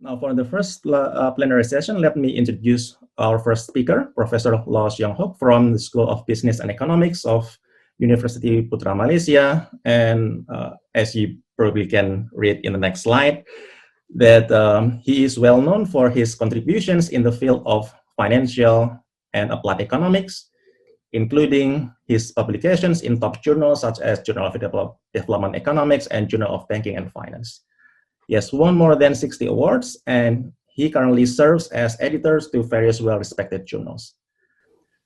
Now, for the first plenary session, let me introduce our first speaker, Professor Siong from the School of Business and Economics of University Putra, Malaysia. And as you probably can read in the next slide, that he is well known for his contributions in the field of financial and applied economics, including his publications in top journals such as Journal of Development Economics and Journal of Banking and Finance. He has won more than 60 awards, and he currently serves as editor to various well-respected journals.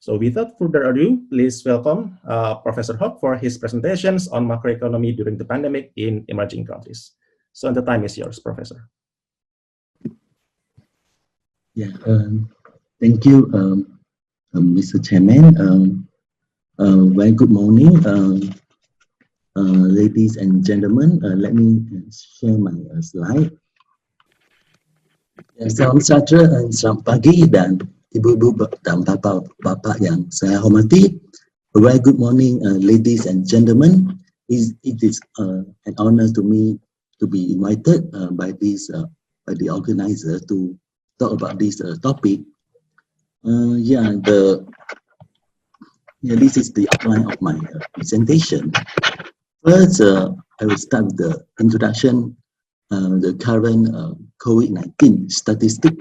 So without further ado, please welcome Professor Haque for his presentations on macroeconomy during the pandemic in emerging countries. So the time is yours, Professor. Yeah, thank you, Mr. Chairman. Very good morning, ladies and gentlemen. Let me share my slide. Salam sejahtera dan selamat pagi dan ibu-ibu dan bapa yang saya hormati. A very good morning, ladies and gentlemen. It is an honor to me to be invited by the organizer to talk about this topic. This is the outline of my presentation. First, I will start with the introduction, the current COVID-19 statistic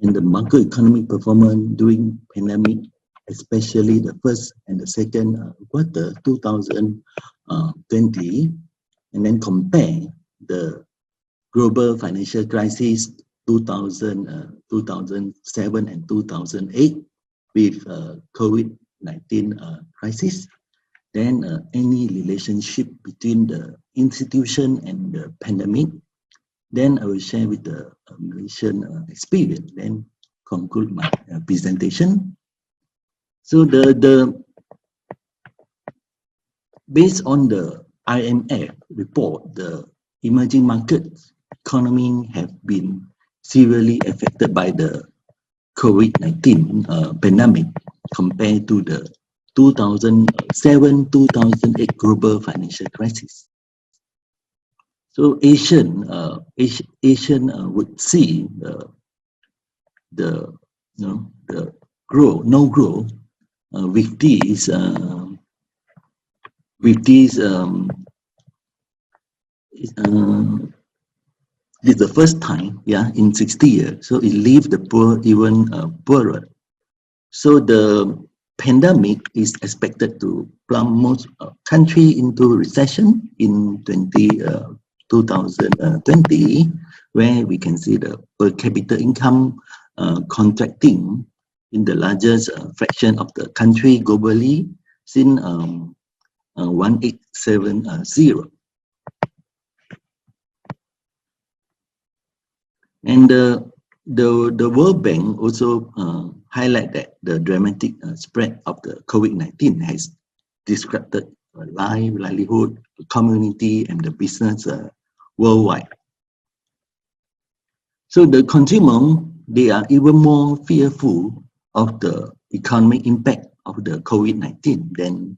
and the macroeconomic performance during pandemic, especially the first and the second quarter 2020, and then compare the global financial crisis 2007 and 2008 with COVID-19 crisis. Then any relationship between the institution and the pandemic. Then I will share with the Malaysian experience. Then conclude my presentation. So based on the IMF report, the emerging market economy have been severely affected by the COVID-19 pandemic compared to the 2007-2008 global financial crisis. So Asian would see the growth with this it's the first time in 60 years. So it leaves the poor even poorer. So the pandemic is expected to plunge most country into recession in 2020, where we can see the per capita income contracting in the largest fraction of the country globally since 1870. And the World Bank also highlight that the dramatic spread of the COVID-19 has disrupted livelihood, community, and the business worldwide. So the consumer, they are even more fearful of the economic impact of the COVID-19 than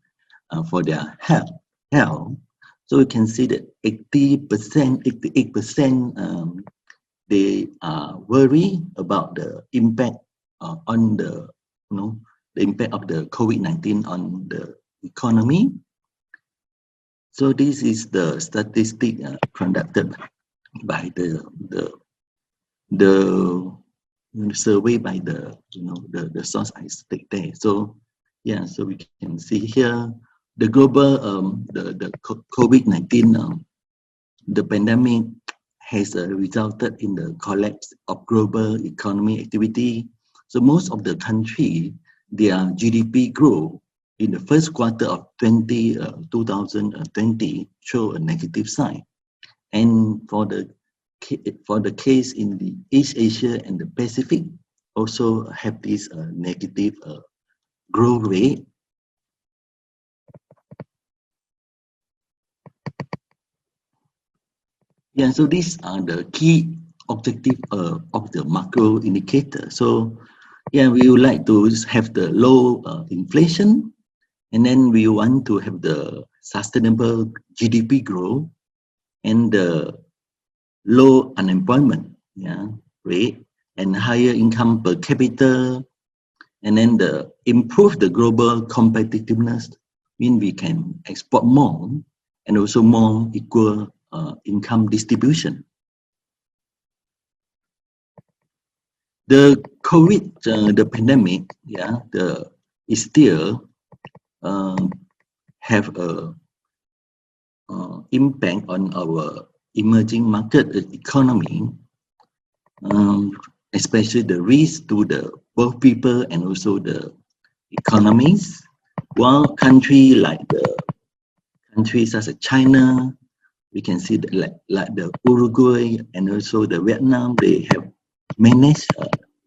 for their health. So you can see that 88% they are worried about the impact on the impact of the COVID-19 on the economy. So this is the statistic conducted by the survey by the source I state there. So so we can see here the global the COVID-19 the pandemic has resulted in the collapse of global economy activity. So most of the country, their GDP growth in the first quarter of 2020 show a negative sign. And for the case in the East Asia and the Pacific, also have this negative growth rate. So these are the key objective of the macro indicator. So we would like to have the low inflation, and then we want to have the sustainable GDP growth and the low unemployment rate, and higher income per capita, and then improve the global competitiveness, mean we can export more, and also more equal income distribution. The COVID, the pandemic, is still have a impact on our emerging market economy, especially the risk to the both people and also the economies. While countries such as China, we can see that like the Uruguay and also the Vietnam, they have managed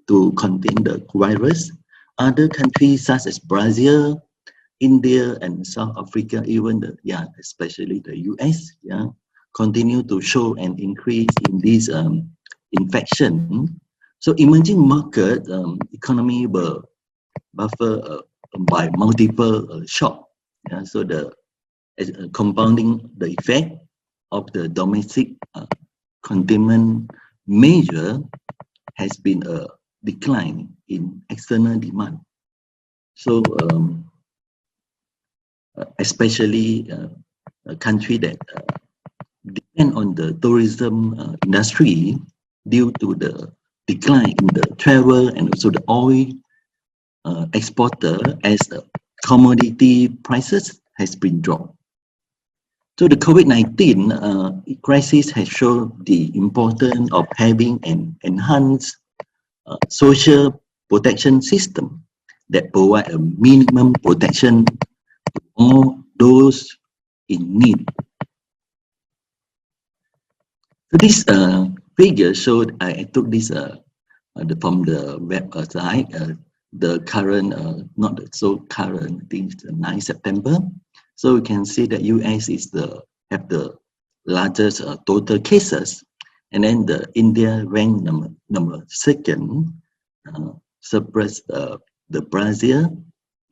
to contain the virus. Other countries such as Brazil, India, and South Africa, even especially the US, continue to show an increase in this infection. So emerging market economy will buffer by multiple shock. So the compounding the effect of the domestic containment measure has been a decline in external demand. So especially a country that depend on the tourism industry due to the decline in the travel and also the oil exporter as the commodity prices has been dropped. So the COVID-19 crisis has shown the importance of having an enhanced social protection system that provide a minimum protection to all those in need. So this figure showed, I took this from the website, the current, not so current, I think it's the 9th September. So we can see that US is have the largest total cases, and then the India ranked number 2nd, surpassed the Brazil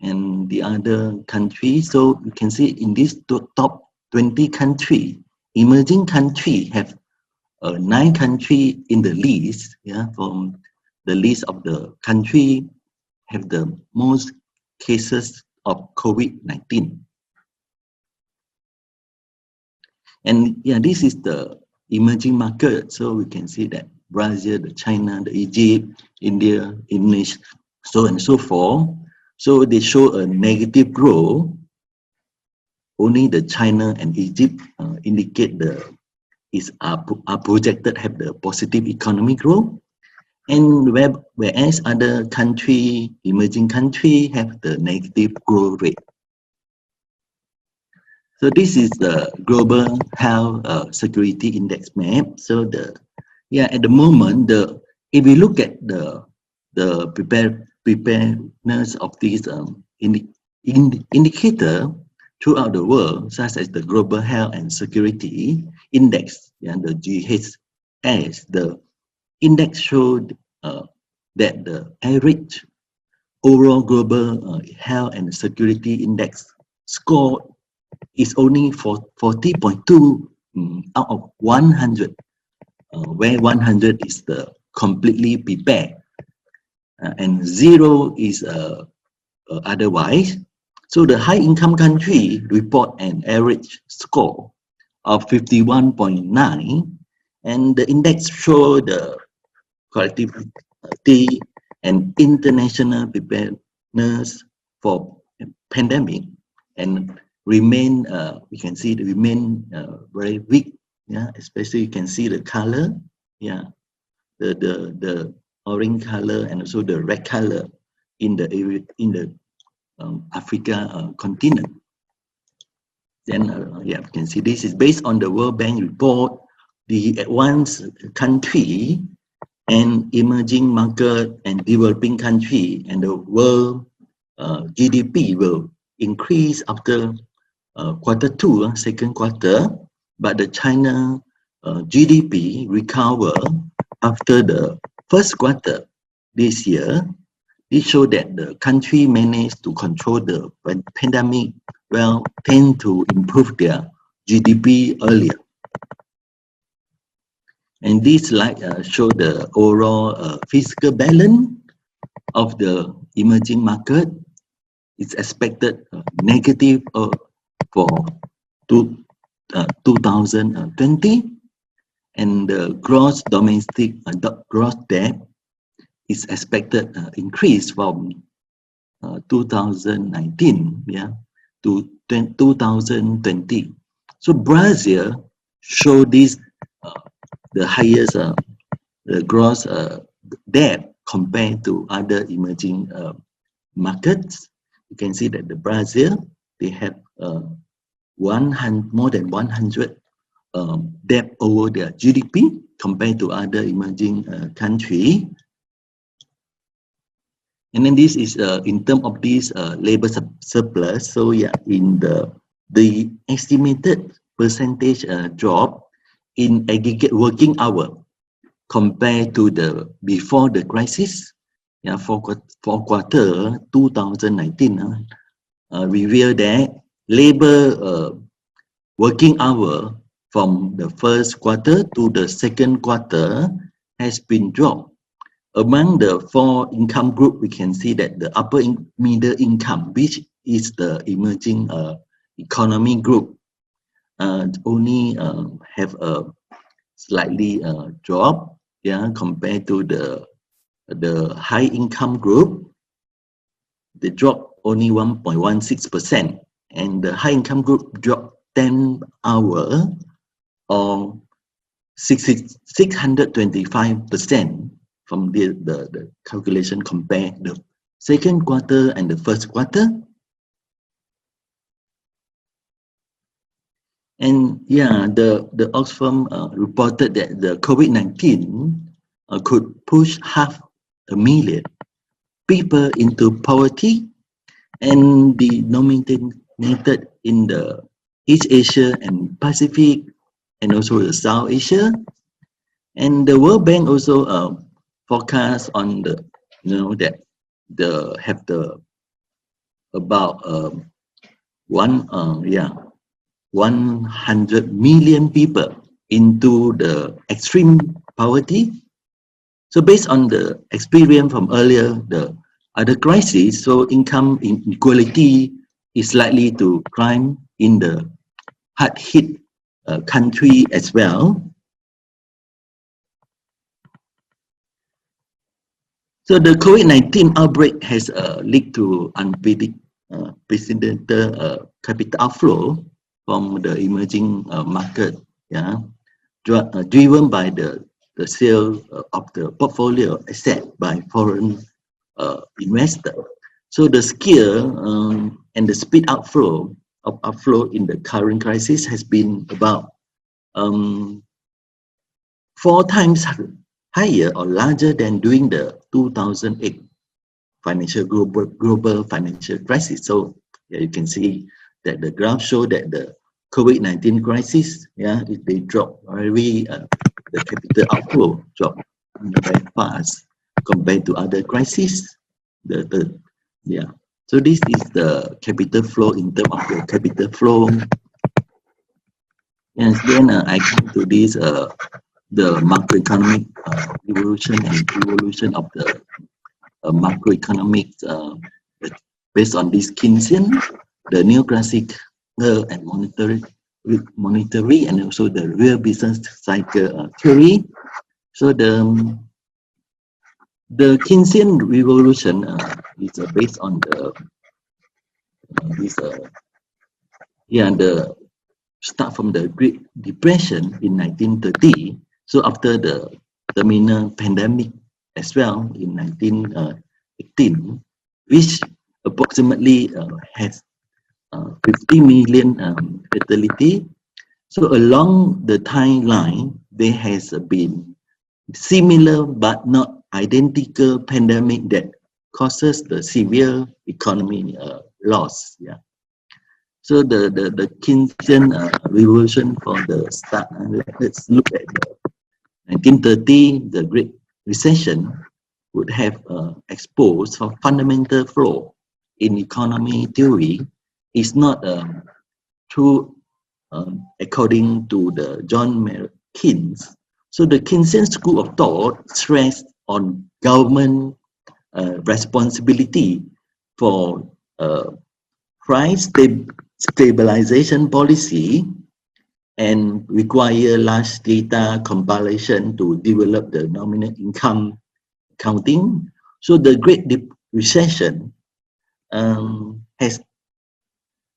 and the other countries. So you can see in this top 20 country, emerging country have 9 countries in the list, from the list of the country have the most cases of COVID-19. And this is the emerging market. So we can see that Brazil, the China, the Egypt, India, Indonesia, so on and so forth. So they show a negative growth. Only the China and Egypt indicate are projected have the positive economic growth, and whereas other country, emerging country, have the negative growth rate. So this is the global health security index map. So at the moment, if we look at the preparedness of these indicator throughout the world, such as the global health and security index, the GHS, the index showed that the average overall global health and security index score is only 40.2 out of 100, where 100 is the completely prepared, and 0 is otherwise. So the high income country report an average score of 51.9, and the index show the collectivity and international preparedness for pandemic, and remain, we can see it remain very weak, especially you can see the color, the orange color and also the red color in the area, in the Africa continent. Then you can see this is based on the World Bank report. The advanced country and emerging market and developing country and the world GDP will increase after Q2, second quarter, but the China GDP recover after the first quarter this year. This shows that the country managed to control the pandemic well, tend to improve their GDP earlier. And this slide show the overall fiscal balance of the emerging market. It's expected negative for 2020, and the gross domestic gross debt is expected increase from 2019 to 2020. So Brazil show this the highest the gross debt compared to other emerging markets. You can see that the Brazil, they have more than 100 debt over their GDP compared to other emerging country. And then this is in terms of this labor surplus. So yeah, in the estimated percentage drop in aggregate working hour compared to the before the crisis, for quarter 2019, revealed that labor working hour from the first quarter to the second quarter has been dropped. Among the four income group, we can see that the upper middle income, which is the emerging economy group, only have a slightly drop, compared to the high income group. The drop only 1.16%, and the high income group dropped 10 hours or 625% from the calculation compare the second quarter and the first quarter. And yeah, the Oxfam reported that the COVID-19 could push 500,000 people into poverty and denominated in the East Asia and Pacific, and also the South Asia. And the World Bank also forecast on the, that about 100 million people into the extreme poverty. So based on the experience from earlier, the other crises, so income inequality is likely to climb in the hard hit country as well. So the COVID-19 outbreak has led to unprecedented capital outflow from the emerging market, driven by the sale of the portfolio asset by foreign investors. So the scale and the speed outflow in the current crisis has been about 4 times higher or larger than during the 2008 global financial crisis. So you can see that the graph show that the COVID-19 crisis, they drop very the capital outflow drop very fast compared to other crises. So this is the capital flow in terms of the capital flow. And then I come to this the macroeconomic evolution of the macroeconomic based on this Keynesian, the neoclassical and monetary and also the real business cycle theory. So the Keynesian revolution is based on the the start from the Great Depression in 1930. So after the terminal pandemic as well in 1918, which approximately has 50 million fatality. So along the timeline, there has been similar but not identical pandemic that causes the severe economy loss. So the Keynesian revolution for the start. Let's look at the 1930, the Great Recession would have exposed for fundamental flaw in economy theory. Is not true according to the John Keynes. So the Keynesian school of thought stressed on government responsibility for price stabilization policy and require large data compilation to develop the nominal income accounting. So the Great Recession has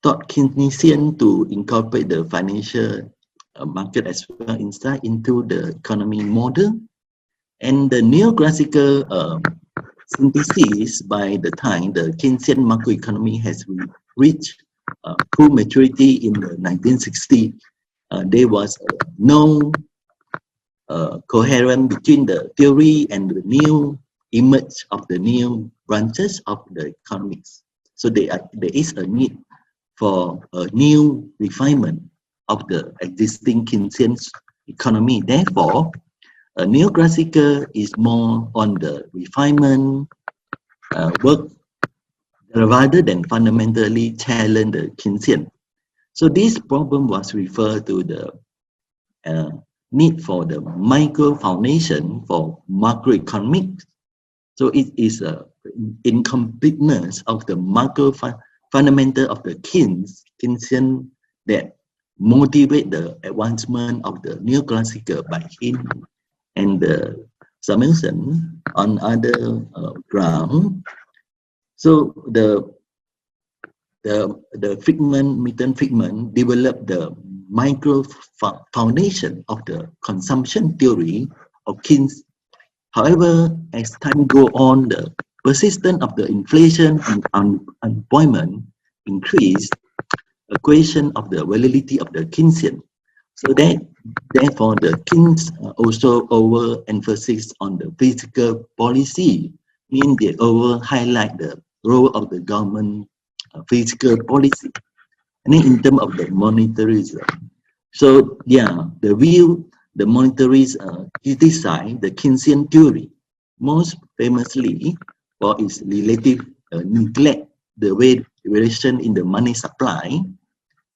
taught Keynesian to incorporate the financial market as well inside into the economy model, and the neoclassical synthesis by the time the Keynesian macroeconomy has reached full maturity in the 1960s. There was no coherence between the theory and the new image of the new branches of the economics. So there is a need for a new refinement of the existing Keynesian economy. Therefore, a neoclassical is more on the refinement work rather than fundamentally challenge the Keynesian. So this problem was referred to the need for the micro foundation for macroeconomics. So it is a incompleteness of the macro fundamental of the Keynesian that motivate the advancement of the neoclassical by him and the Samuelson on other ground. So the Milton Friedman developed the micro foundation of the consumption theory of Keynes. However, as time go on, the persistence of the inflation and unemployment increased, a question of the validity of the Keynesian. So that therefore the Keynes also overemphasis on the fiscal policy, meaning they over highlight the role of the government fiscal policy. And then in terms of the monetarism, so yeah, the view, the monetarists criticize the Keynesian theory, most famously for its relative neglect the variation in the money supply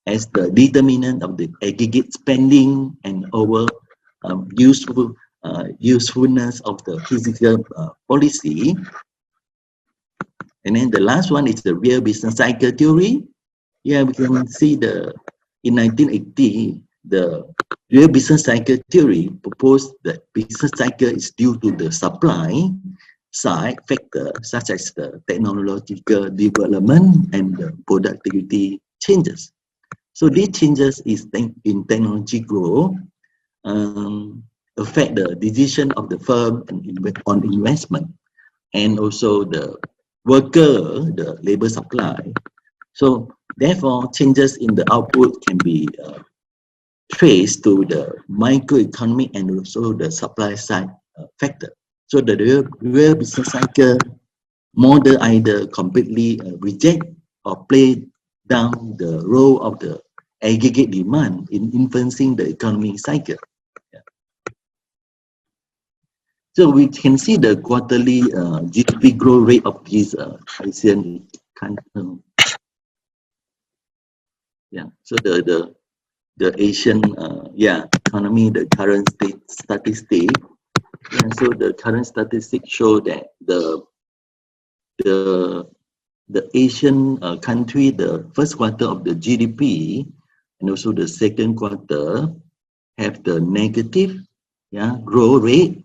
as the determinant of the aggregate spending and over usefulness of the fiscal policy. And then the last one is the real business cycle theory. Yeah, we can see in 1980, the real business cycle theory proposed that business cycle is due to the supply side factor such as the technological development and the productivity changes. So these changes in technology growth affect the decision of the firm on investment and also the worker, the labor supply. So therefore, changes in the output can be traced to the microeconomic and also the supply side factor. So the real business cycle model either completely reject or play down the role of the aggregate demand in influencing the economic cycle. Yeah. So we can see the quarterly GDP growth rate of these Asian countries. Yeah, so the Asian economy, the current statistic. Yeah, so the current statistics show that the Asian country, the first quarter of the GDP and also the second quarter have the negative growth rate.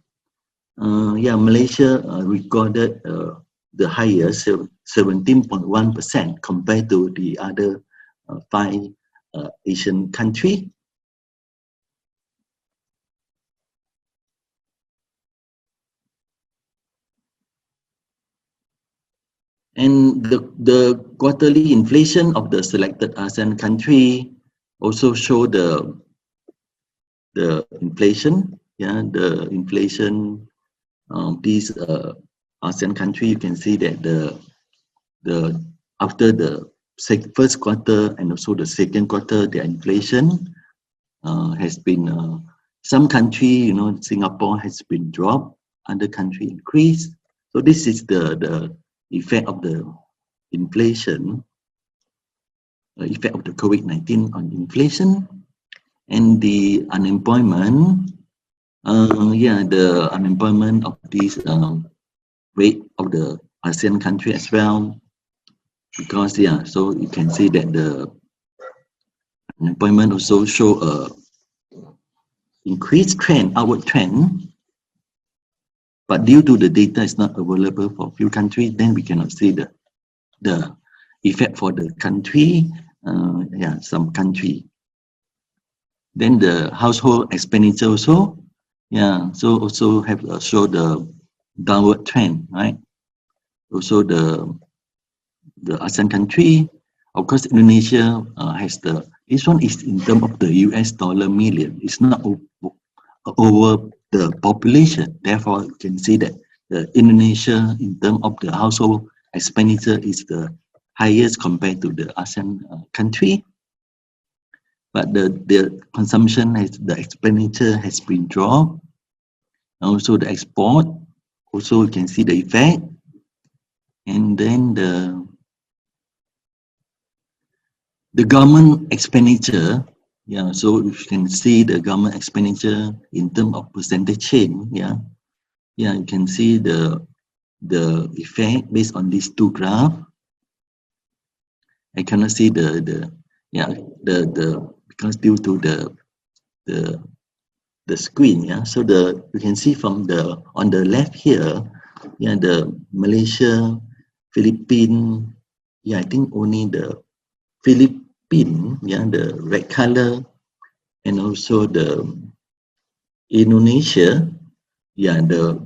Malaysia recorded the highest 17.1% compared to the other 5 Asian countries. And the quarterly inflation of the selected ASEAN country also show the inflation. Yeah, the inflation of these ASEAN country, you can see that after the first quarter and also the second quarter, the inflation has been some country, Singapore has been dropped, other country increased. So this is the effect of the inflation, effect of the COVID-19 on inflation. And the unemployment Yeah, the unemployment of this rate of the ASEAN country as well, because yeah, so you can see that the unemployment also show a increased trend, upward trend, but due to the data is not available for few countries, then we cannot see the effect for the country, yeah, some country. Then the household expenditure also, yeah, so also have show the downward trend, right? Also the ASEAN country, of course, Indonesia has this one is in terms of the US dollar million. It's not over the population. Therefore, you can see that the Indonesia in terms of the household expenditure is the highest compared to the ASEAN country. But the consumption the expenditure has been dropped. Also the export, also you can see the effect. And then the government expenditure, yeah, so you can see the government expenditure in terms of percentage change, yeah. Yeah, you can see the effect based on these two graphs. I cannot see the because due to the screen, yeah. So you can see from on the left here, yeah, the Malaysia, Philippines, yeah, I think only the Philippines, yeah, the red color, and also the Indonesia, yeah, the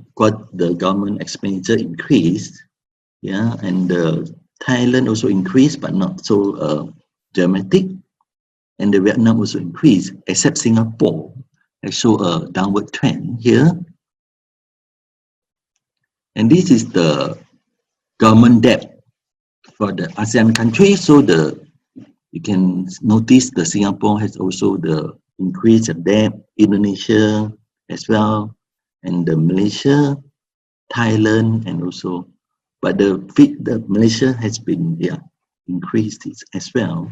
government expenditure increased, yeah, and the Thailand also increased, but not so dramatic, and the Vietnam also increased, except Singapore. I show a downward trend here, and this is the government debt for the ASEAN countries. So you can notice the Singapore has also the increase of debt, Indonesia as well, and the Malaysia, Thailand, and also, but the Malaysia has been increased as well.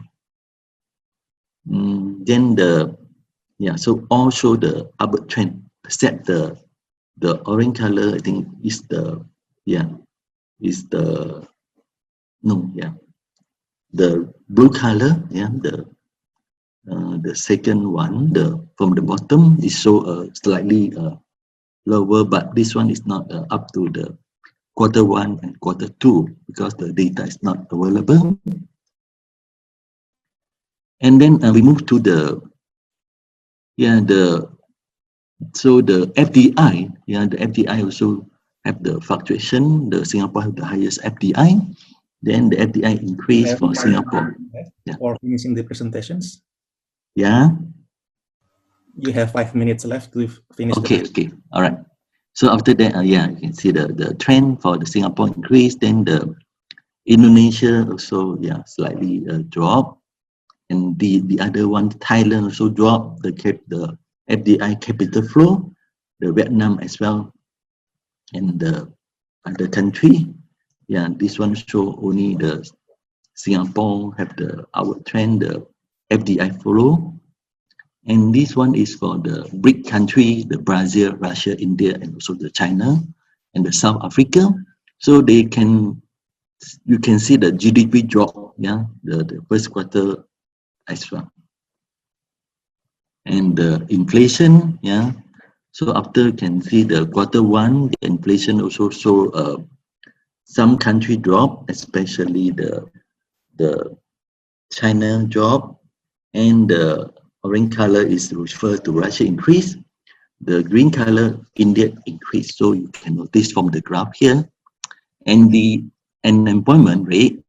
Then so all show the upward trend, except the orange color. I think is the blue color. Yeah, the second one, from the bottom is so slightly lower, but this one is not up to the Q1 and Q2 because the data is not available. And then we move to the FDI. The FDI also have the fluctuation. The Singapore have the highest FDI. Then the FDI increase for Singapore. For finishing the presentations. Yeah. You have 5 minutes left to finish. Okay. All right. So after that, you can see the trend for the Singapore increase. Then the Indonesia also, slightly drop, and the other one, Thailand, also drop. The FDI capital flow, the Vietnam as well, and the other country. This one show only the Singapore have the outward trend, the FDI follow. And this one is for the BRIC country, the Brazil, Russia, India, and also the China and the South Africa. So you can see the GDP drop, the first quarter as well. And the inflation, so after you can see the Q1, the inflation also show some country drop, especially the China drop, and the orange color is referred to Russia increase. The green color, India increase. So you can notice from the graph here. And the unemployment rate,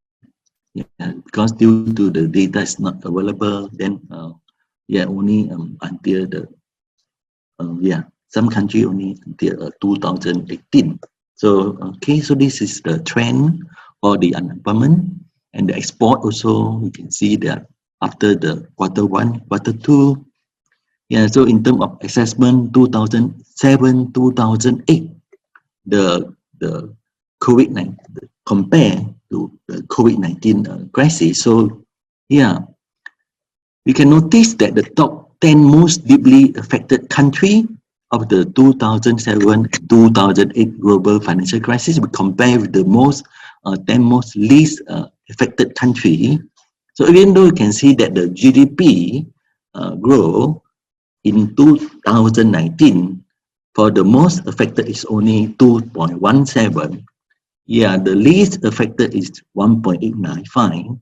because due to the data is not available, then only until some country only until 2018. So so this is the trend for the unemployment. And the export also, you can see that after the Q1, Q2, so in terms of assessment, 2007, 2008, the COVID-19 compared to the COVID-19 crisis. So we can notice that the top 10 most deeply affected country of the 2007-2008 global financial crisis, we compare with the 10 most least affected country. So even though you can see that the GDP grow in 2019, for the most affected is only 2.17. Yeah, the least affected is 1.895.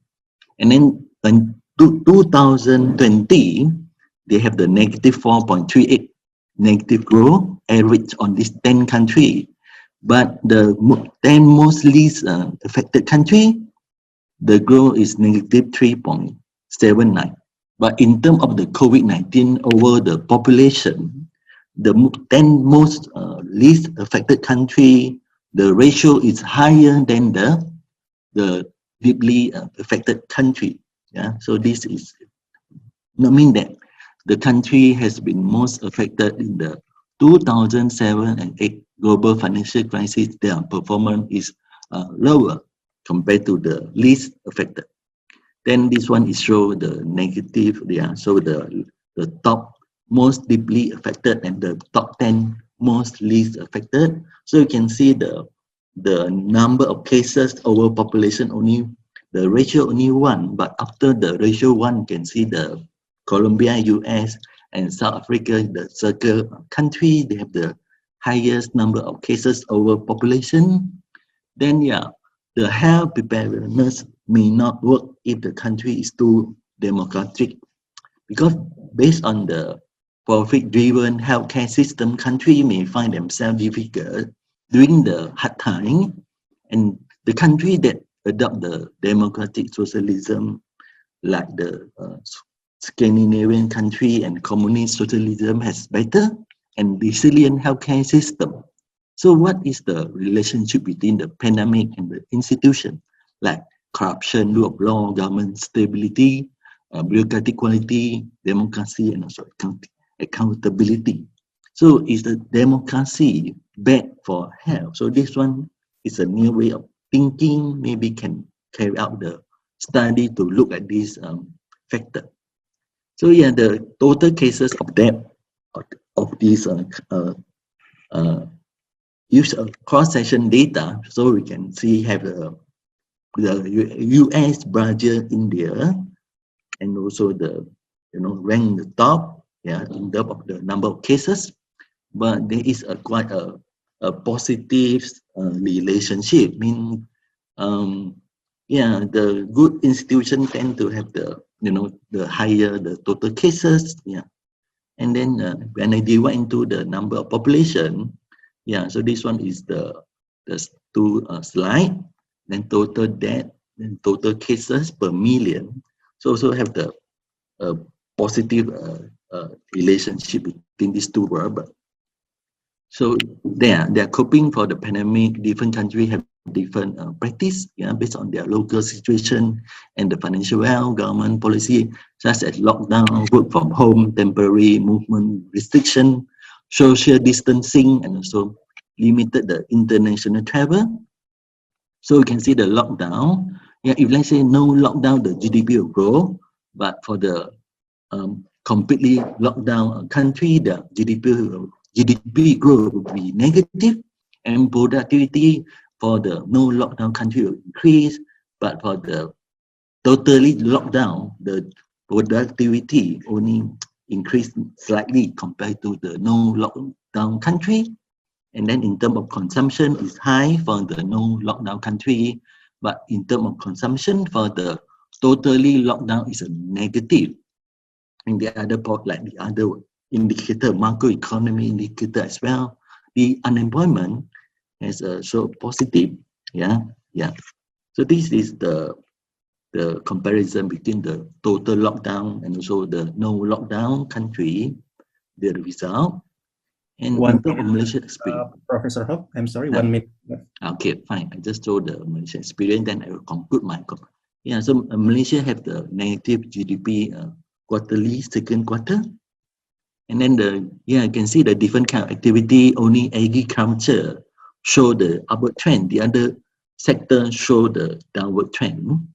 And then in 2020, they have the negative 4.38 negative growth average on this 10 country. But the 10 most least affected country, the growth is negative 3.79. But in terms of the COVID-19 over the population, the 10 most least affected country, the ratio is higher than the deeply affected country. Yeah, so this is not mean that the country has been most affected in the 2007 and 8 global financial crisis. Their performance is lower compared to the least affected. Then this one is show the negative. Yeah, so the top most deeply affected and the top 10 most least affected. So you can see the number of cases over population, only the ratio only 1, but after the ratio 1, you can see the Colombia, US, and South Africa, the circle country, they have the highest number of cases over population. Then yeah, the health preparedness may not work if the country is too democratic, because based on the profit-driven healthcare system, country may find themselves difficult during the hard time, and the country that adopt the democratic socialism, like the Scandinavian country and communist socialism, has better and resilient healthcare system. So what is the relationship between the pandemic and the institution, like corruption, rule of law, government stability, bureaucratic quality, democracy, and also accountability? So is the democracy bad for health? So this one is a new way of thinking, maybe can carry out the study to look at this factor. So yeah, the total cases of death of these use cross-section data, so we can see have the US, Brazil, India, and also the rank the top, yeah, in terms of the number of cases. But there is quite a positive relationship. Mean, yeah, the good institution tend to have the the higher the total cases, yeah. And then when I divide into the number of population, yeah, so this one is the two slide, then total death, then total cases per million. So also have the positive relationship between these two verbs. So they are coping for the pandemic. Different countries have different practice, yeah, based on their local situation and the financial well, government policy, such as lockdown, work from home, temporary movement restriction, social distancing, and also limited the international travel. So you can see the lockdown. Yeah, if let's say no lockdown, the GDP will grow, but for the completely lockdown country, the GDP growth will be negative, and productivity for the no lockdown country will increase, but for the totally lockdown, the productivity only increased slightly compared to the no lockdown country. And then in terms of consumption, is high for the no lockdown country, but in terms of consumption for the totally lockdown is a negative. And the other part, like the other indicator, macroeconomic indicator as well, the unemployment has show positive. Yeah. So this is the comparison between the total lockdown and also the no lockdown country, the result. And in terms of Malaysia experience, Professor Hope, I'm sorry, 1 minute. Okay, fine. I just show the Malaysia experience, then I will conclude my comment. Yeah, so Malaysia have the negative GDP quarterly, second quarter. And then you can see the different kind of activity. Only agriculture show the upward trend. The other sector show the downward trend.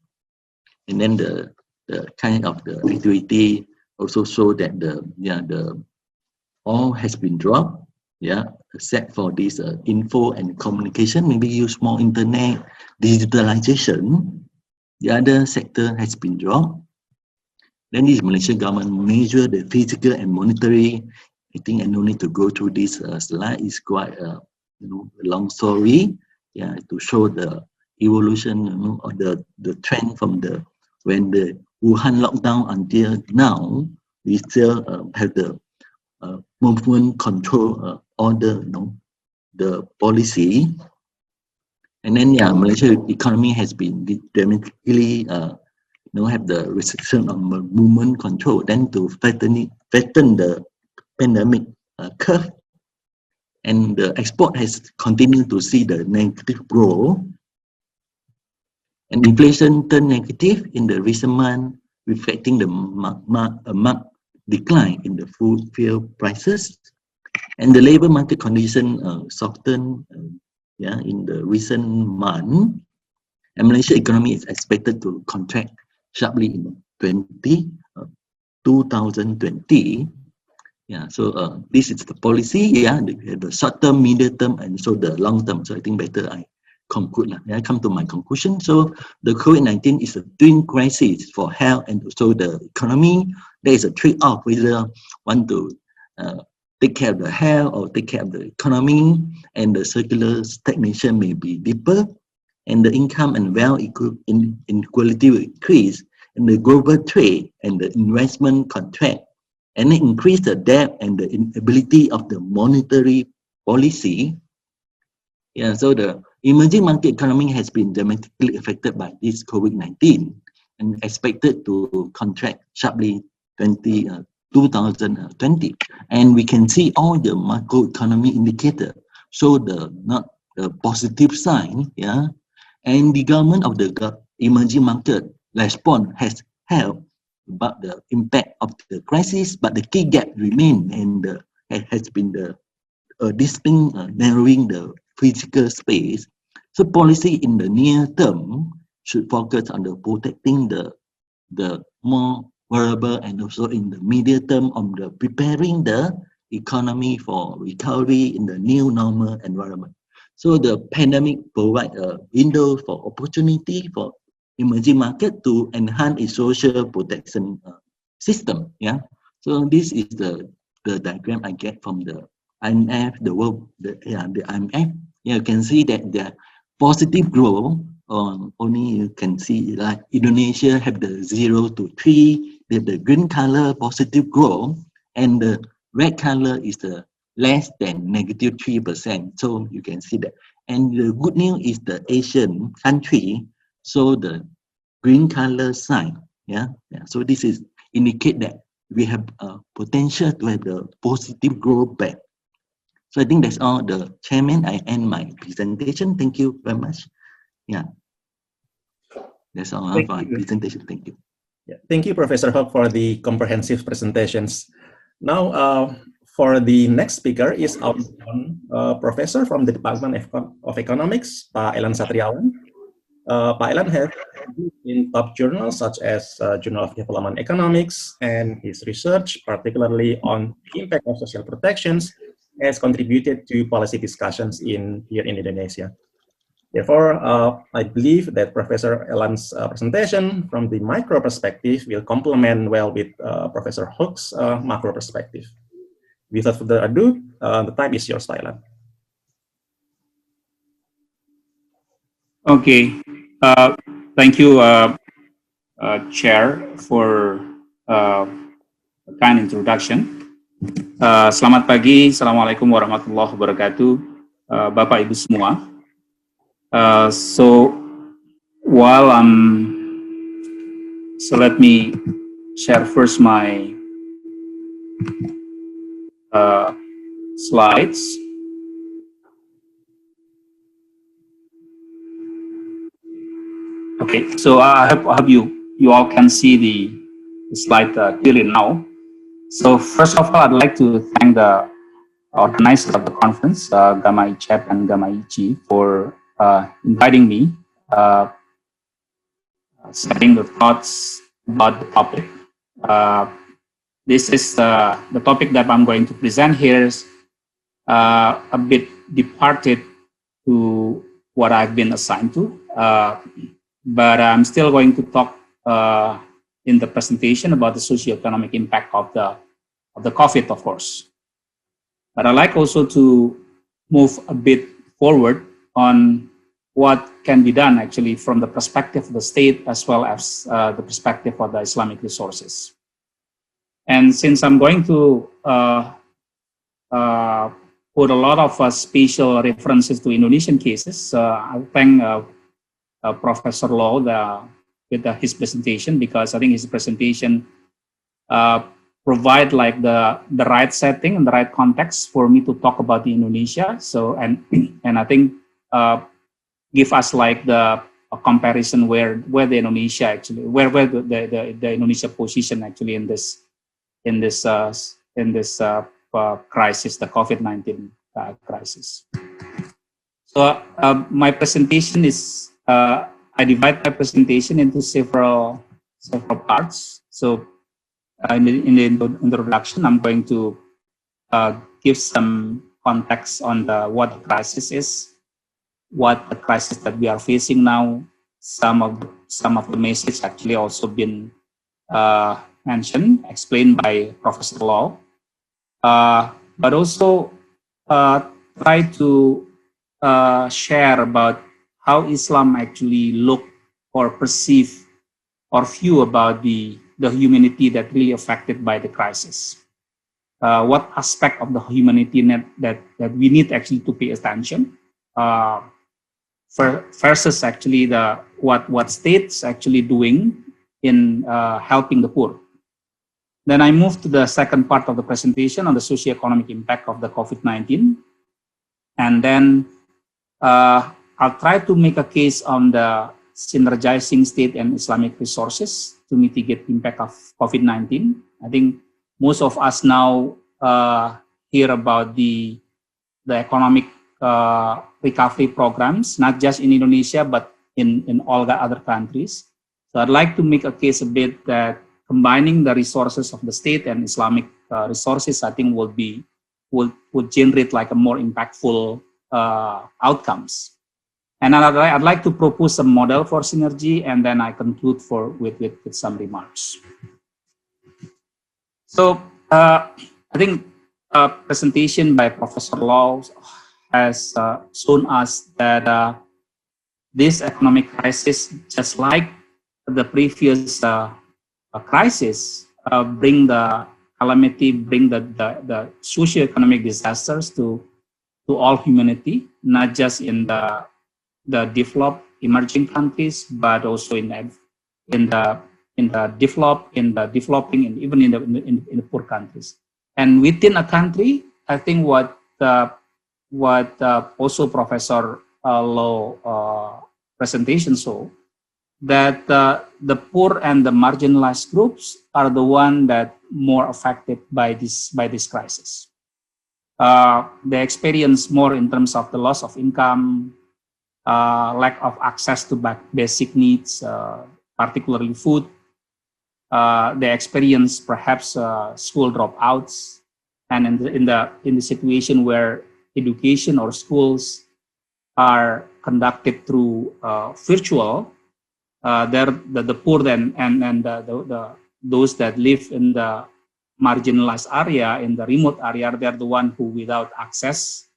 And then the kind of the activity also show that the all has been dropped. yeah, except for this info and communication, maybe use more internet, digitalization. The other sector has been dropped. Then this Malaysian government measure the physical and monetary. I think I no need to go through this slide. It's quite a long story. Yeah, to show the evolution, of the trend from when the Wuhan lockdown until now. We still have the movement control order, the policy. And then yeah, Malaysia economy has been dramatically have the restriction on movement control, then to flatten the pandemic curve, and the export has continued to see the negative growth, and inflation turned negative in the recent month, reflecting the marked decline in the food fuel prices, and the labor market condition softened in the recent month, and Malaysia economy is expected to contract sharply in 2020. Yeah, so this is the policy. Yeah, the short term, medium term, and so the long term. So I think better I conclude. I come to my conclusion. So the COVID-19 is a twin crisis for health and also the economy. There is a trade-off whether want to take care of the health or take care of the economy, and the circular stagnation may be deeper, and the income and wealth inequality will increase, and the global trade and the investment contract, and it increase the debt and the inability of the monetary policy. Yeah, so the emerging market economy has been dramatically affected by this COVID-19 and expected to contract sharply 2020. And we can see all the macroeconomic indicator show the positive sign. Yeah, and the government of the emerging market response has helped about the impact of the crisis, but the key gap remain, and has been the distinct narrowing the physical space. So policy in the near term should focus on the protecting the more vulnerable, and also in the medium term on the preparing the economy for recovery in the new normal environment. So the pandemic provide a window for opportunity for emerging market to enhance its social protection system. Yeah. So this is the diagram I get from the IMF, the IMF. Yeah, you can see that the positive growth. Only you can see like Indonesia have the 0 to 3. They have the green color positive growth, and the red color is the less than negative 3%. So you can see that. And the good news is the Asian country, so the green color sign. Yeah. So this is indicate that we have potential to have the positive growth back. So I think that's all, the chairman. I end my presentation. Thank you very much. Yeah. That's all for my presentation. Thank you. Yeah. Thank you, Professor Haque, for the comprehensive presentations. Now, for the next speaker is our professor from the Department of Economics, Pak Elan Satriawan. Pak Elan has in top journals such as Journal of Development Economics, and his research, particularly on the impact of social protections, has contributed to policy discussions here in Indonesia. Therefore, I believe that Professor Elan's presentation from the micro perspective will complement well with Professor Haque's macro perspective. Without further ado, the time is yours, Pak Elan. Okay, thank you, Chair, for a kind introduction. Selamat pagi, Assalamualaikum warahmatullahi wabarakatuh, Bapak Ibu semua. So let me share first my slides. Okay, so I hope you all can see the slide clearly now. So first of all, I'd like to thank the organizers of the conference, GAMAICEB and GAMAICI, for inviting me, sharing the thoughts about the topic. This is the topic that I'm going to present here. a bit departed to what I've been assigned to, but I'm still going to talk in the presentation about the socio-economic impact of the COVID, of course. But I'd like also to move a bit forward on what can be done actually from the perspective of the state as well as the perspective of the Islamic resources. And since I'm going to put a lot of spatial references to Indonesian cases, I thank Professor Law with his presentation, because I think his presentation provide like the right setting and the right context for me to talk about the Indonesia. So and I think give us like a comparison where the Indonesia actually where the Indonesia position actually in this crisis, the COVID-19 crisis. So my presentation is I divide my presentation into several parts. So in the introduction, I'm going to give some context on what the crisis is, what the crisis that we are facing now. Some of the message actually also been mentioned, explained by Professor Law, but also try to share about how Islam actually look or perceive or view about the humanity that really affected by the crisis. What aspect of the humanity that we need actually to pay attention versus actually what states actually doing in helping the poor. Then I move to the second part of the presentation on the socio-economic impact of the COVID-19, and then I'll try to make a case on the synergizing state and Islamic resources to mitigate the impact of COVID-19. I think most of us now hear about the economic recovery programs, not just in Indonesia, but in all the other countries. So I'd like to make a case a bit that combining the resources of the state and Islamic resources, I think would generate like a more impactful outcomes. And I'd like to propose a model for synergy, and then I conclude with some remarks. So I think a presentation by Professor Law has shown us that this economic crisis, just like the previous crisis, bring the calamity, bring the socio-economic disasters to all humanity, not just in the developed emerging countries, but also in the developing, and even in the poor countries. And within a country, I think what also Professor Law presentation show, that the poor and the marginalized groups are the one that more affected by this crisis. They experience more in terms of the loss of income, lack of access to basic needs, particularly food. They experience perhaps school dropouts, and in the situation where education or schools are conducted through virtual, the poor and those that live in the marginalized area, in the remote area, they're the one who without access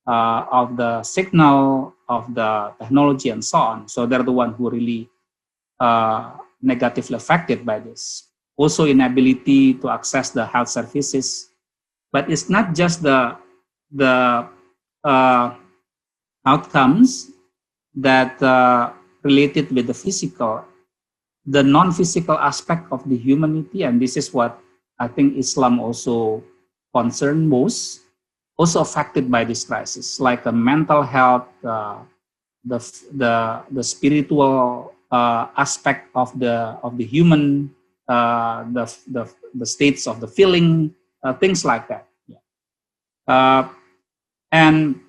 of the signal, of the technology, and so on. So they're the one who really negatively affected by this. Also, inability to access the health services. But it's not just the outcomes that related with the physical, the non-physical aspect of the humanity, and this is what I think Islam also concerned most, also affected by this crisis, like the mental health, the spiritual aspect of the human, the states of the feeling, things like that. Yeah. And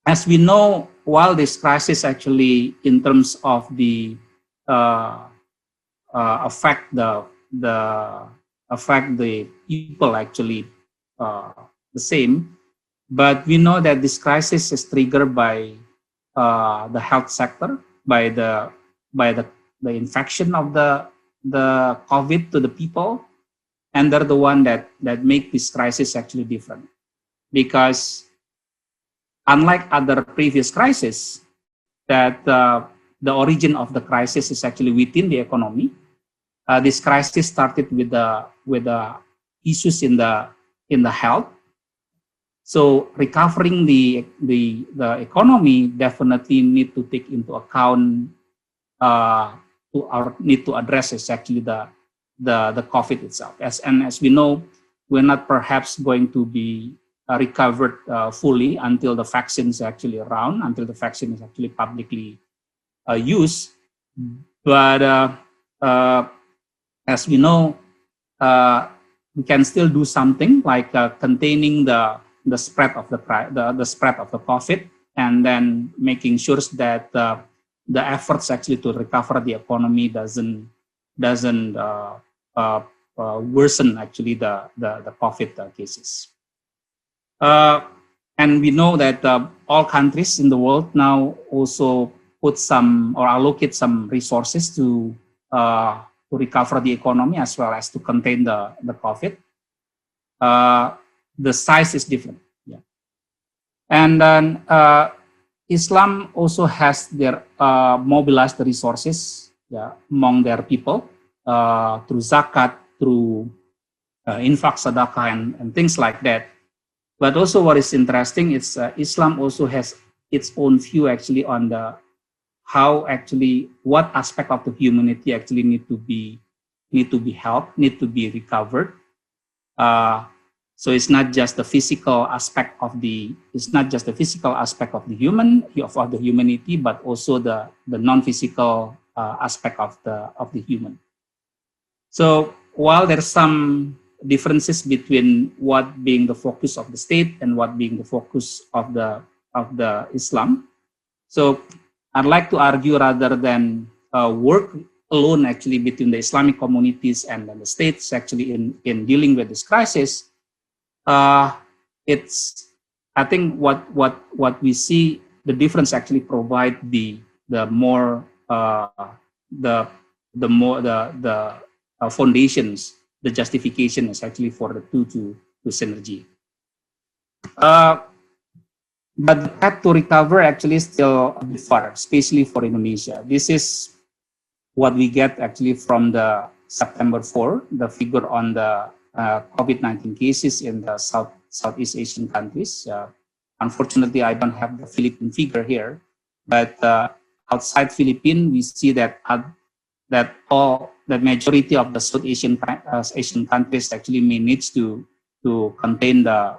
as we know, while this crisis actually, in terms of the affect the people actually the same, But we know that this crisis is triggered by the health sector, by the infection of the COVID to the people, and they're the one that make this crisis actually different. Because unlike other previous crises, that the origin of the crisis is actually within the economy. This crisis started with the issues in the health. So recovering the economy definitely need to take into account need to address is actually the COVID itself. As we know, we're not perhaps going to be recovered fully until the vaccine is actually around, until the vaccine is actually publicly used. But as we know, we can still do something like containing the spread of the spread of the COVID, and then making sure that the efforts actually to recover the economy doesn't worsen actually the COVID cases. And we know that all countries in the world now also put some or allocate some resources to recover the economy as well as to contain the COVID. The size is different. Yeah. And then Islam also has their mobilized the resources among their people through zakat, through infak, sadaqah, and things like that. But also what is interesting is Islam also has its own view actually on how actually what aspect of the humanity actually need to be helped, need to be recovered. So it's not just the physical aspect of the humanity, but also the non-physical aspect of the human. So while there's some differences between what being the focus of the state and what being the focus of the Islam, so I'd like to argue rather than work alone actually between the Islamic communities and the states actually in dealing with this crisis. It's, I think what we see, the difference actually provide the foundations, the justification is actually for the two to synergy. But the path to recover actually is still a bit far, especially for Indonesia. This is what we get actually from the September 4, the figure on the COVID-19 cases in the Southeast Asian countries. Unfortunately, I don't have the Philippine figure here, but outside Philippines, we see that the majority of the South Asian countries actually managed to contain the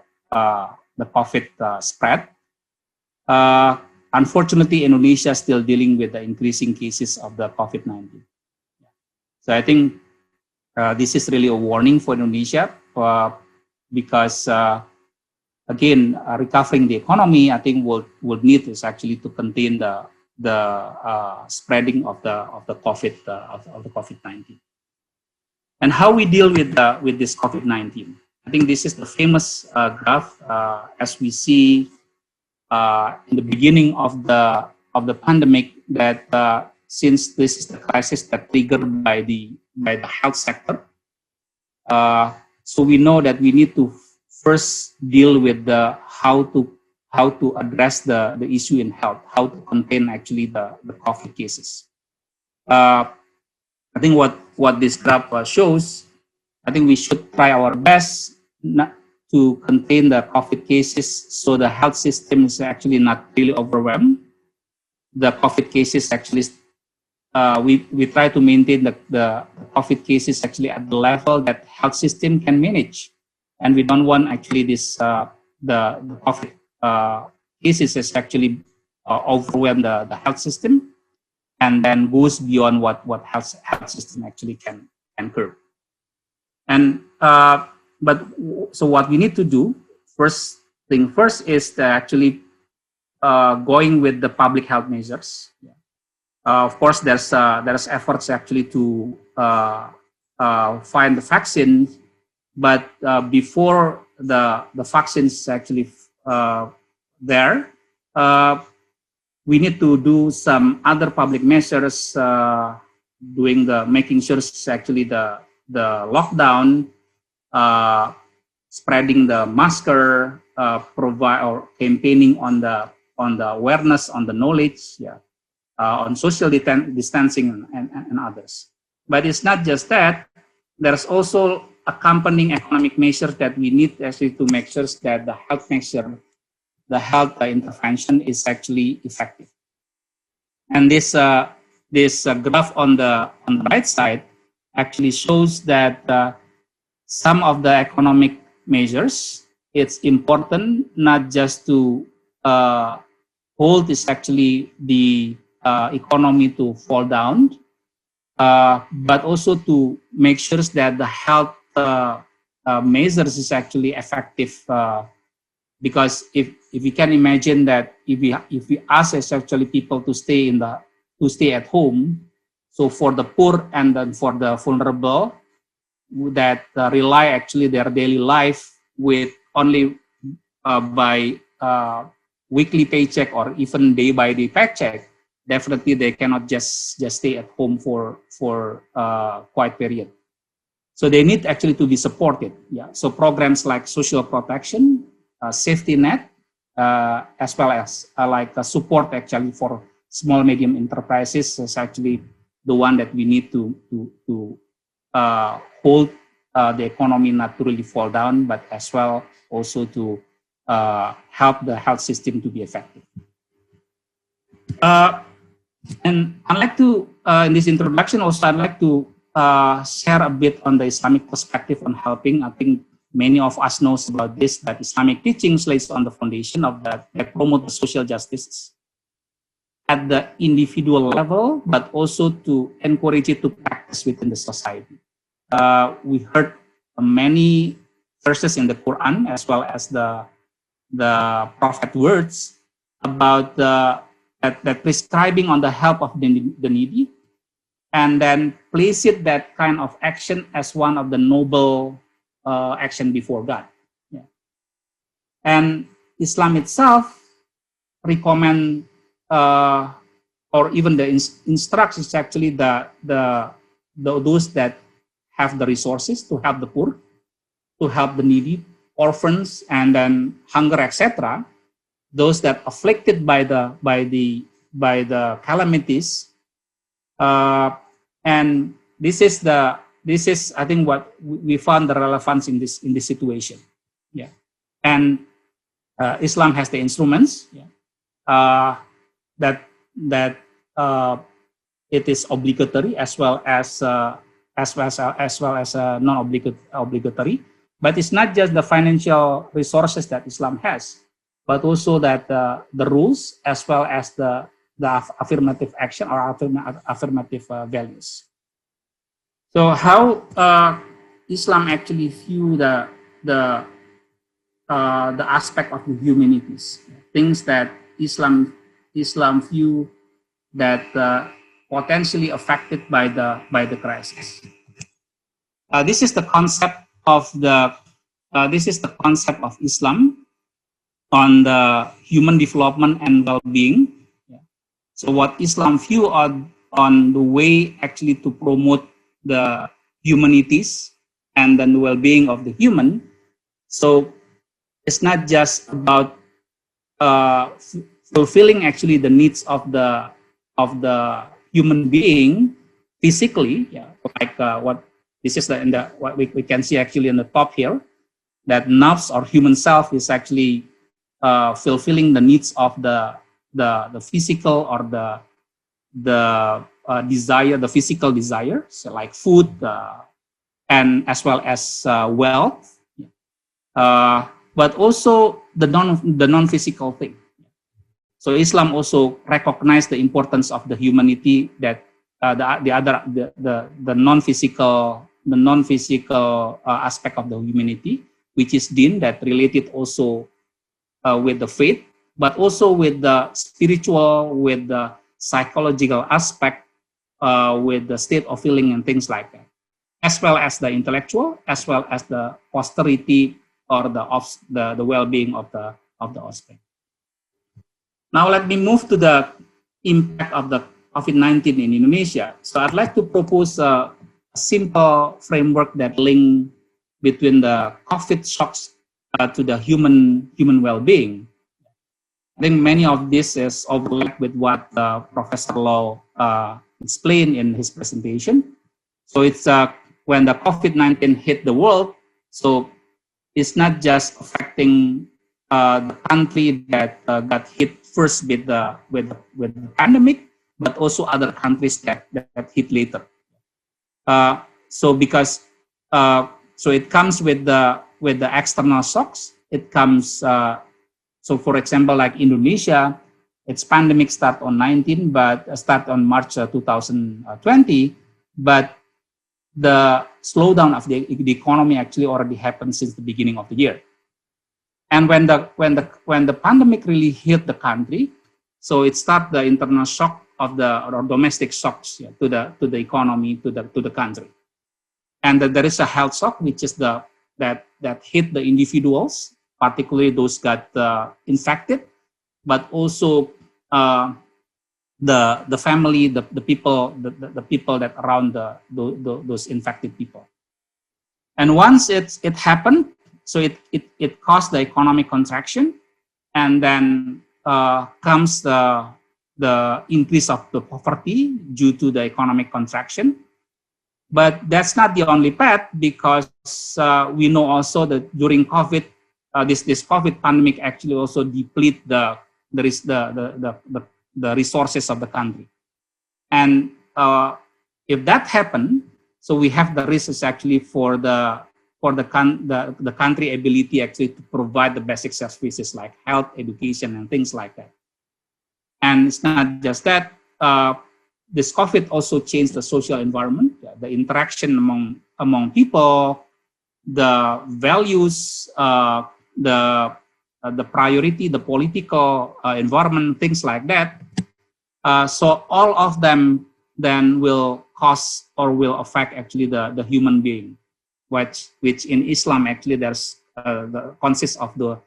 COVID spread. Unfortunately, Indonesia is still dealing with the increasing cases of the COVID-19. So I think this is really a warning for Indonesia because again, recovering the economy, I think will need is actually to contain the spreading of the COVID-19. And how we deal with this COVID-19. I think this is the famous graph as we see in the beginning of the pandemic, that since this is the crisis that triggered by the health sector, so we know that we need to first deal with how to address the issue in health, how to contain actually the COVID cases. I think what this graph shows, I think we should try our best not to contain the COVID cases, so the health system is actually not really overwhelmed. The COVID cases actually, we try to maintain the COVID cases actually at the level that health system can manage, and we don't want actually this the COVID cases is actually overwhelm the health system, and then goes beyond what health system actually can curb. And but so what we need to do first is to actually going with the public health measures. Of course, there's efforts actually to find the vaccine, but before the vaccines actually there. We need to do some other public measures, making sure actually the lockdown, spreading the masker, provide or campaigning on the awareness, on the knowledge, on social distancing and others. But it's not just that. There's also accompanying economic measures that we need actually to make sure that the health measure, the health intervention is actually effective. And this graph on the right side actually shows that some of the economic measures, it's important not just to hold is actually the economy to fall down, but also to make sure that the health measures is actually effective. Because if you can imagine that if we ask actually people to stay at home, so for the poor and then for the vulnerable that rely actually their daily life with only by weekly paycheck or even day by day paycheck, definitely they cannot just stay at home for quite period. So they need actually to be supported. So programs like social protection, safety net, as well as support actually for small medium enterprises is actually the one that we need to hold the economy not to really fall down, but as well also to help the health system to be effective. And I'd like to, in this introduction also, I'd like to share a bit on the Islamic perspective on helping. I think many of us knows about this, that Islamic teachings lays on the foundation of that promote the social justice at the individual level, but also to encourage it to practice within the society. We heard many verses in the Quran as well as the prophet words about that prescribing on the help of the needy, and then place it that kind of action as one of the noble action before God. And Islam itself recommend or even the instructions actually those that have the resources to help the poor, to help the needy, orphans, and then hunger, etc. Those that afflicted by the calamities, and this is I think what we found the relevance in this situation. And Islam has the instruments that it is obligatory as well as non-obligatory. But it's not just the financial resources that Islam has, but also that the rules as well as the affirmative action or affirmative values. So how Islam actually view the aspect of the humanities, things that Islam view that potentially affected by the crisis. This is the concept of Islam on the human development and well-being. So what Islam view on the way actually to promote the humanities and then the well-being of the human. So it's not just about fulfilling actually the needs of the human being physically, like what this is what we can see actually in the top here, that nafs or human self is actually fulfilling the needs of the physical or the desire, the physical desire, so like food and as well as wealth, but also the non-physical thing. So Islam also recognized the importance of the humanity, that the non-physical aspect of the humanity, which is deen, that related also with the faith, but also with the spiritual, with the psychological aspect, with the state of feeling and things like that, as well as the intellectual, as well as the posterity or the well-being of outbreak. Now let me move to the impact of the COVID-19 in Indonesia. So I'd like to propose a simple framework that link between the COVID shocks to the human well-being. I think many of this is overlap with what Professor Law explained in his presentation. So it's when the COVID-19 hit the world, so it's not just affecting the country that got hit first with the pandemic, but also other countries that hit later. So because so it comes with the external shocks. It comes so for example, like Indonesia, its pandemic start on start on March 2020, but the slowdown of the economy actually already happened since the beginning of the year. And when the pandemic really hit the country, so it started the internal shock of or domestic shocks to the economy, to the country. And there is a health shock, which is that hit the individuals, particularly those got infected, but also the family, the people that around those infected people. And once it happened, so it caused the economic contraction, and then comes the increase of the poverty due to the economic contraction. But that's not the only path, because we know also that during COVID, this COVID pandemic actually also deplete the resources of the country. And if that happened, so we have the risks actually for the country ability actually to provide the basic services like health, education, and things like that. And it's not just that. This COVID also changed the social environment, the interaction among people, the values, the priority, the political environment, things like that. So all of them then will cause or will affect actually the human being, which in Islam actually there's consists of the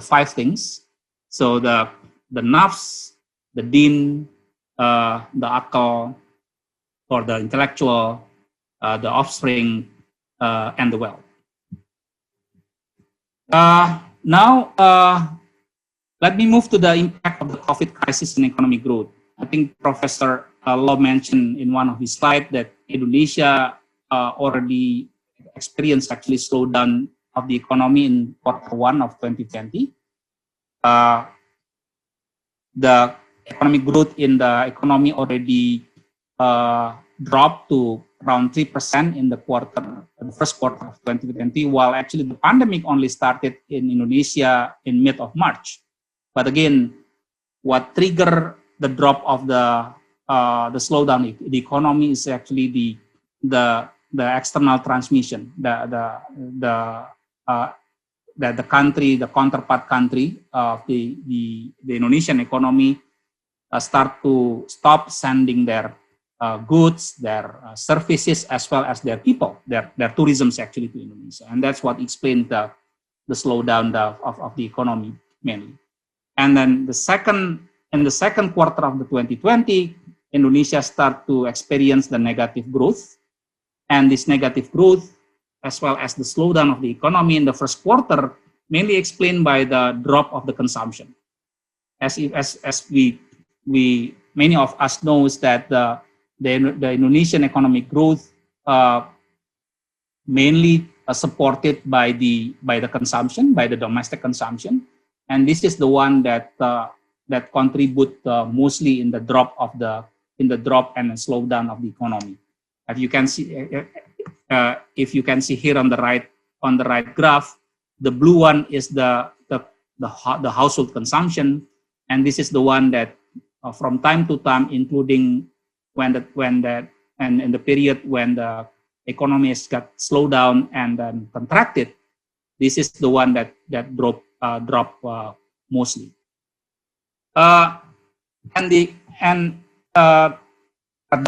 five things. So the nafs, the deen, the akal, or the intellectual, the offspring, and the wealth. Now, let me move to the impact of the COVID crisis in economic growth. I think Professor Law mentioned in one of his slides that Indonesia already experienced actually slowdown of the economy in Q1 of 2020. The economic growth in the economy already dropped to around 3% in the first quarter of 2020, while actually the pandemic only started in Indonesia in mid of March. But again, what triggered the drop of the slowdown in the economy is actually the external transmission, the country, the counterpart country of the Indonesian economy stop sending their goods, their services, as well as their people, their tourism actually to Indonesia, and that's what explained the slowdown of the economy mainly. And then in the second quarter of the 2020, Indonesia start to experience the negative growth, and this negative growth, as well as the slowdown of the economy in the first quarter, mainly explained by the drop of the consumption. As we many of us knows that the Indonesian economic growth mainly supported by the consumption, by the domestic consumption, and this is the one that contribute mostly in the drop and the slowdown of the economy. If you can see here on the right graph, the blue one is the household consumption, and this is the one that from time to time, including when in the period when the economy has got slowed down and then contracted, this is the one that drop mostly. At the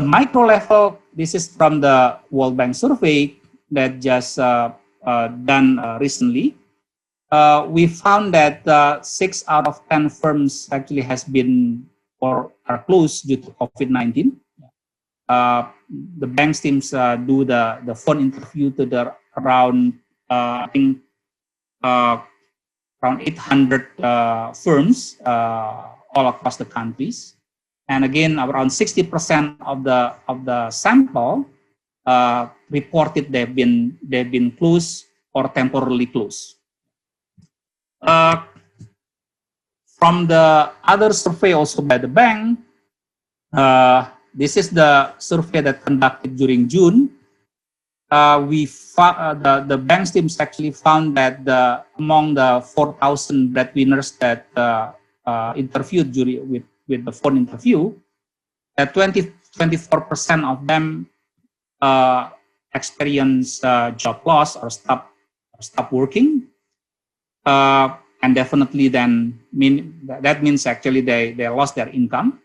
micro level, this is from the World Bank survey that just done recently. we found that 6 out of 10 firms actually has been or are closed due to COVID-19. The banks teams do the phone interview to the around I think around 800 firms all across the countries, and again around 60% of the sample reported they've been closed or temporarily closed. From the other survey also by the bank, this is the survey that conducted during June. The bank's teams actually found that among the 4,000 breadwinners that interviewed with the phone interview, that 24% of them experience job loss or stop working, and definitely then that means actually they lost their income,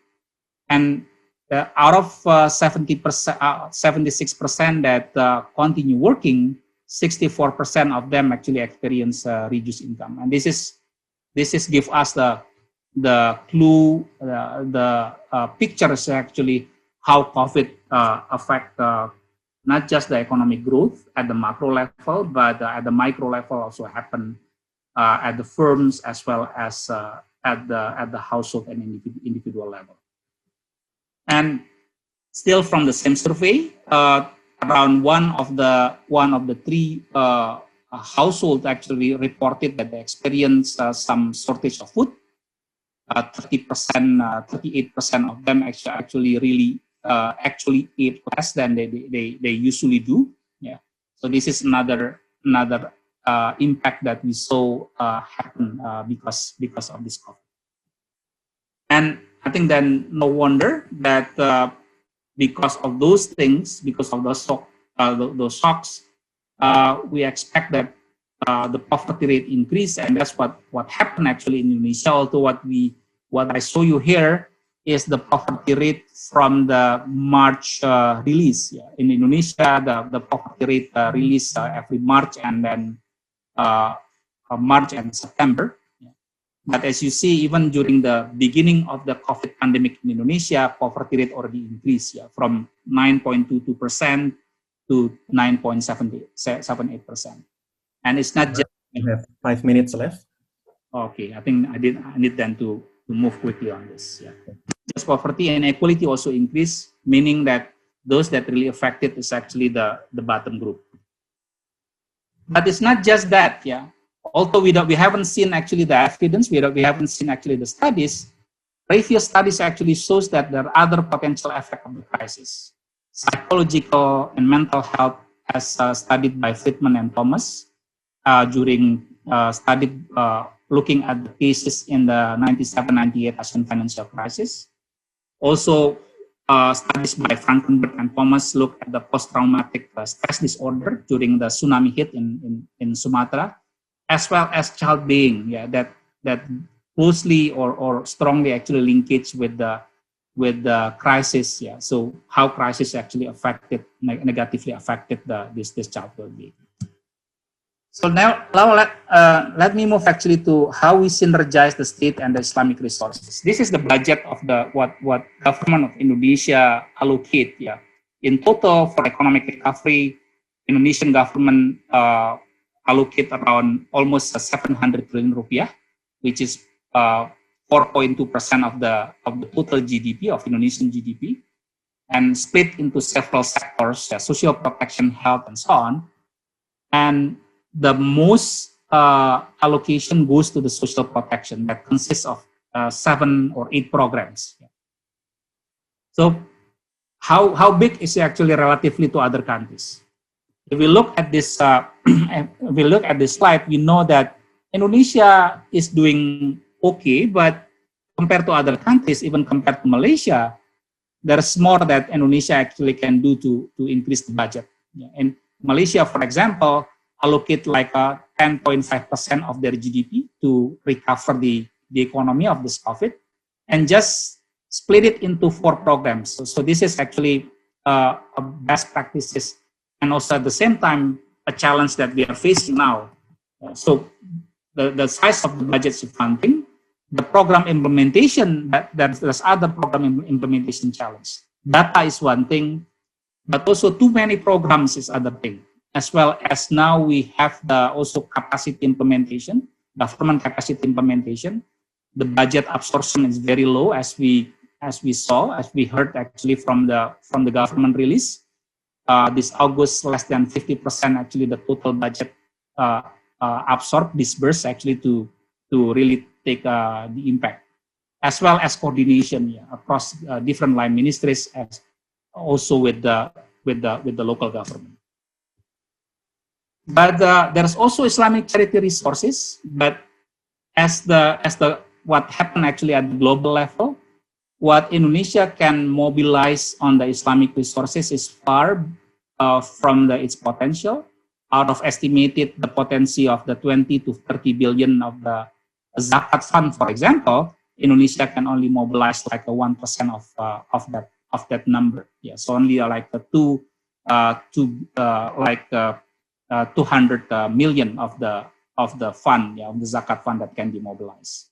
and out of 76% that continue working, 64% of them actually experience reduced income, and this is give us the clue, the pictures actually how COVID affect not just the economic growth at the macro level, but at the micro level also happen at the firms as well as at the household and individual level. And still from the same survey, around one of the 3 households actually reported that they experienced some shortage of food. 38% of them actually really actually ate less than they usually do. Yeah. So this is another impact that we saw happen because of this COVID. And I think then no wonder that because of those things, because of those shocks, we expect that the poverty rate increase, and that's what happened actually in Indonesia. Although what I show you here is the poverty rate from the March release. Yeah. In Indonesia, the poverty rate released every March and then March and September. But as you see, even during the beginning of the COVID pandemic in Indonesia, poverty rate already increased, yeah, from 9.22% to 9.78%. And it's not just... We have 5 minutes left. Okay, I think I need then to move quickly on this. Yeah. Just poverty and inequality also increased, meaning that those that really affected is actually the bottom group. But it's not just that, yeah. Although we haven't seen actually the evidence, we haven't seen actually the studies. Previous studies actually shows that there are other potential effects of the crisis. Psychological and mental health, as studied by Friedman and Thomas during looking at the cases in the 97-98 Asian financial crisis. Also, studies by Frankenberg and Thomas look at the post-traumatic stress disorder during the tsunami hit in Sumatra, as well as child being, yeah, that closely or strongly actually linkage with the crisis, yeah. So how crisis actually negatively affected this child well-being. So now let me move actually to how we synergize the state and the Islamic resources. This is the budget of what government of Indonesia allocate, yeah. In total for economic recovery, Indonesian government allocate around almost 700 trillion rupiah, which is 4.2% of the total GDP of Indonesian GDP, and split into several sectors, social protection, health, and so on. And the most allocation goes to the social protection that consists of 7 or 8 programs. So how big is it actually relatively to other countries? If we look at this, slide, we know that Indonesia is doing okay, but compared to other countries, even compared to Malaysia, there's more that Indonesia actually can do to increase the budget. In Malaysia, for example, allocate like 10.5% of their GDP to recover the economy of this COVID, and just split it into 4 programs. So this is actually best practices, and also at the same time a challenge that we are facing now. So the size of the budget is one thing. The program implementation, there's other program implementation challenge. Data is one thing, but also too many programs is other thing. As well as now we have the also capacity implementation, government capacity implementation. The budget absorption is very low, as we heard actually from the government release. This August, less than 50% actually the total budget absorbed, disbursed actually to really take the impact, as well as coordination across different line ministries, as also with the local government. But there's also Islamic charity resources, but as what happened actually at the global level, what Indonesia can mobilize on the Islamic resources is far from its potential. Out of estimated the potential of the 20 to 30 billion of the zakat fund, for example, Indonesia can only mobilize like a 1% of that number. Yes, so only like 200 million of the fund, of the zakat fund that can be mobilized.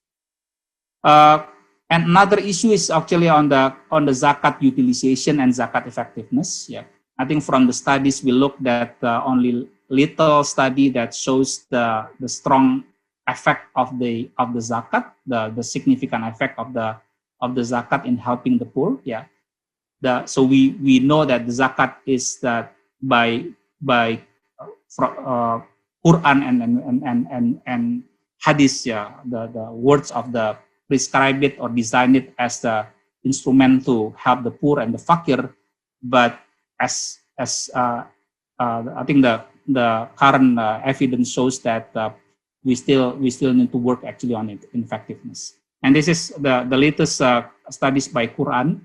And another issue is actually on the zakat utilization and zakat effectiveness. Yeah, I think from the studies we looked at only little study that shows the strong effect of the zakat, the significant effect of the zakat in helping the poor. Yeah, so we know that the zakat is that by Quran and hadith, yeah, the words of the prescribe it or design it as the instrument to help the poor and the fakir, but as I think the current evidence shows that we still need to work actually on it in effectiveness. And this is the latest studies by Quran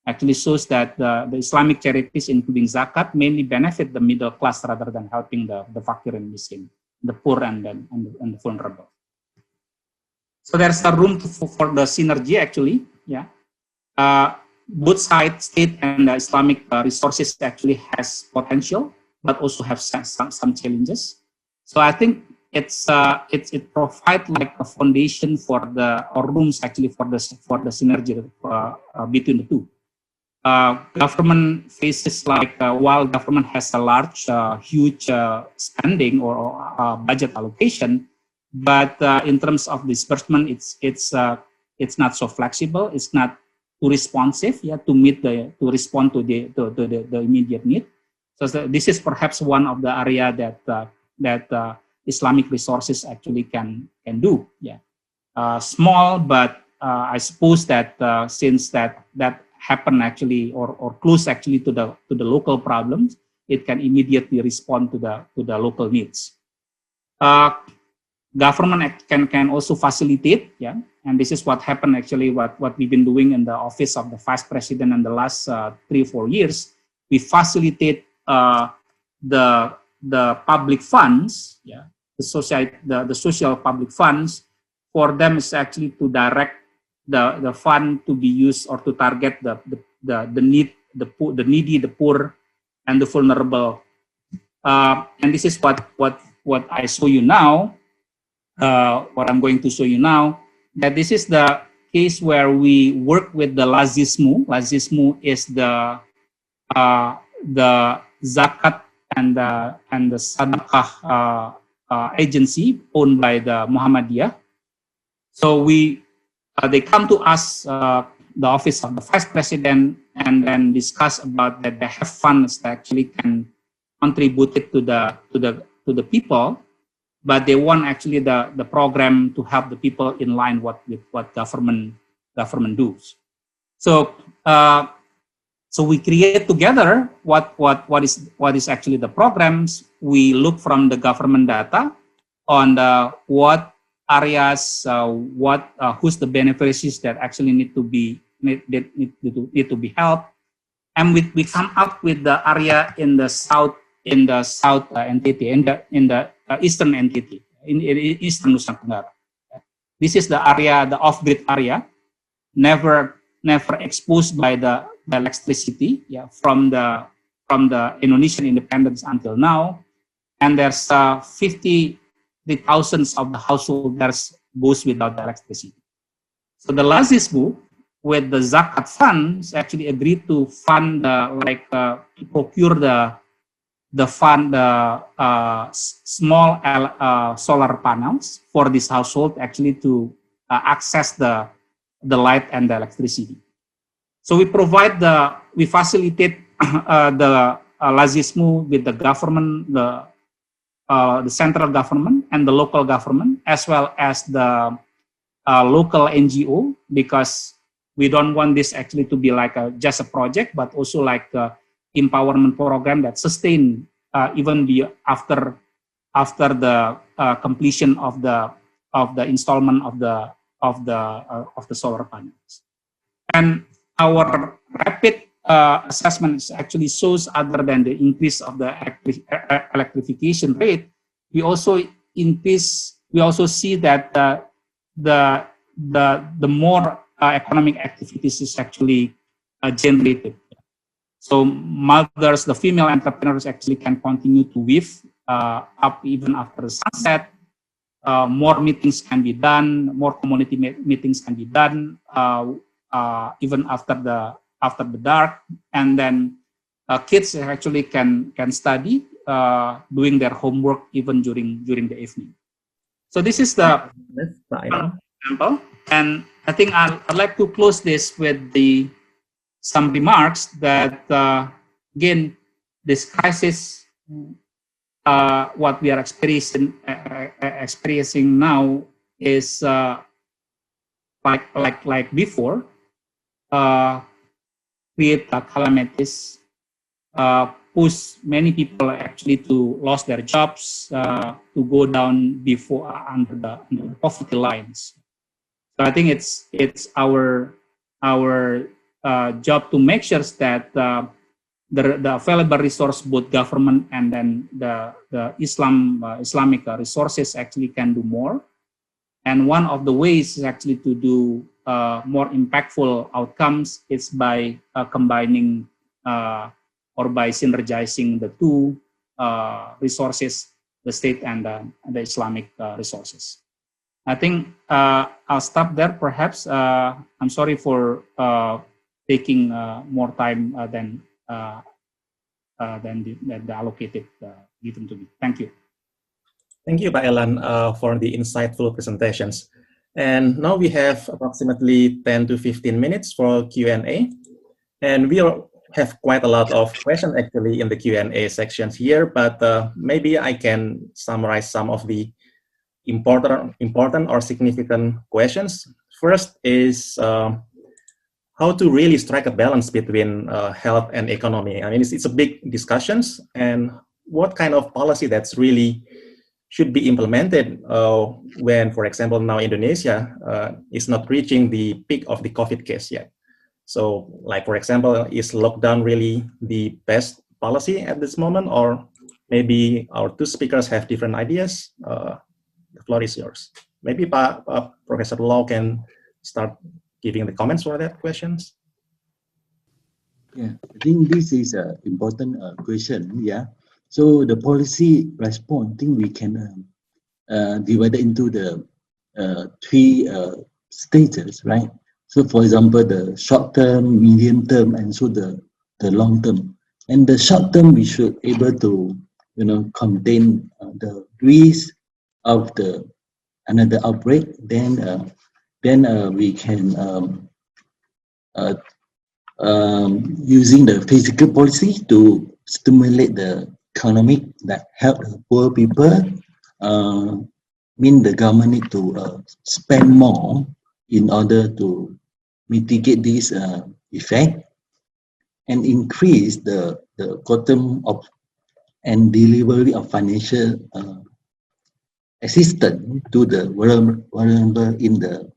actually shows that the Islamic charities, including zakat, mainly benefit the middle class rather than helping the fakir and miskin, the poor and the vulnerable. So there's a room for the synergy actually. Yeah, both sides, state and Islamic resources actually has potential, but also have some challenges. So I think it provides like a foundation for or rooms actually for the synergy between the two. Government faces like while government has a large, huge spending or budget allocation, but in terms of disbursement, it's not so flexible. It's not too responsive, yeah, to respond to the immediate need. So this is perhaps one of the area that Islamic resources actually can do. Yeah, small, but I suppose that since that happen actually or close actually to the local problems, it can immediately respond to the local needs. Government can also facilitate, yeah, and this is what happened actually. What we've been doing in the office of the Vice President in the last 3-4 years, we facilitate the public funds, yeah, the social public funds. For them is actually to direct the fund to be used or to target the need, the needy, the poor, and the vulnerable. And this is what I show you now. What I'm going to show you now, that this is the case where we work with the Lazismu. Lazismu is the zakat and the sadaqah agency owned by the Muhammadiyah. So they come to us, the office of the Vice President, and then discuss about that they have funds that actually can contribute it to the people, but they want actually the program to help the people in line with what government does. So so we create together what is actually the programs. We look from the government data on what areas, who's the beneficiaries that actually need to be helped, and we come up with the area in the south entity, in the eastern entity, in eastern Nusa Tenggara. This is the area, the off-grid area, never exposed by the electricity, yeah, from the Indonesian independence until now, and there's 50 the thousands of the householders goes without electricity. So the Lazismu with the zakat funds actually agreed to fund to procure the fund small solar panels for this household actually to access the light and the electricity. So we facilitate the Lazismu with the government, the central government and the local government, as well as the local NGO, because we don't want this actually to be like just a project, but also like a empowerment program that sustain even after the completion of the installment of the solar panels. And our rapid assessment actually shows, other than the increase of the electrification rate, we also see that the more economic activities is actually generated. So mothers, the female entrepreneurs actually can continue to weave up even after the sunset. More meetings can be done, more community meetings can be done even after the dark, and then kids actually can study doing their homework even during the evening. So this is the example, and I think I'd like to close this with some remarks that again, this crisis, what we are experiencing now is like before, create calamities, push many people actually to lose their jobs, to go down under the poverty lines. So I think it's our job to make sure that the available resource, both government and then the Islamic resources actually can do more. And one of the ways is actually to do more impactful outcomes is by combining or by synergizing the two resources, the state and the Islamic resources. I think I'll stop there. Perhaps I'm sorry for taking more time than the allocated given to me. Thank you. Thank you, Pak Elan, for the insightful presentations. And now we have approximately 10 to 15 minutes for Q&A. And we have quite a lot of questions actually in the Q&A sections here, but maybe I can summarize some of the important or significant questions. First is how to really strike a balance between health and economy. I mean, it's a big discussions, and what kind of policy that's really should be implemented when, for example, now Indonesia is not reaching the peak of the COVID case yet. So, like, for example, is lockdown really the best policy at this moment, or maybe our two speakers have different ideas? The floor is yours. Maybe Professor Law can start giving the comments for that questions. Yeah, I think this is an important question. Yeah. So the policy response, I think we can divide it into the three stages, right? So for example, the short term, medium term, and so the long term. And the short term, we should able to, contain the risk of another outbreak. Then we can using the physical policy to stimulate the economic that help the poor people. Mean the government need to spend more in order to mitigate this effect and increase the quantum of and delivery of financial assistance to the vulnerable in the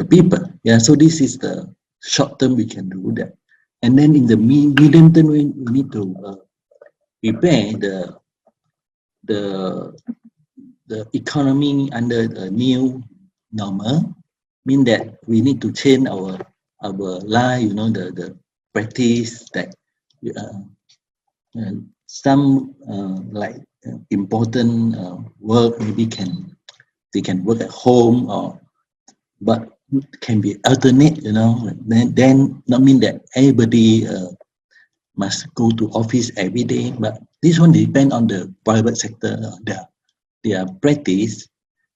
people. Yeah, so this is the short term we can do that, and then in the medium term we need to prepare the economy under a new normal. Mean that we need to change our life, the practice that some like important work, maybe they can work at home, but can be alternate, then not mean that everybody must go to office every day, but this one depend on the private sector, their practice,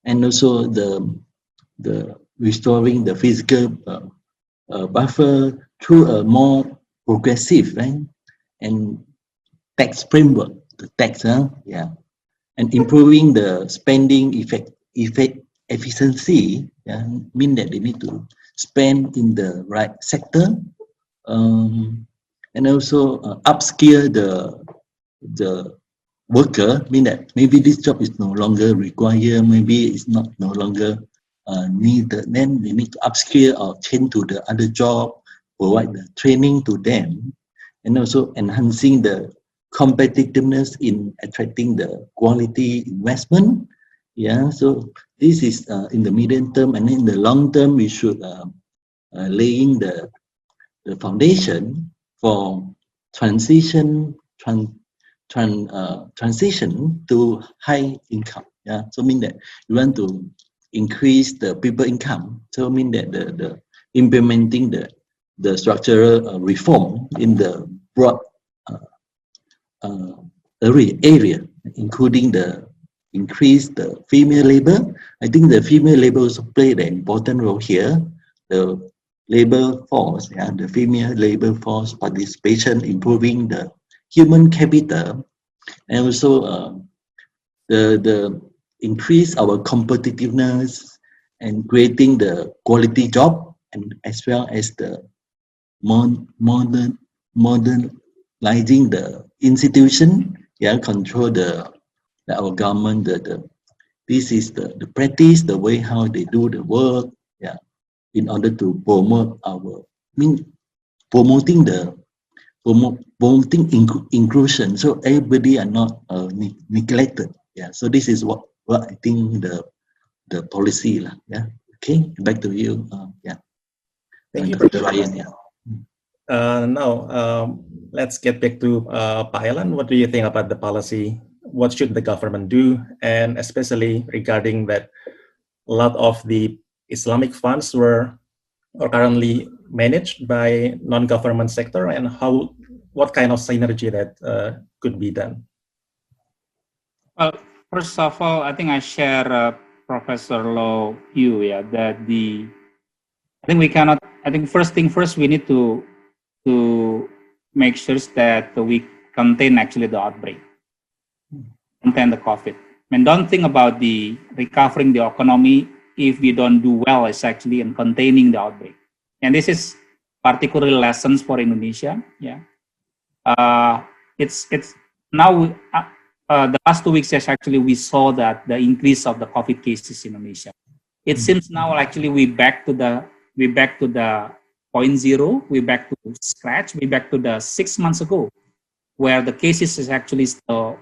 and also the restoring the physical buffer through a more progressive, right, and tax framework, the tax, and improving the spending efficiency, mean that they need to spend in the right sector, and also upskill the worker, mean that maybe this job is no longer required, maybe it's no longer needed, then they need to upskill or change to the other job, provide the training to them, and also enhancing the competitiveness in attracting the quality investment. So this is in the medium term, and in the long term we should laying the foundation for transition to high income. So mean that you want to increase the people income, so mean that the implementing the structural reform in the broad area, including the increase the female labor. I think the female labor also play an important role here. The labor force, the female labor force participation, improving the human capital, and also the increase our competitiveness and creating the quality job, and as well as the modernizing the institution, control our government, this is the practice, the way how they do the work, in order to promote promoting inclusion, so everybody are not neglected. So this is what I think the policy lah. Okay, back to you. Thank you, Dr. Ryan. Now let's get back to Pak Elan. What do you think about the policy? What should the government do, and especially regarding that a lot of the Islamic funds are currently managed by non-government sector, and what kind of synergy that could be done? Well, first of all, I think I share Professor Low view, that I think first thing first, we need to make sure that we contain actually the outbreak, contain the COVID. I mean, don't think about the recovering the economy if we don't do well is actually in containing the outbreak. And this is particularly lessons for Indonesia. It's now the last 2 weeks actually we saw that the increase of the COVID cases in Indonesia. It seems now actually we back to the 0.0, we back to scratch, we back to the 6 months ago, where the cases is actually still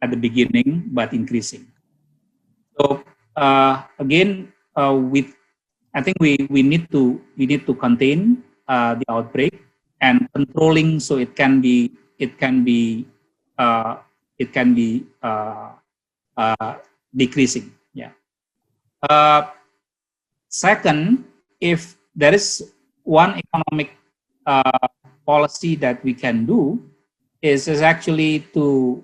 at the beginning but increasing. So again, I think we need to contain the outbreak and controlling, so it can be decreasing. Second, if there is one economic policy that we can do is actually to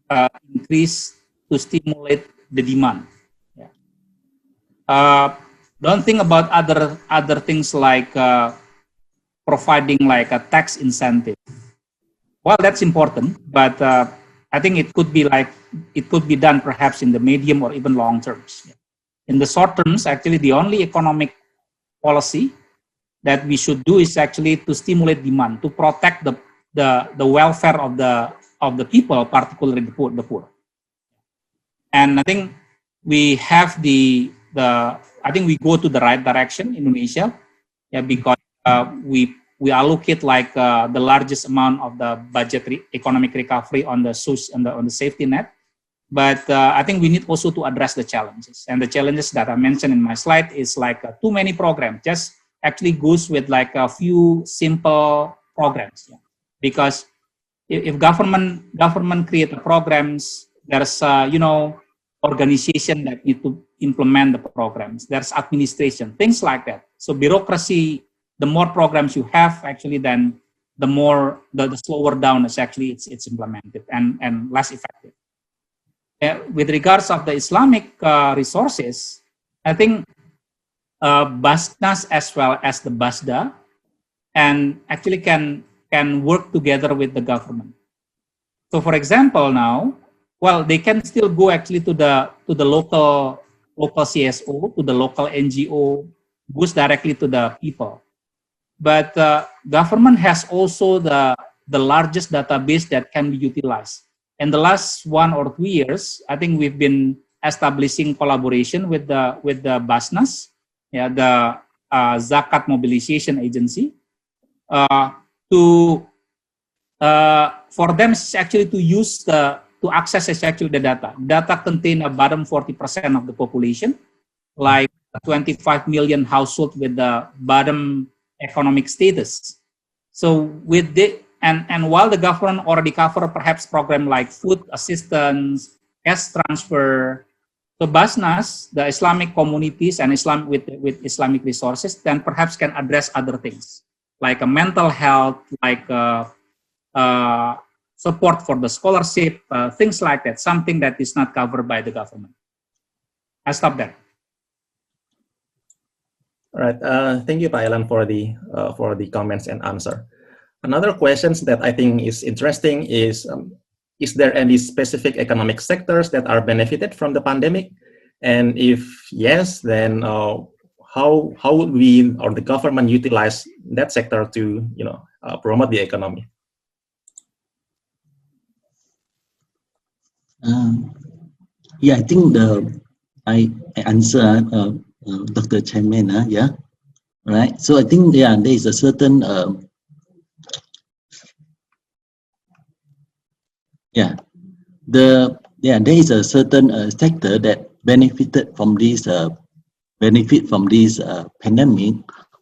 to stimulate the demand. Don't think about other things like providing like a tax incentive. Well, that's important, but I think it could be done perhaps in the medium or even long terms. In the short terms, actually, the only economic policy that we should do is actually to stimulate demand, to protect the welfare of the people, particularly the poor. And I think we have I think we go to the right direction in Indonesia, because we allocate like the largest amount of the budget economic recovery on the safety net. But I think we need also to address the challenges. And the challenges that I mentioned in my slide is like too many programs, just actually goes with like a few simple programs. because if government create the programs, there's organization that need to implement the programs. There's administration, things like that. So bureaucracy, the more programs you have, actually, then the more the slower down is actually it's implemented and less effective. With regards of the Islamic resources, I think Basnas as well as the Basda and actually can work together with the government. So for example now, well, they can still go actually to the local CSO, to the local NGO, goes directly to the people. But government has also the largest database that can be utilized. In the last 1 or 2 years, I think we've been establishing collaboration with the Basnas, the Zakat Mobilization Agency, for them is actually to use to access actually the data. Data contain a bottom 40% of the population, like 25 million households with the bottom economic status. So with the and while the government already cover perhaps program like food assistance, cash transfer, so Basnas, the Islamic communities and Islam with Islamic resources, then perhaps can address other things like a mental health, like support for the scholarship, things like that, something that is not covered by the government. I stop there. All right. Thank you, Pak Elan, for the comments and answer. Another question that I think is interesting is there any specific economic sectors that are benefited from the pandemic? And if yes, then how would we or the government utilize that sector to promote the economy? Yeah, I think I answer Dr. Chairman. Yeah, right. So I think there is a certain there is a certain sector that benefited from this pandemic.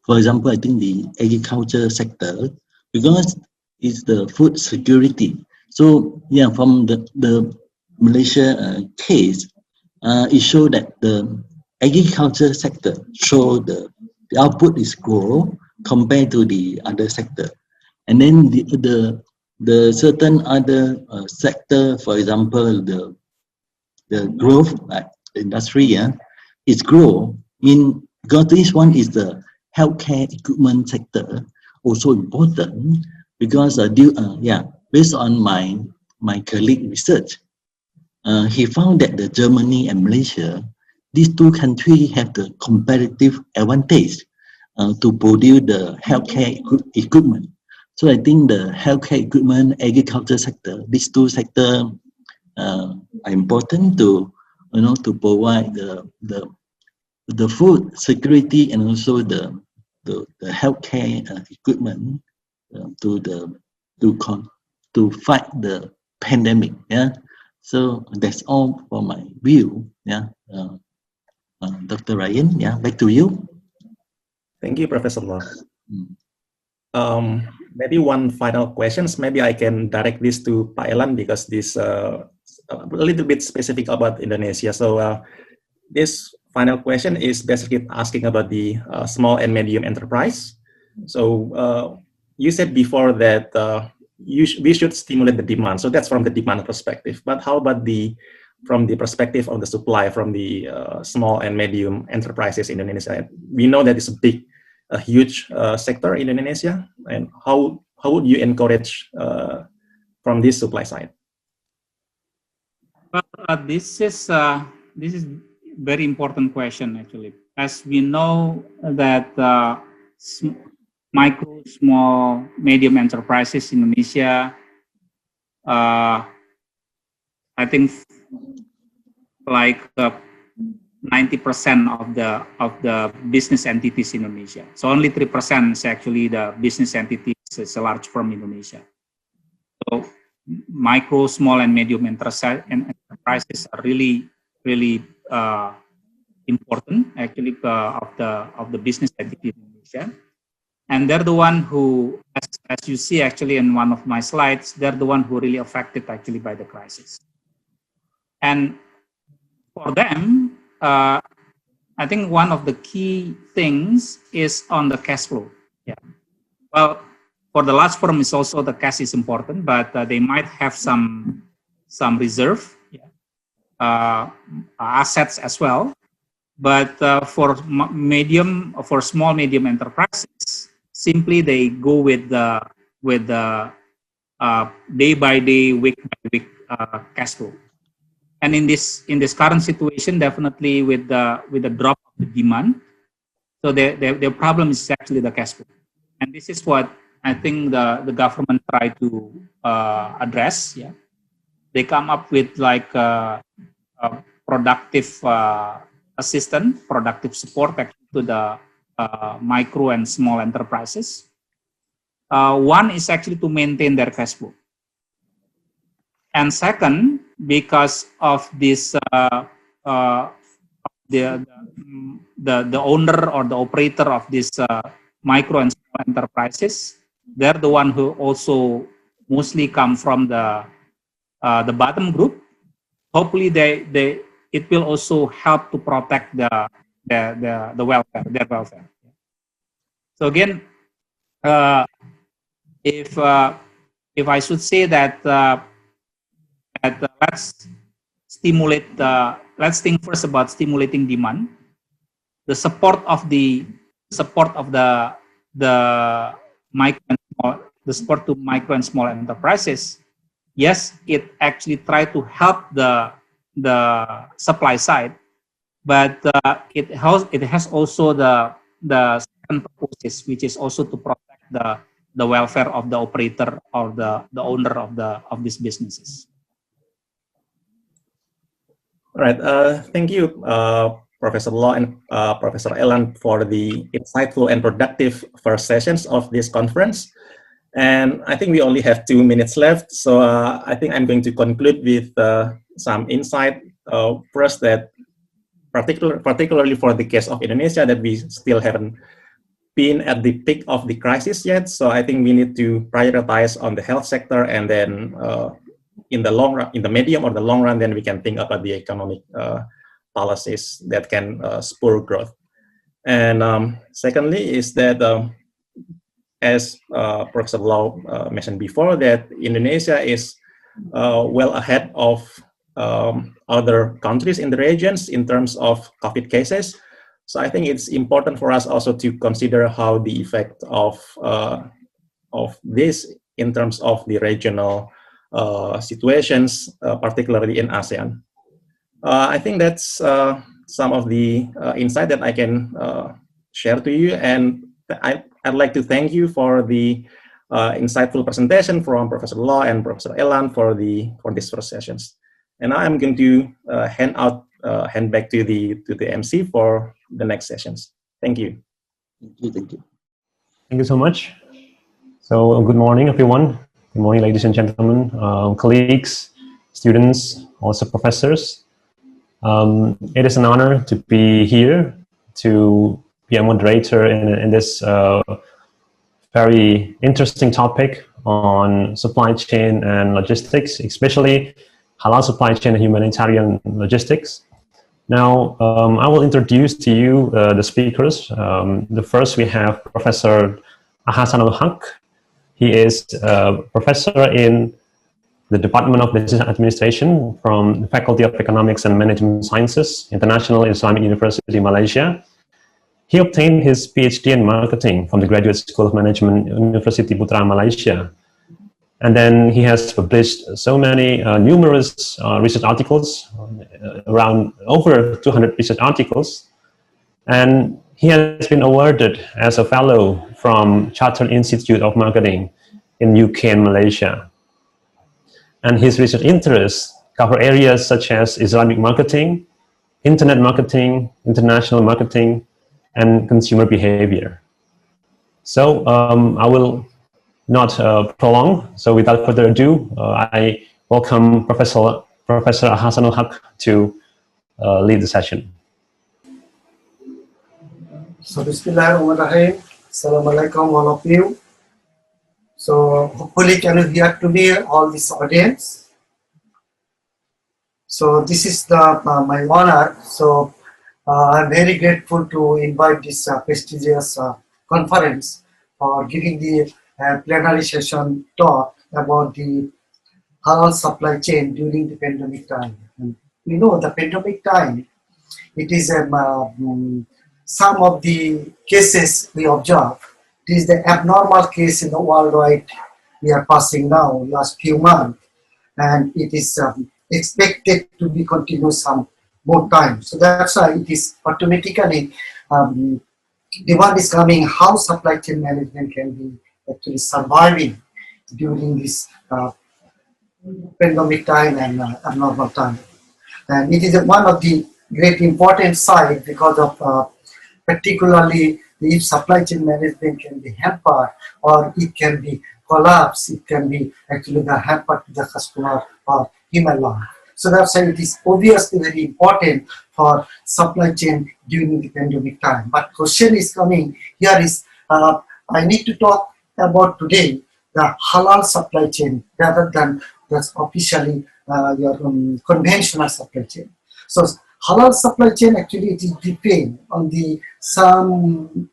For example, I think the agriculture sector, because it's the food security. So yeah, from the Malaysia case, it showed that the agriculture sector show the output is grow compared to the other sector, and then the certain other sector, for example, the growth like industry, it's grow because this one is the healthcare equipment sector, also important because based on my colleague research, he found that the Germany and Malaysia, these two countries have the competitive advantage to produce the healthcare equipment. So I think the healthcare equipment, agriculture sector, these two sectors are important to provide the food security and also the healthcare equipment to fight the pandemic. Yeah. So that's all for my view. Yeah. Dr. Ryan, back to you. Thank you, Professor Law. Maybe one final questions. Maybe I can direct this to Pak Elan because this a little bit specific about Indonesia. So this final question is basically asking about the small and medium enterprise. So you said before that we should stimulate the demand. So that's from the demand perspective. But how about from the perspective of the supply from the small and medium enterprises in Indonesia? We know that it's a huge sector in Indonesia, and how would you encourage from this supply side? Well, this is very important question actually, as we know that micro, small, medium enterprises in Indonesia, I think like 90% of the business entities in Indonesia. So only 3% is actually the business entities. It's a large firm in Indonesia. So micro, small, and medium enterprises are really important actually of the business entity in Indonesia. And they're the one who, as you see actually in one of my slides, they're the one who really affected actually by the crisis. And for them, I think one of the key things is on the cash flow. Yeah. Well, for the large firm is also the cash is important, but they might have some reserve, assets as well. But for small medium enterprises, simply they go with the day by day, week by week cash flow. And in this current situation, definitely with the drop of the demand, so their problem is actually the cash flow. And this is what I think the government try to address. Yeah, they come up with like productive assistance, productive support to the micro and small enterprises. One is actually to maintain their cash flow, and second, because of this, the owner or the operator of this micro and small enterprises, they're the one who also mostly come from the bottom group. Hopefully, it will also help to protect the welfare, their welfare. So again, if I should say that let's think first about stimulating demand. The support of the support to micro and small enterprises. Yes, it actually try to help the supply side, but it has also the second purpose, which is also to protect the welfare of the operator or the owner of these businesses. All right. Thank you, Professor Law and Professor Elan, for the insightful and productive first sessions of this conference. And I think we only have 2 minutes left, so I think I'm going to conclude with some insight. First, that particularly for the case of Indonesia, that we still haven't been at the peak of the crisis yet. So I think we need to prioritize on the health sector, and then in the long run, in the medium or the long run, then we can think about the economic policies that can spur growth. And secondly is that as Professor Law mentioned before, that Indonesia is well ahead of other countries in the regions in terms of COVID cases. So I think it's important for us also to consider how the effect of this in terms of the regional situations, particularly in ASEAN. I think that's some of the insight that I can share to you, and I'd like to thank you for the insightful presentation from Professor Law and Professor Elan for these first sessions. And now I'm going to hand back to the MC for the next sessions. Thank you. Thank you. Thank you so much. So good morning, everyone. Good morning, ladies and gentlemen, colleagues, students, also professors. It is an honor to be here to be a moderator in this very interesting topic on supply chain and logistics, especially halal supply chain and humanitarian logistics. Now, I will introduce to you the speakers. The first, we have Professor Ahasanul Haque. He is a professor in the Department of Business Administration from the Faculty of Economics and Management Sciences, International Islamic University, Malaysia. He obtained his Ph.D. in marketing from the Graduate School of Management, University Putra, Malaysia. And then he has published so many numerous research articles, around over 200 research articles. And he has been awarded as a fellow from Chartered Institute of Marketing in UK and Malaysia. And his research interests cover areas such as Islamic marketing, internet marketing, international marketing, and consumer behavior. So I will not prolong. So without further ado, I welcome Professor Ahasanul Haque to lead the session. So Bismillahirrahmanirrahim. Assalamualaikum all of you. So hopefully can you hear to me all this audience. So this is the my honor. So I'm very grateful to invite this prestigious conference for giving the plenary session talk about the halal supply chain during the pandemic time. And we know the pandemic time, it is some of the cases we observe. It is the abnormal case in the worldwide we are passing now last few months, and it is expected to be continuous some more time. So that's why it is automatically demand is coming how supply chain management can be actually surviving during this pandemic time and abnormal time. And it is one of the great important side because of particularly if supply chain management can be hampered or it can be collapsed, it can be actually the hamper to the customer or human life. So that's why it is obviously very important for supply chain during the pandemic time. But question is coming here is I need to talk about today the halal supply chain rather than that's officially your conventional supply chain. So halal supply chain actually it is depend on the some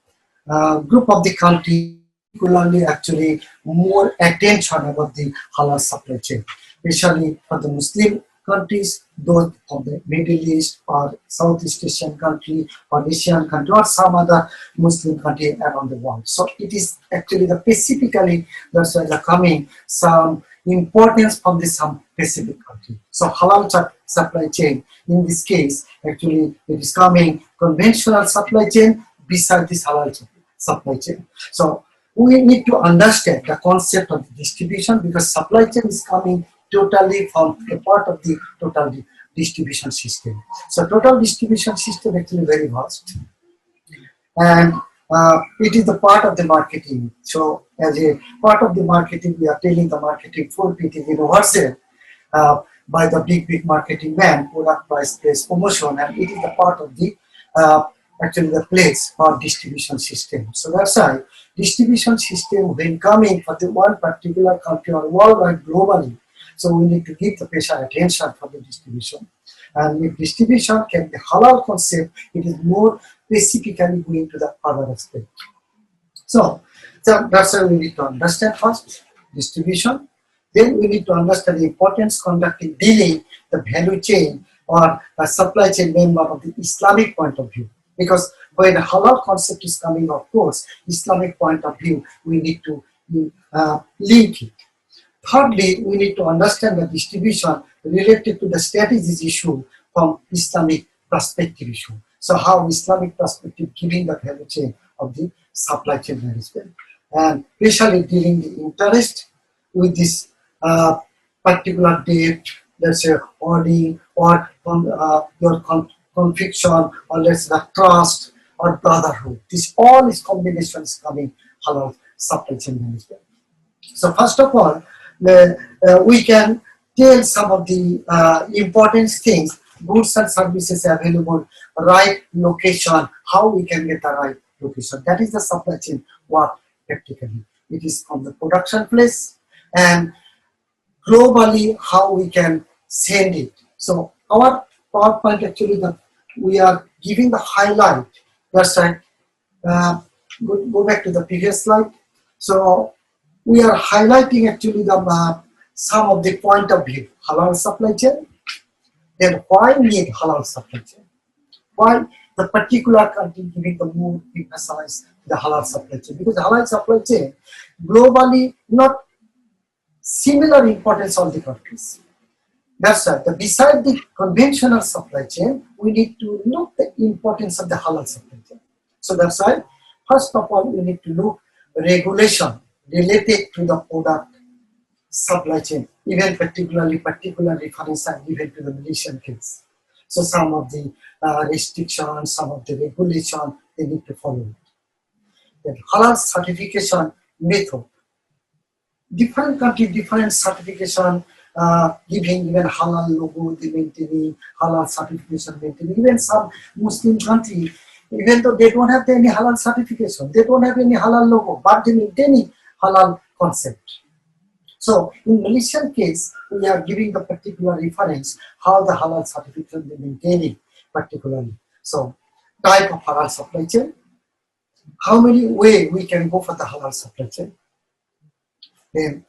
group of the country particularly actually more attention about the halal supply chain, especially for the Muslim countries, those of the Middle East or Southeast Asian country or Asian country or some other Muslim country around the world. So it is actually the specifically that's why coming some importance from the some specific country. So halal supply chain in this case actually it is coming conventional supply chain beside this halal supply chain. So we need to understand the concept of the distribution because supply chain is coming totally from a part of the total distribution system. So total distribution system actually very vast, and it is the part of the marketing. So as a part of the marketing, we are telling the marketing full it is universal by the big marketing man, product price place promotion, and it is the part of the actually the place for distribution system. So that's why distribution system when coming for the one particular country or worldwide globally. So we need to give the special attention for the distribution. And if distribution can be halal concept, it is more specifically going to the other aspect. So that's why we need to understand first distribution. Then we need to understand the importance conducting dealing the value chain or a supply chain member of the Islamic point of view. Because when the halal concept is coming, of course, Islamic point of view, we need to link it. Thirdly, we need to understand the distribution related to the strategies issue from Islamic perspective issue. So how Islamic perspective giving the value chain of the supply chain management. And especially dealing the interest with this particular debt, let's say hoarding or your conviction or let's say the trust or brotherhood. This all is combinations coming halal supply chain management. So first of all, we can tell some of the important things, goods and services available, right location, how we can get the right location. That is the supply chain work practically. It is from the production place and globally how we can send it. So our PowerPoint actually we are giving the highlight. That's right. Go back to the previous slide. So we are highlighting actually the some of the point of view halal supply chain. Then why need halal supply chain? Why the particular country giving the more emphasize the halal supply chain? Because the halal supply chain globally not similar importance on the countries. That's right. Beside the conventional supply chain, we need to look the importance of the halal supply chain. So that's why first of all we need to look regulation related to the product supply chain, even particular reference are given to the Malaysian case. So some of the restrictions, some of the regulation, they need to follow it. Then halal certification method. Different country, different certification, giving even halal logo, they maintaining halal certification maintaining. Even some Muslim country, even though they don't have any halal certification, they don't have any halal logo, but they maintain halal concept. So in Malaysian case, we are giving the particular reference how the halal certification they maintaining particularly. So type of halal supply chain, how many way we can go for the halal supply chain. Then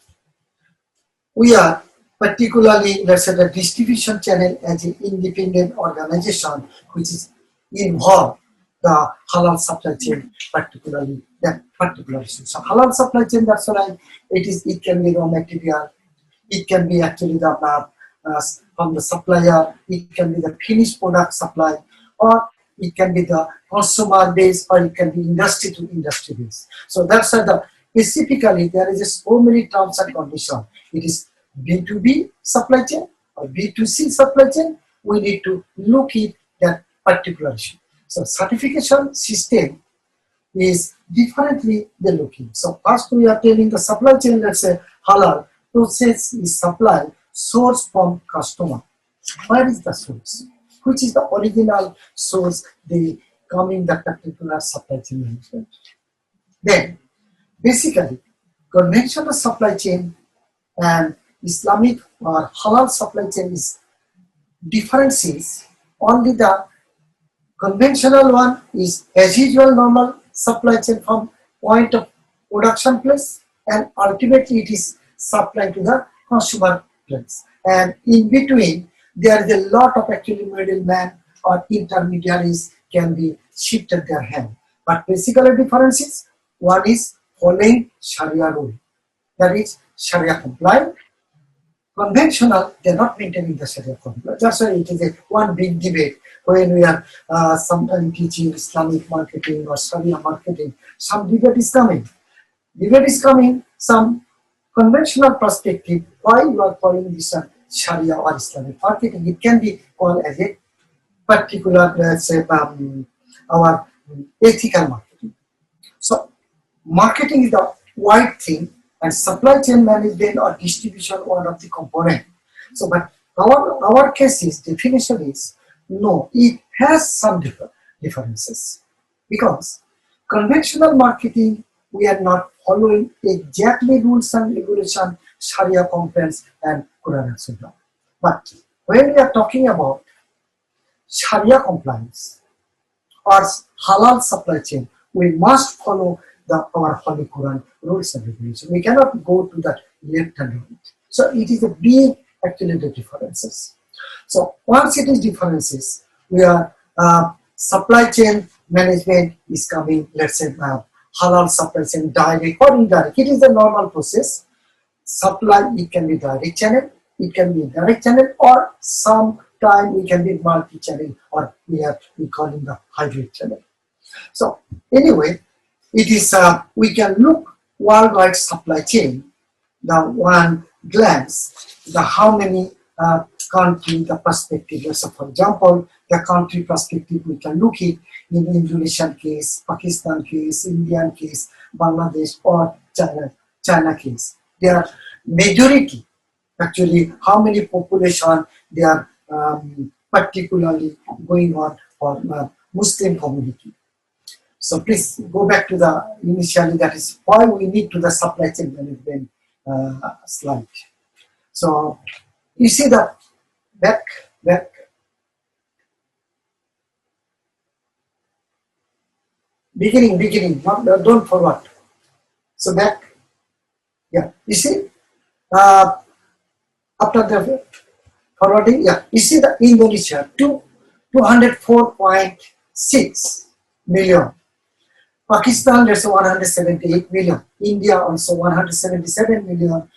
we are particularly, let's say, the distribution channel as an independent organization which is involved the halal supply chain, particularly that particular issue. So halal supply chain, that's why it can be raw material, it can be actually the from the supplier, it can be the finished product supply, or it can be the consumer base, or it can be industry to industry base. So that's why specifically there is so many terms and conditions. It is B2B supply chain or B2C supply chain. We need to look at that particular issue. So certification system is differently the looking. So first we are telling the supply chain, let's say halal process is supply source from customer. Where is the source? Which is the original source they come in the particular supply chain management. Then basically conventional supply chain and Islamic or halal supply chain is differences. Only the conventional one is as usual normal supply chain from point of production place, and ultimately it is supplied to the consumer place. And in between there is a lot of actually middleman or intermediaries can be shifted their hand. But basically difference is, one is following Sharia rule, that is Sharia compliant. Conventional, they are not maintaining the Sharia compliant. That's why it is one big debate when we are sometimes teaching Islamic marketing or Sharia marketing. Some debate is coming. Debate is coming, some conventional perspective, why you are calling this Sharia or Islamic marketing. It can be called as a particular, let's say, our ethical marketing. So marketing is the wide thing, and supply chain management or distribution one of the component. So, but our case is definition is no, it has some differences, because conventional marketing we are not following exactly rules and regulation, Sharia compliance and Quran and Sunnah. But when we are talking about Sharia compliance or halal supply chain, we must follow our Holy Quran rules and regulations. We cannot go to the left and right. So it is a big actually the differences. So once it is differences, we are supply chain management is coming, let's say halal supply chain direct or indirect. It is the normal process. Supply, it can be direct channel, it can be indirect channel, or sometime it can be multi-channel, or we call it the hybrid channel. So anyway, it is we can look worldwide supply chain, the one glance, the how many country, the perspective. So for example, the country perspective we can look at in Indonesian case, Pakistan case, Indian case, Bangladesh, or China case. There are majority, actually how many population they are particularly going on for Muslim community. So please go back to the initially, that is why we need to the supply chain management slide. So you see the back, beginning, don't forward. So back, yeah, you see, after the forwarding, yeah, you see the Indonesia, 204.6 million. Pakistan, there's 178 million. India also 177 million.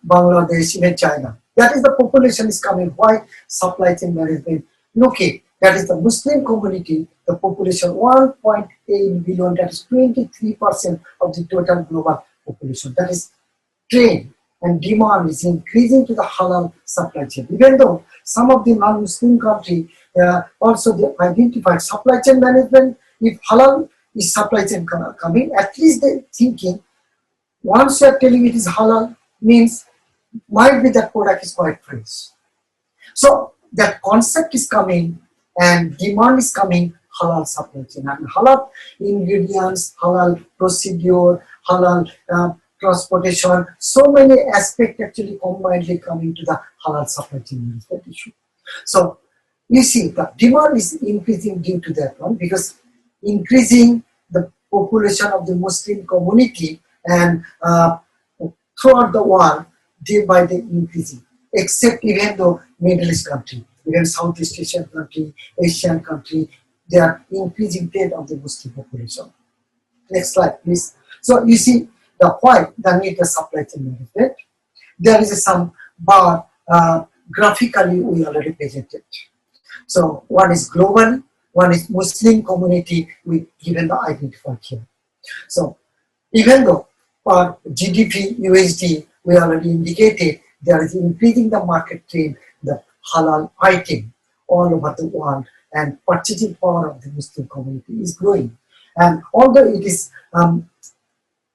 Bangladesh, even China. That is the population is coming. Why supply chain management? Look at that is the Muslim community. The population 1.8 billion. That is 23% of the total global population. That is trade and demand is increasing to the halal supply chain. Even though some of the non-Muslim countries also they identified supply chain management. If halal is supply chain coming, at least they thinking once you are telling it is halal means might be that product is quite fresh. So that concept is coming and demand is coming, halal supply chain. And halal ingredients, halal procedure, halal transportation, so many aspects actually combinedly coming to the halal supply chain management issue. So you see the demand is increasing due to that one, because increasing the population of the Muslim community and throughout the world, day by day increasing, except even though Middle East country, even Southeast Asian country, Asian country, they are increasing rate of the Muslim population. Next slide, please. So you see the why the need the supply chain management. There is some bar graphically we already presented. So one is global, one is Muslim community we given the identifier here. So even though for GDP, USD, we already indicated there is increasing the market trend, the halal item all over the world, and purchasing power of the Muslim community is growing. And although it is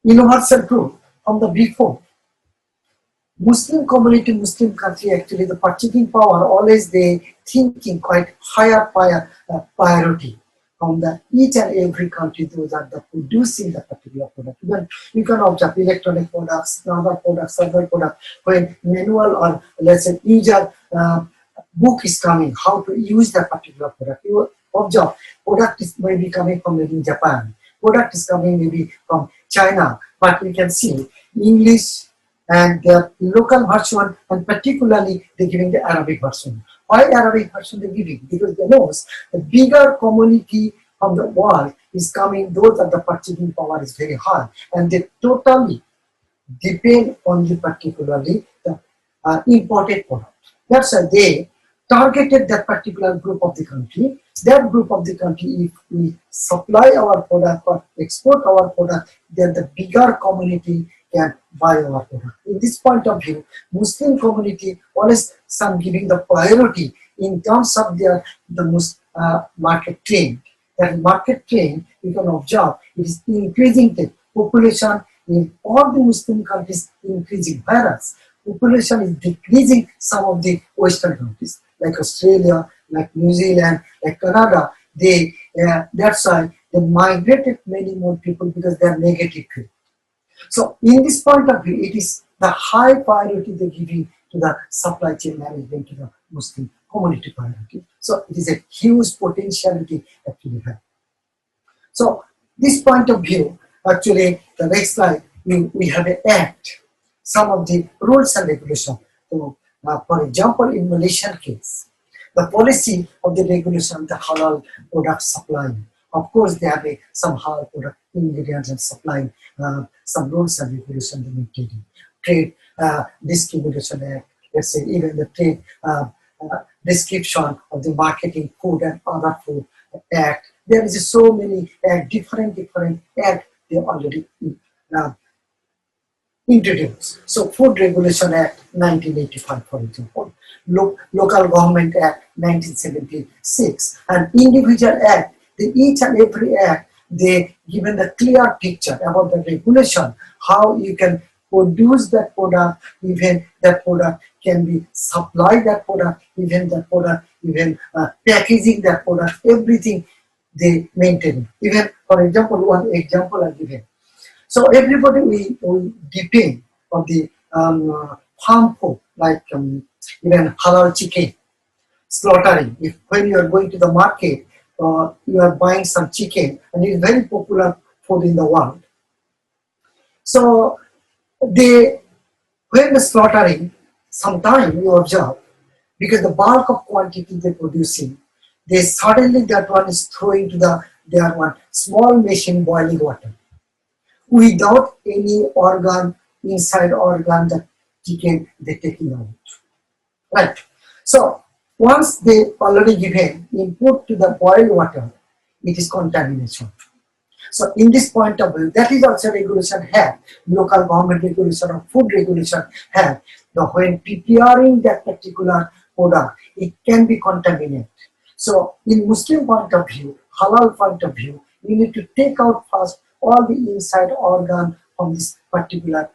universal truth from the before, Muslim community, Muslim country, actually the purchasing power, always they thinking quite higher priority from the each and every country, those are the producing the particular product. Even you can observe electronic products, other products, when manual or let's say user book is coming, how to use that particular product. You observe product is maybe coming from maybe Japan, product is coming maybe from China, but we can see English and the local version, and particularly they're giving the Arabic version. Why Arabic version they're giving? Because they know the bigger community of the world is coming, those are the purchasing power is very high, and they totally depend on the particularly the imported product. That's why they targeted that particular group of the country. That group of the country, if we supply our product or export our product, then the bigger community can buy our product. In this point of view, Muslim community always some giving the priority in terms of their market trend. That market trend, you can observe, it is increasing the population in all the Muslim countries increasing, whereas population is decreasing some of the Western countries like Australia, like New Zealand, like Canada. They that's why they migrated many more people because they are negative trade. So in this point of view, it is the high priority they're giving to the supply chain management to the Muslim community priority. So it is a huge potentiality actually have. So this point of view, actually the next slide, we have an act, some of the rules and regulations. So, for example, in Malaysian case, the policy of the regulation, the halal product supplying. Of course, they have some halal product ingredients and supplying some rules and regulations they maintaining. Trade Discrimination Act, let's say even the trade description of the marketing food and other food act. There is so many different act they already introduced. So Food Regulation Act 1985, for example, Local Government Act 1976, and individual act. Each and every act, they given the clear picture about the regulation, how you can produce that product, even that product can be supplied that product, even that product, even packaging that product, everything they maintain. Even, for example, one example I give you. So everybody we depend on the farm food, like even halal chicken, slaughtering. If when you are going to the market, you are buying some chicken, and it is very popular food in the world. So when the slaughtering, sometime you observe, because the bulk of quantity they're producing, they suddenly that one is throwing to their one small machine boiling water, without any organ, inside organ, the chicken they're taking out. Right. So once they already given input to the boiled water, it is contamination. So in this point of view, that is also regulation have, local government regulation or food regulation have. When preparing that particular product, it can be contaminated. So in Muslim point of view, halal point of view, you need to take out first all the inside organ from this particular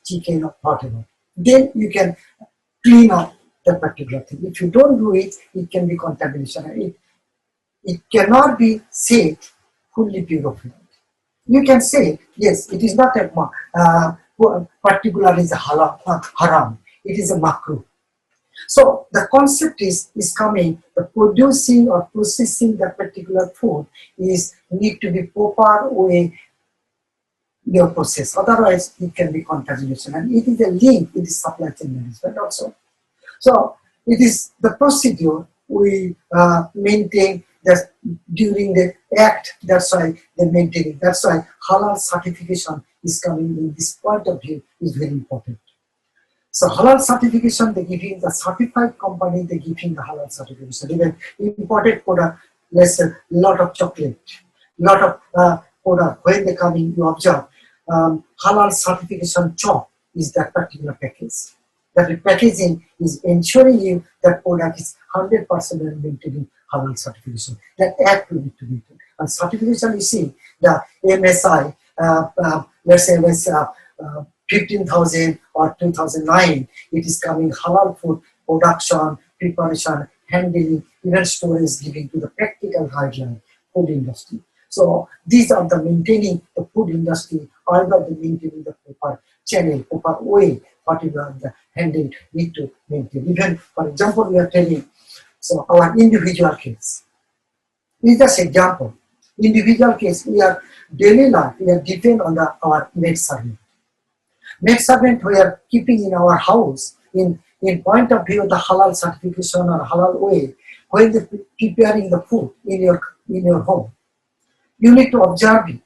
chicken or whatever. Then you can clean up that particular thing. If you don't do it, it can be contamination. it cannot be said fully purified. You can say, yes, it is not a particular is a haram, it is a makruh. So the concept is coming, the producing or processing that particular food is need to be proper way your process, otherwise it can be contamination, and it is a link with the supply chain management also. So it is the procedure we maintain that during the act, that's why they maintain it. That's why halal certification is coming in this point of view is very important. So halal certification, they give him the certified company, they give him the halal certification. Even imported product, let's say lot of chocolate, lot of product, when they come in, you observe, halal certification chop is that particular package. That the packaging is ensuring you that product is 100% maintaining halal certification. That act will need to be done. And certification, you see, the MSI, let's say was 15,000 or 2009, it is coming halal food production, preparation, handling, even storage, giving to the practical guideline food industry. So these are the maintaining the food industry, either the maintaining the proper channel, proper way, whatever the handle need to maintain. Even, for example, we are telling, so our individual case. Is just example. Individual case, we are daily life, we are depend on our maid servant. Maid servant we are keeping in our house in point of view of the halal certification or halal way, when they preparing the food in your home. You need to observe it.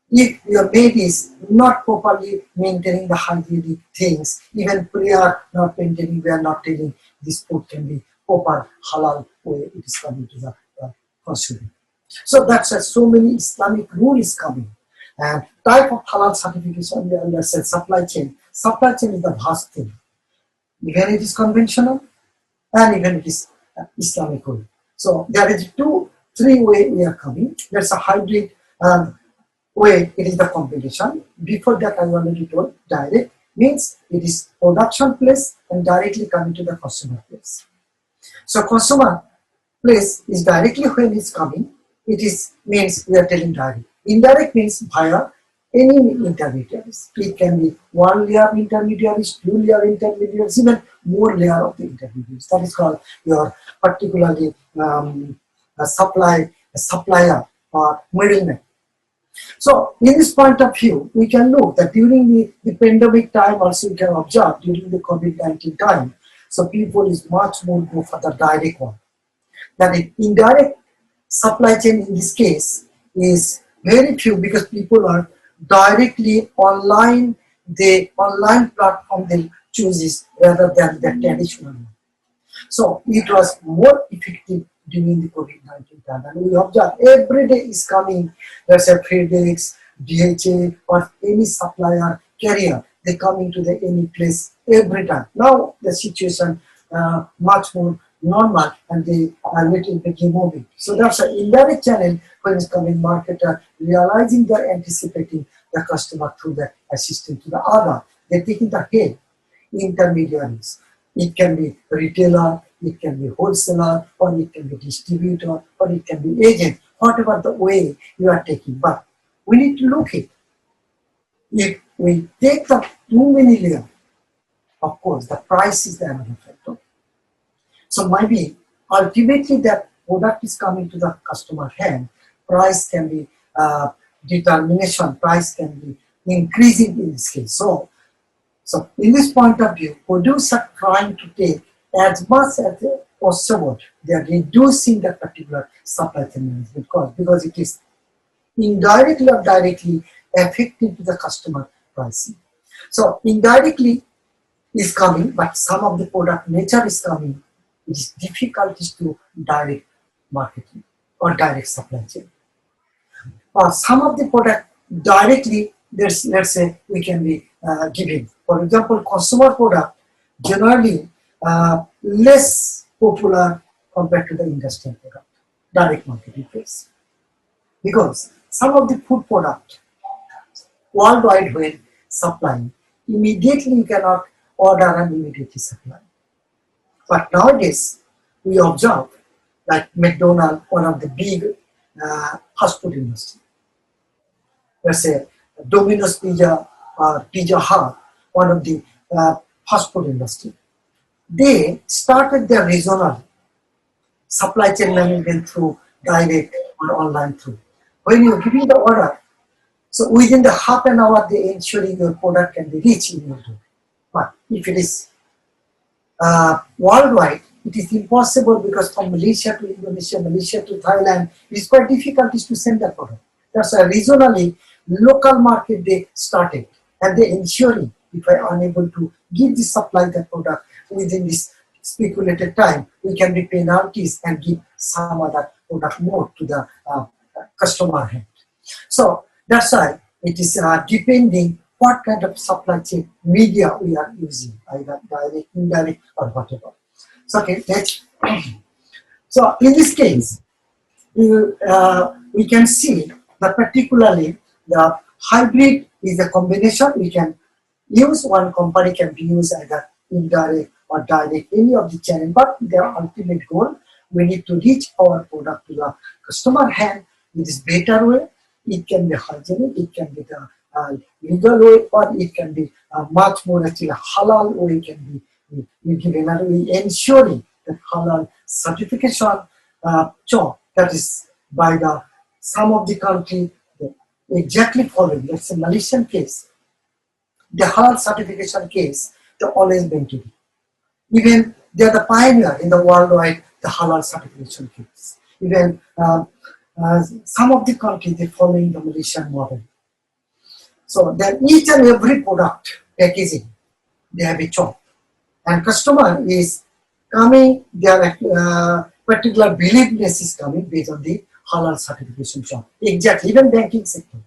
If your maid is not properly maintaining the hygienic things, even we are not maintaining, we are not telling this food can be proper halal way it is coming to the consumer. So that's so many Islamic rules coming. And type of halal certification, let's say supply chain. Supply chain is the vast thing. Even it is conventional and even it is Islamic way. So there is 2-3 way we are coming. There's a hybrid way, it is the combination. Before that I already told, direct means it is production place and directly coming to the consumer place. So consumer place is directly when it's coming, it is means we are telling direct. Indirect means via any intermediaries. It can be 1 layer intermediaries, 2 layer intermediaries, even more layer of the intermediaries. That is called your particularly a supplier or middleman. So in this point of view, we can look that during the pandemic time also you can observe during the COVID-19 time, so people is much more go for the direct one. That is indirect supply chain in this case is very few because people are directly online, the online platform they chooses rather than the traditional one. So it was more effective during the COVID-19 time. And we observe every day is coming, let's say FedEx, DHA or any supplier carrier, they come into the any place every time. Now the situation much more normal and they are little bit moving. So that's an indirect channel when it's coming marketer realizing they're anticipating the customer through the assistant to the other. They're taking the head intermediaries. It can be retailer, it can be wholesaler, or it can be distributor, or it can be agent, whatever the way you are taking. But we need to look at if we take the too many layers, of course, the price is the another factor. So maybe ultimately that product is coming to the customer hand, price can be determination, price can be increasing in this case. So in this point of view, producers are trying to take as much as possible, they are reducing that particular supply chain management cost because it is indirectly or directly affecting to the customer pricing. So indirectly is coming, but some of the product nature is coming. It is difficulties to direct marketing or direct supply chain. Or some of the product directly, let's say we can be giving. For example, consumer product generally less popular compared to the industrial product, direct marketing place. Because some of the food product worldwide when supplying, immediately you cannot order and immediately supply. But nowadays, we observe like McDonald's, one of the big fast food industry. Let's say Domino's Pizza or Pizza Hut, one of the fast food industry. They started their regional supply chain management through direct or online through. When you're giving the order, so within the half an hour, they ensuring your product can be reached in your door. But if it is worldwide, it is impossible because from Malaysia to Indonesia, Malaysia to Thailand, it is quite difficult to send the product. That's why regionally, local market they started, and they ensuring if I are unable to give the supply the product within this speculated time, we can be penalties and give some other product more to the customer hand. So that's why it is depending what kind of supply chain media we are using, either direct, indirect, or whatever. So okay, next. So in this case, we can see that particularly the hybrid is a combination. We can use one company can be used either indirect or direct, any of the channel, but their ultimate goal, we need to reach our product to the customer hand in this better way. It can be hygienic, it can be the legal way, or it can be much more actually halal way. Can be we give another way, ensuring that halal certification job that is by the some of the country exactly following. Let's say Malaysian case, the halal certification case, they're always going to be. Even they are the pioneer in the worldwide the halal certification case. Even some of the countries they following the Malaysian model. So then each and every product packaging they have a job, and customer is coming. Their particular believedness is coming based on the halal certification job. Exactly, even banking sector.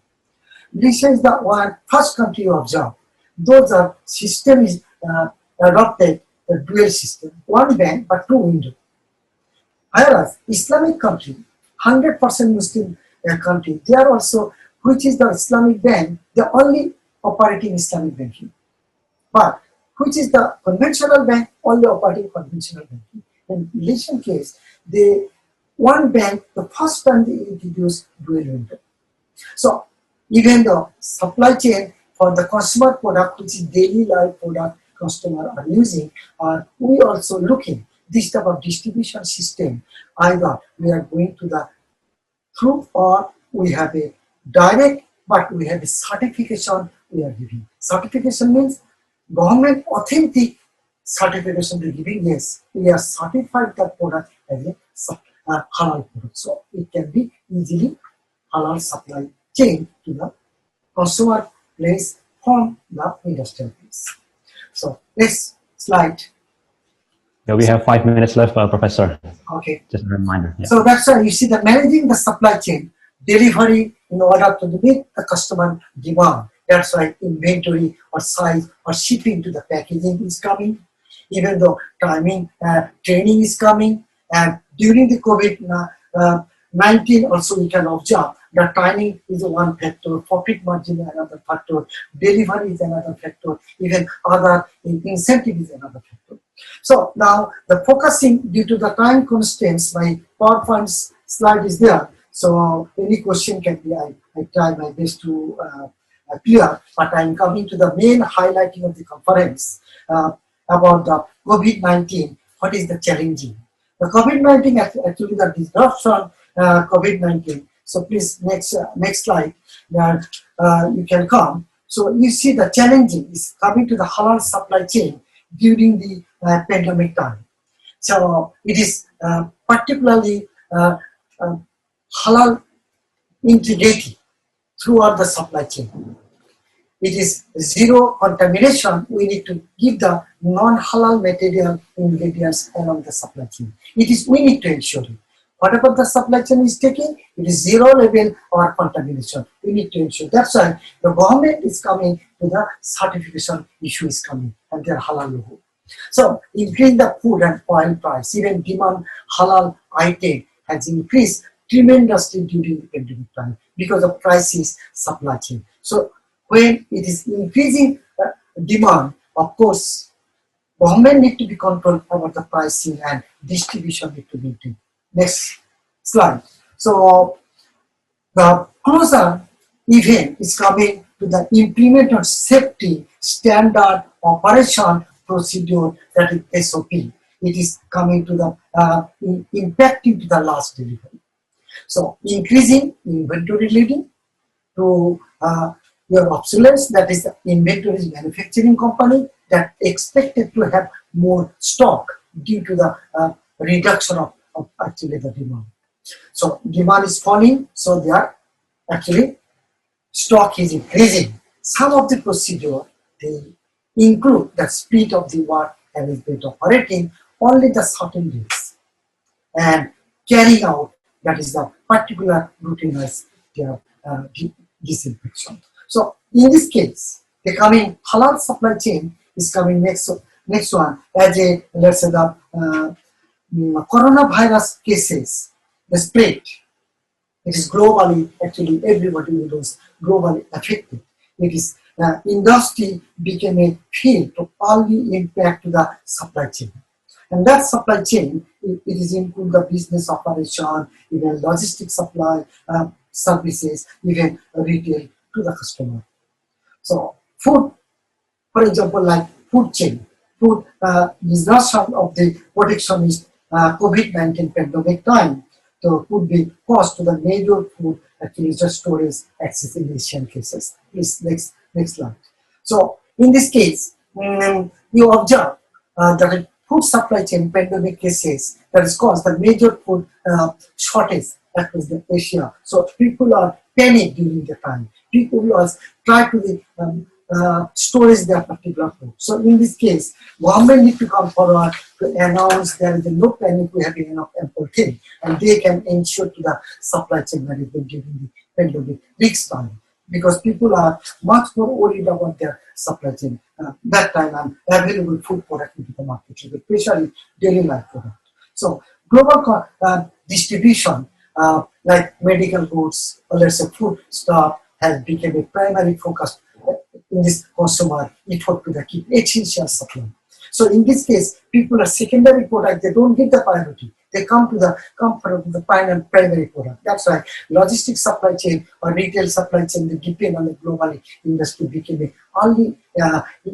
Malaysia is the one first country you observe. Those are system is adopted the dual system, one bank but two window. Whereas Islamic country, 100% Muslim country, they are also, which is the Islamic bank, they only operating Islamic banking. But which is the conventional bank, only operating conventional banking. In Malaysian case, they one bank, the first time they introduced dual window. So even the supply chain for the consumer product, which is daily life product customer are using, we also looking this type of distribution system. Either we are going to the through, or we have a direct, but we have a certification we are giving. Certification means government authentic certification we are giving. Yes, we are certified that product as a halal product. So it can be easily halal supply chain to the consumer place from the industrial place. So next slide. Yeah, we have 5 minutes left, Professor. Okay. Just a reminder. Yeah. So that's why you see that managing the supply chain, delivery in order to meet the customer demand. That's why inventory or size or shipping to the packaging is coming. Even though timing, training is coming, and during the COVID-19 also we can observe the timing is one factor, profit margin is another factor, delivery is another factor, even other incentive is another factor. So now the focusing due to the time constraints, my PowerPoint slide is there. So any question can be, I try my best to clear, but I'm coming to the main highlighting of the conference about the COVID-19. What is the challenging? The COVID-19 actually the disruption COVID-19. So please next slide that you can come. So you see the challenging is coming to the halal supply chain during the pandemic time. So it is particularly halal integrity throughout the supply chain. It is zero contamination. We need to give the non-halal material ingredients along the supply chain. We need to ensure it. Whatever the supply chain is taking, it is zero level or contamination. We need to ensure. That's why the government is coming to the certification issue is coming and their halal logo. So increasing the food and oil price, even demand halal item has increased tremendously during the pandemic time because of crisis supply chain. So when it is increasing demand, of course, government need to be controlled over the pricing and distribution need to be done. Next slide. So the closer event is coming to the implement of safety standard operation procedure, that is SOP. It is coming to the impacting to the last delivery. So increasing inventory leading to your obsolescence, that is the inventory manufacturing company that expected to have more stock due to the reduction of actually the demand. So demand is falling, so they are actually stock is increasing. Some of the procedure, they include the speed of the work and is been operating only the certain days and carrying out, that is the particular routinized disinfection. So in this case, the coming halal supply chain is coming next one as a, let's say, the coronavirus cases, the spread. It is globally, actually everybody knows, globally affected. It is industry became a field to only impact the supply chain. And that supply chain, it is include the business operation, even logistic supply services, even retail to the customer. So food, for example, like food chain, food disruption of the protectionist COVID-19 pandemic time, so could be caused to the major food actually just storage access in Asian cases. Please next slide. So in this case, you observe that food supply chain pandemic cases that is caused the major food shortage across the Asia. So people are panicked during the time. People are try to storage their particular food. So in this case, government need to come forward to announce there is no panic, we have enough ample thing, and they can ensure to the supply chain management during the pandemic weeks time, because people are much more worried about their supply chain that time and available food product into the market, especially daily life product. So global distribution like medical goods or let's say food stuff has become a primary focus in this consumer effort to keep essential supply. So in this case, people are secondary product, they don't get the priority. They come to the comfort of the primary product. That's why logistics supply chain or retail supply chain, they depend on the global industry became a only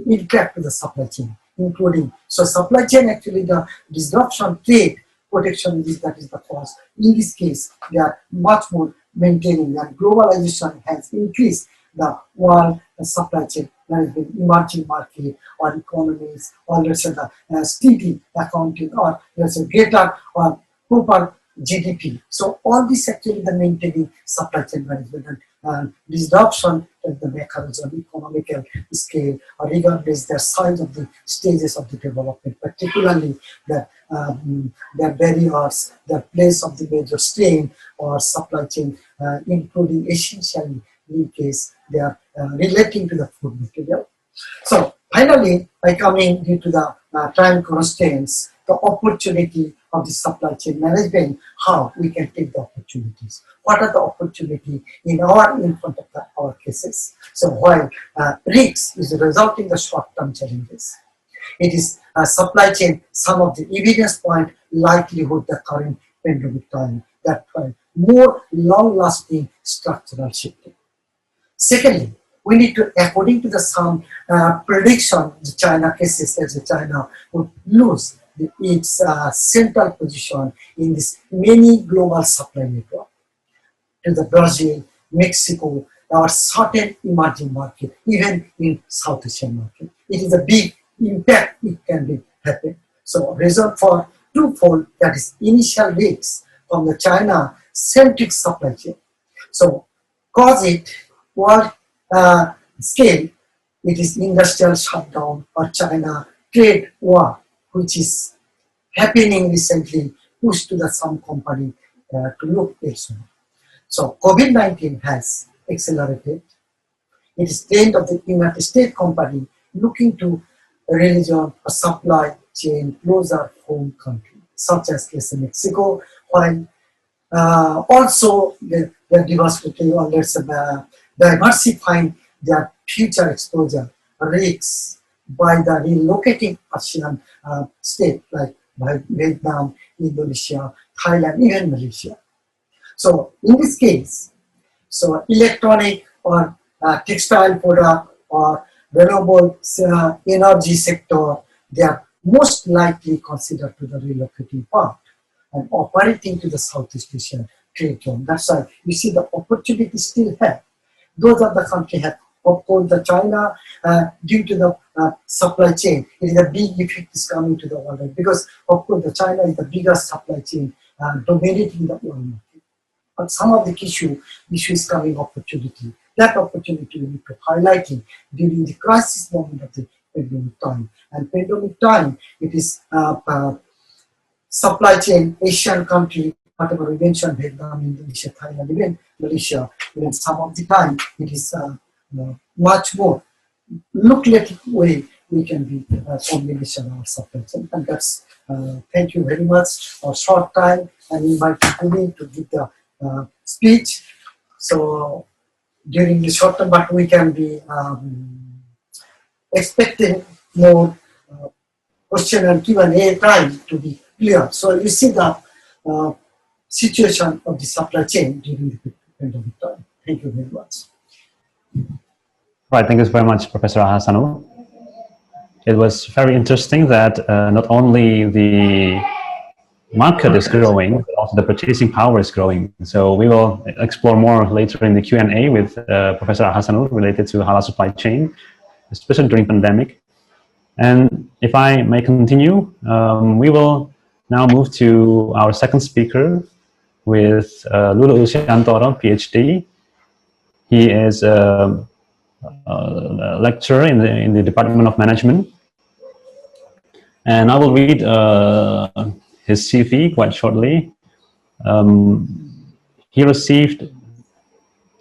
impact to the supply chain, including, so supply chain actually the disruption, trade, protection, that is the cause. In this case, they are much more maintaining that globalization has increased the world supply chain management, emerging market or economies, or let's say the steady accounting, or let's say greater or proper GDP. So all this actually the maintaining supply chain management and disruption at the mechanism, economical scale, or regardless the size of the stages of the development, particularly the barriers, the place of the major strain or supply chain, including essentially linkage, they are relating to the food material. So finally, by coming due to the time constraints, the opportunity of the supply chain management, how we can take the opportunities. What are the opportunities in front of our cases? So while risks is resulting the short-term challenges, it is supply chain, some of the evidence point likelihood the current pandemic time, that more long-lasting structural shifting. Secondly, we need to, according to the some prediction, the China cases, as China would lose its central position in this many global supply network to the Brazil, Mexico, or certain emerging market, even in South Asian market. It is a big impact it can be happen. So reason for twofold, that is initial risks from the China-centric supply chain. So cause it world scale, it is industrial shutdown or China trade war, which is happening recently, pushed to the some company to look elsewhere. So COVID-19 has accelerated. It is trend of the United States company looking to religion or supply chain closer home country, such as case in Mexico, while also the diversity or let's say diversifying their future exposure risks by the relocating Asian state like Vietnam, Indonesia, Thailand, even Malaysia. So in this case, so electronic or textile product or renewable energy sector, they are most likely considered to the relocating part and operating to the Southeast Asian trade zone. That's why you see the opportunity still have. Those are the countries have. Of course, the China, due to the supply chain, it is a big effect is coming to the world because, of course, the China is the biggest supply chain dominating the world market. But some of the issues coming opportunity. That opportunity we need to highlight it during the crisis moment of the pandemic time. And pandemic time, it is supply chain, Asian country, whatever we mentioned, Vietnam, Indonesia, Thailand, even Malaysia, even some of the time, it is much more lucrative way we can be combination our supply chain. And that's, thank you very much for short time and inviting me to give the speech. So during the short term, but we can be expecting more question and Q&A time to be clear. So you see the situation of the supply chain during the pandemic time. Thank you very much. Right, thank you very much, Professor Ahasanul. It was very interesting that not only the market is growing, but also the purchasing power is growing. So we will explore more later in the Q&A with Professor Ahasanul related to halal supply chain, especially during pandemic. And if I may continue, we will now move to our second speaker with Luluk Lusiantoro, Ph.D. He is a lecturer in the Department of Management. And I will read his CV quite shortly. He received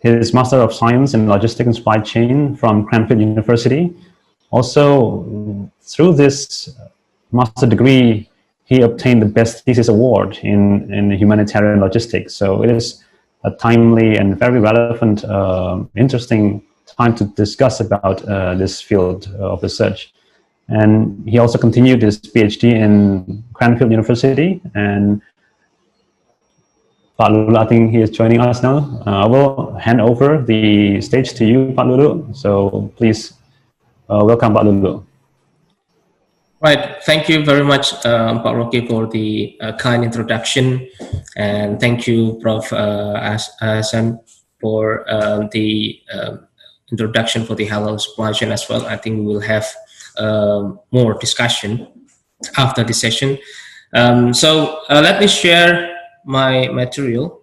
his Master of Science in Logistics and Supply Chain from Cranfield University. Also, through this master degree, he obtained the Best Thesis Award in Humanitarian Logistics. So it is a timely and very relevant, interesting time to discuss about this field of research. And he also continued his PhD in Cranfield University. And Pak Luluk, I think he is joining us now. I will hand over the stage to you, Pak Luluk. So please welcome, Pak Luluk. Right, thank you very much, Pak Rocky, for the kind introduction, and thank you, Prof. Ahasan, for the introduction for the halal supply chain as well. I think we will have more discussion after the session. So let me share my material.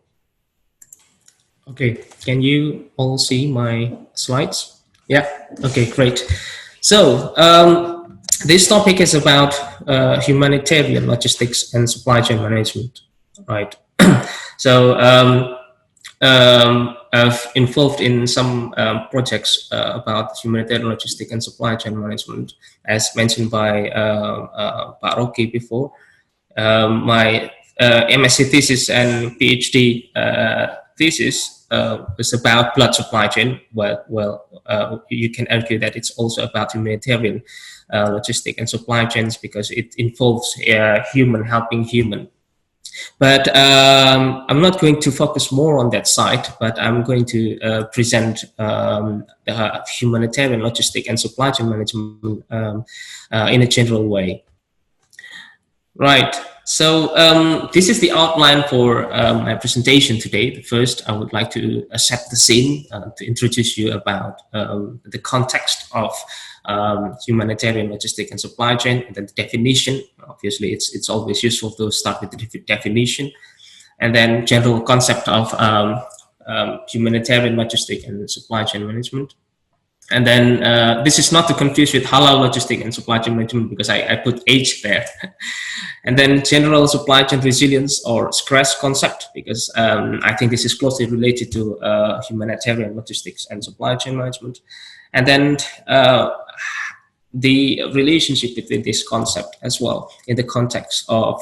Okay, can you all see my slides? Yeah, okay, great. So this topic is about humanitarian logistics and supply chain management, right? So I've involved in some projects about humanitarian logistics and supply chain management, as mentioned by Pak Rocky before. My M.Sc thesis and Ph.D. thesis was about blood supply chain. Well, you can argue that it's also about humanitarian logistic and supply chains because it involves human helping human. But I'm not going to focus more on that side, but I'm going to present the humanitarian logistic and supply chain management in a general way. Right. So this is the outline for my presentation today. First, I would like to set the scene to introduce you about the context of humanitarian logistic and supply chain, and then the definition. Obviously, it's always useful to start with the definition, and then general concept of humanitarian logistic and supply chain management. And then this is not to confuse with halal logistic and supply chain management because I put H there. And then general supply chain resilience or SCRAS concept, because I think this is closely related to humanitarian logistics and supply chain management. And then the relationship between this concept as well in the context of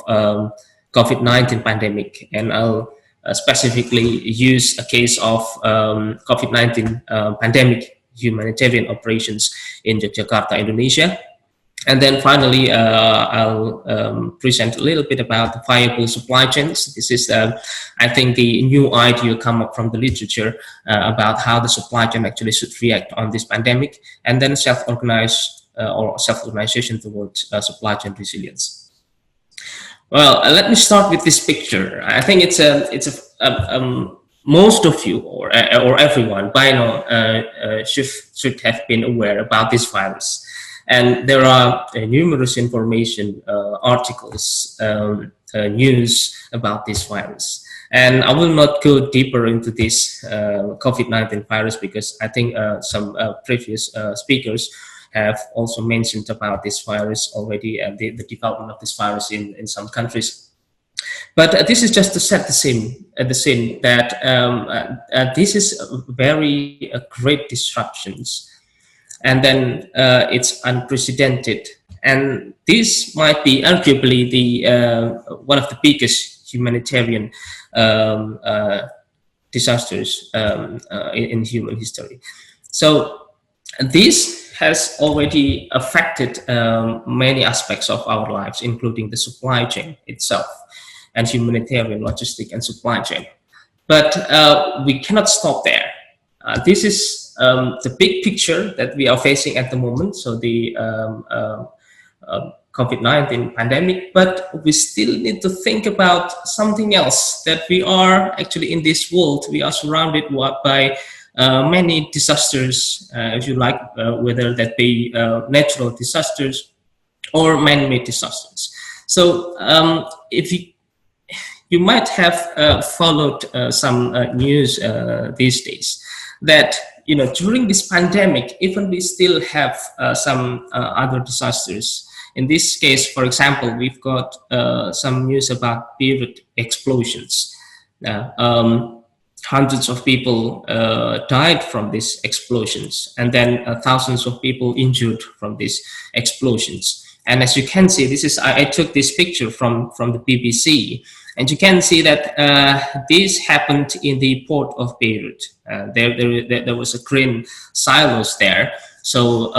COVID-19 pandemic. And I'll specifically use a case of COVID-19 pandemic humanitarian operations in Jakarta, Indonesia. And then finally, I'll present a little bit about the viable supply chains. This is, I think, the new idea come up from the literature about how the supply chain actually should react on this pandemic, and then self-organize or self-organization towards supply chain resilience. Well, let me start with this picture. I think most of you or everyone by now should have been aware about this virus. And there are numerous information, articles, news about this virus. And I will not go deeper into this COVID-19 virus because I think some previous speakers have also mentioned about this virus already and the development of this virus in some countries. But this is just to set the scene that this is very great disruptions. And then it's unprecedented, and this might be arguably the one of the biggest humanitarian disasters in human history. So this has already affected many aspects of our lives, including the supply chain itself and humanitarian logistic and supply chain. But we cannot stop there. This is the big picture that we are facing at the moment, so the COVID-19 pandemic, but we still need to think about something else, that we are actually in this world, we are surrounded by many disasters, if you like, whether that be natural disasters or man-made disasters. So if you might have followed some news these days, that during this pandemic, even we still have some other disasters. In this case, for example, we've got some news about Beirut explosions. Hundreds of people died from these explosions, and then thousands of people injured from these explosions. And as you can see, this is I took this picture from the BBC, and you can see that this happened in the port of Beirut. There was a grain silos there, so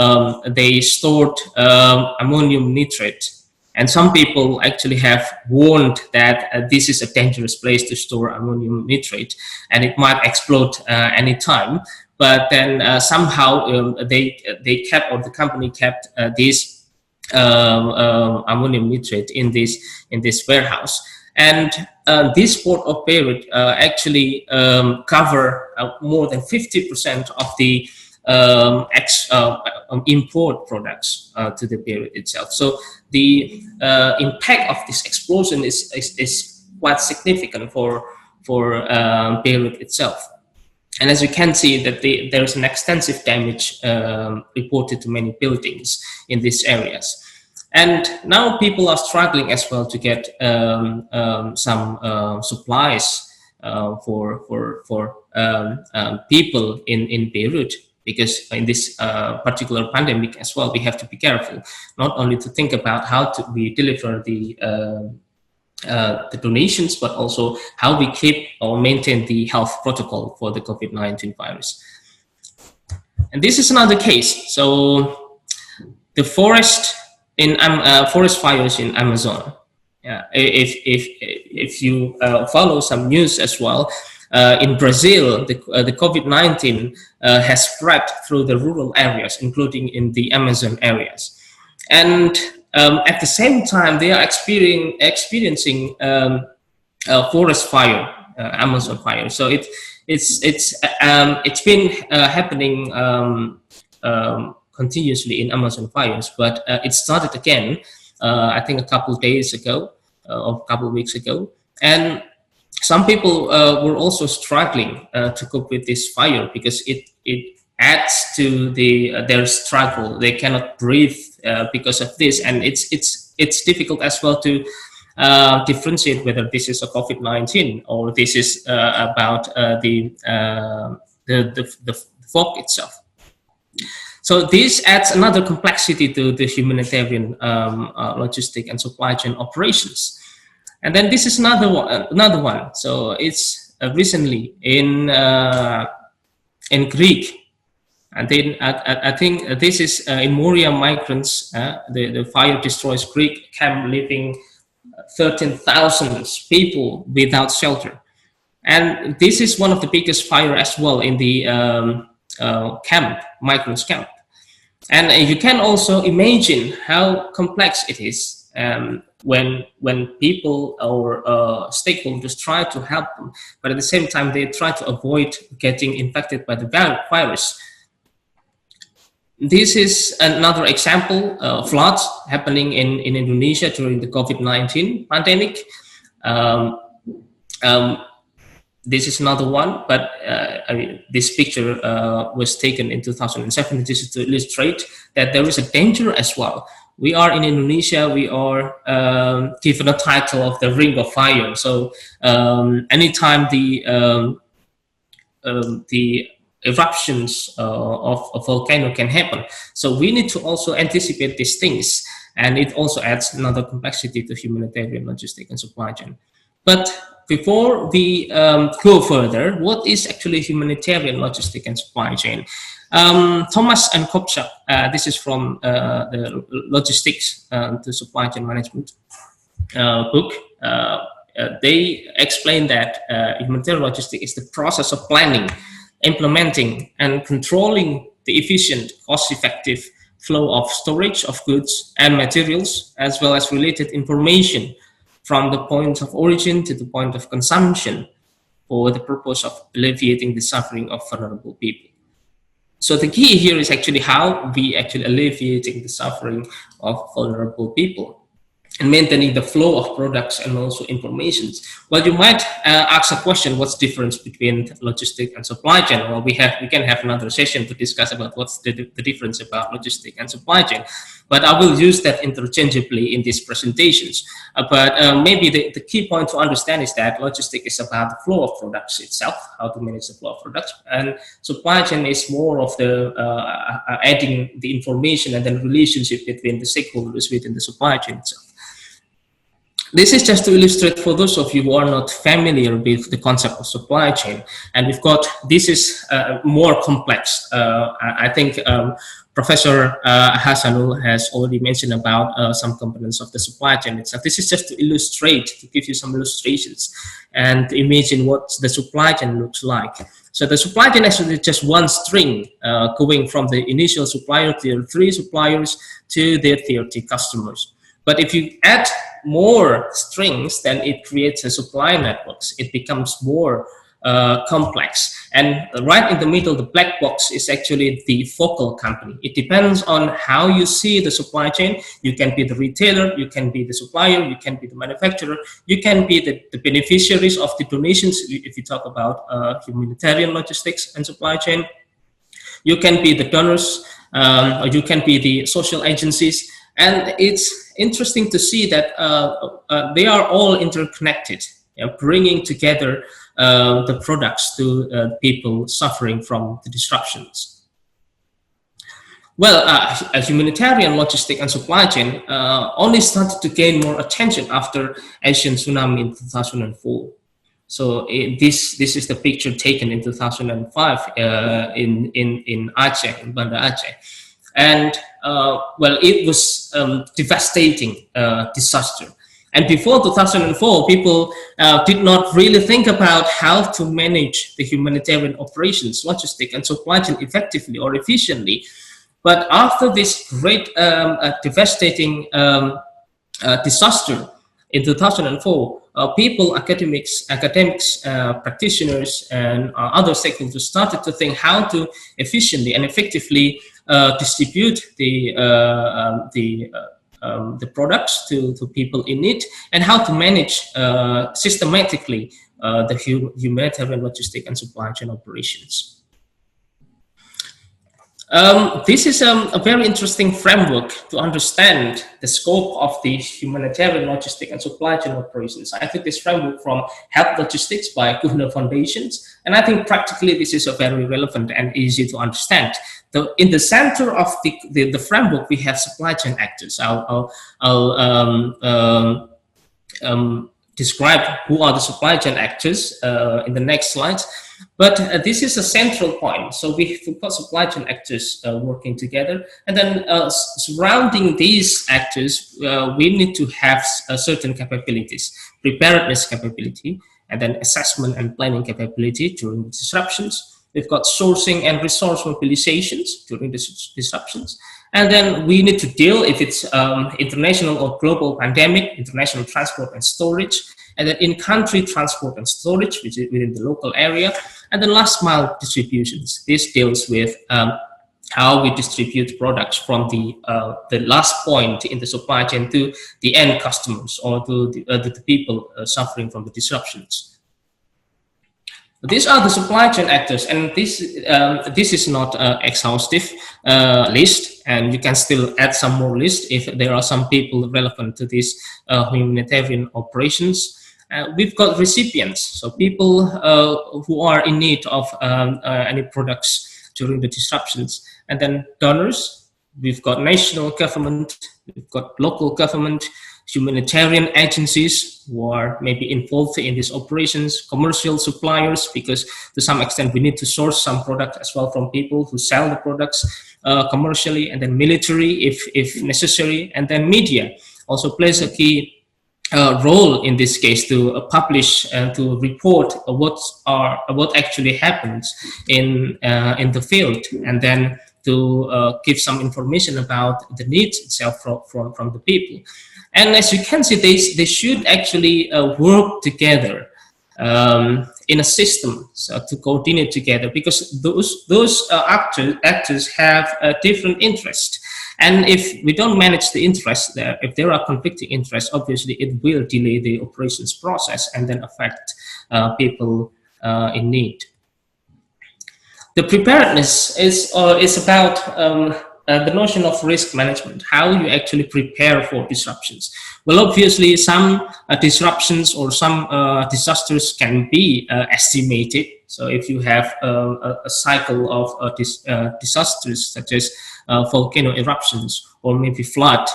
they stored ammonium nitrate. And some people actually have warned that this is a dangerous place to store ammonium nitrate, and it might explode any time. But then somehow they kept, or the company kept, this ammonium nitrate in this warehouse. And this port of Beirut actually cover more than 50% of the import products to the Beirut itself. So the impact of this explosion is quite significant for Beirut itself. And as you can see, that there's an extensive damage reported to many buildings in these areas. And now people are struggling as well to get some supplies for people in Beirut, because in this particular pandemic as well, we have to be careful, not only to think about how we deliver the donations, but also how we keep or maintain the health protocol for the COVID-19 virus. And this is another case. So the forest fires in Amazon. If you follow some news as well, in Brazil, the COVID-19 has spread through the rural areas, including in the Amazon areas. And at the same time, they are experiencing forest fire, Amazon fire. So it's been happening continuously in Amazon fires, but it started again, I think a couple of days ago, or a couple of weeks ago. And some people were also struggling to cope with this fire, because it adds to their struggle. They cannot breathe because of this, and it's difficult as well to differentiate whether this is a COVID-19 or this is about the fog itself. So this adds another complexity to the humanitarian logistic and supply chain operations. And then this is another one. So it's recently in Greek, And then I think this is in Moria migrants, the fire destroys Greek camp, leaving 13,000 people without shelter. And this is one of the biggest fire as well in the migrants camp. And you can also imagine how complex it is when people or stakeholders try to help them, but at the same time they try to avoid getting infected by the virus. This is another example of floods happening in Indonesia during the COVID-19 pandemic. This is another one, but I mean, this picture was taken in 2007. This is to illustrate that there is a danger as well. We are in Indonesia, we are given a title of the Ring of Fire. So anytime the eruptions of a volcano can happen. So we need to also anticipate these things. And it also adds another complexity to humanitarian logistics and supply chain. But before we go further, what is actually humanitarian logistics and supply chain? Thomas and Kopchak, this is from the Logistics to Supply Chain Management book. They explain that humanitarian logistics is the process of planning, implementing and controlling the efficient, cost-effective flow of storage of goods and materials, as well as related information from the point of origin to the point of consumption for the purpose of alleviating the suffering of vulnerable people. So the key here is actually how we actually alleviating the suffering of vulnerable people and maintaining the flow of products and also information. Well, you might ask a question, what's the difference between logistics and supply chain? Well, we can have another session to discuss about what's the difference about logistics and supply chain. But I will use that interchangeably in these presentations. But maybe the key point to understand is that logistics is about the flow of products itself, how to manage the flow of products. And supply chain is more of the adding the information and then relationship between the stakeholders within the supply chain itself. This is just to illustrate for those of you who are not familiar with the concept of supply chain. And we've got, this is more complex. I think Professor Ahasanul has already mentioned about some components of the supply chain itself. This is just to illustrate, to give you some illustrations and imagine what the supply chain looks like. So the supply chain is actually just one string going from the initial supplier, tier 3 suppliers, to their tier 2 customers. But if you add more strings, then it creates a supply networks. It becomes more complex. And right in the middle, the black box is actually the focal company. It depends on how you see the supply chain. You can be the retailer, you can be the supplier, you can be the manufacturer, you can be the beneficiaries of the donations if you talk about humanitarian logistics and supply chain. You can be the donors, or you can be the social agencies. And it's interesting to see that they are all interconnected, bringing together the products to people suffering from the disruptions. Well, a humanitarian logistic and supply chain only started to gain more attention after Asian tsunami in 2004. So this is the picture taken in 2005 in Aceh, in Banda Aceh. And well, it was devastating disaster. And before 2004, people did not really think about how to manage the humanitarian operations, logistic and supply chain effectively or efficiently. But after this great devastating disaster in 2004, people, academics, practitioners, and other stakeholders started to think how to efficiently and effectively distribute the products to people in need, and how to manage systematically the humanitarian logistic and supply chain operations. This is a very interesting framework to understand the scope of the humanitarian logistic and supply chain operations. I took this framework from Health Logistics by Kuhner Foundations, and I think practically this is a very relevant and easy to understand. In the center of the framework, we have supply chain actors. I'll describe who are the supply chain actors in the next slides. But this is a central point. So we've got supply chain actors working together, and then surrounding these actors, we need to have certain capabilities, preparedness capability, and then assessment and planning capability during disruptions. We've got sourcing and resource mobilizations during the disruptions. And then we need to deal, if it's international or global pandemic, international transport and storage, and then in-country transport and storage, which is within the local area, and then last mile distributions. This deals with how we distribute products from the last point in the supply chain to the end customers or to the people suffering from the disruptions. These are the supply chain actors, and this is not an exhaustive list, and you can still add some more lists if there are some people relevant to these humanitarian operations. We've got recipients, so people who are in need of any products during the disruptions, and then donors. We've got national government, we've got local government, humanitarian agencies who are maybe involved in these operations, commercial suppliers, because to some extent we need to source some product as well from people who sell the products commercially, and then military if necessary, and then media also plays a key role in this case to publish and to report what actually happens in the field, and then to give some information about the needs itself from the people. And as you can see, they should actually work together in a system, so to coordinate together, because those actors have a different interest. And if we don't manage the interest there, if there are conflicting interests, obviously it will delay the operations process and then affect people in need. The preparedness is about the notion of risk management, how you actually prepare for disruptions. Well, obviously some disruptions or some disasters can be estimated. So if you have a cycle of disasters such as volcano eruptions or maybe flood,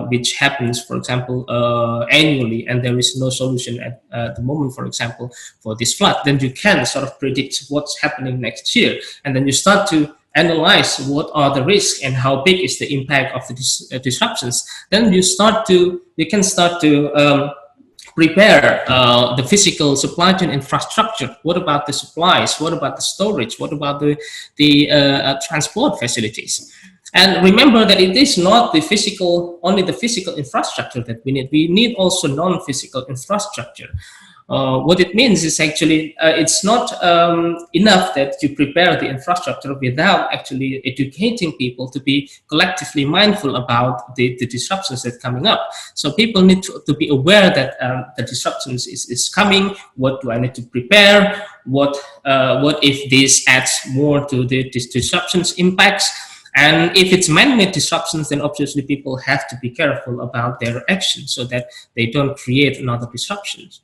which happens, for example, annually, and there is no solution at the moment, for example, for this flood, then you can sort of predict what's happening next year. And then you start to analyze what are the risks and how big is the impact of the disruptions. Then you can start to prepare the physical supply chain infrastructure. What about the supplies? What about the storage? What about the transport facilities? And remember that it is not only the physical infrastructure that we need. We need also non-physical infrastructure. What it means is actually it's not enough that you prepare the infrastructure without actually educating people to be collectively mindful about the disruptions that are coming up. So people need to be aware that the disruptions is coming. What do I need to prepare? What if this adds more to the disruptions impacts? And if it's man-made disruptions, then obviously people have to be careful about their actions so that they don't create another disruptions.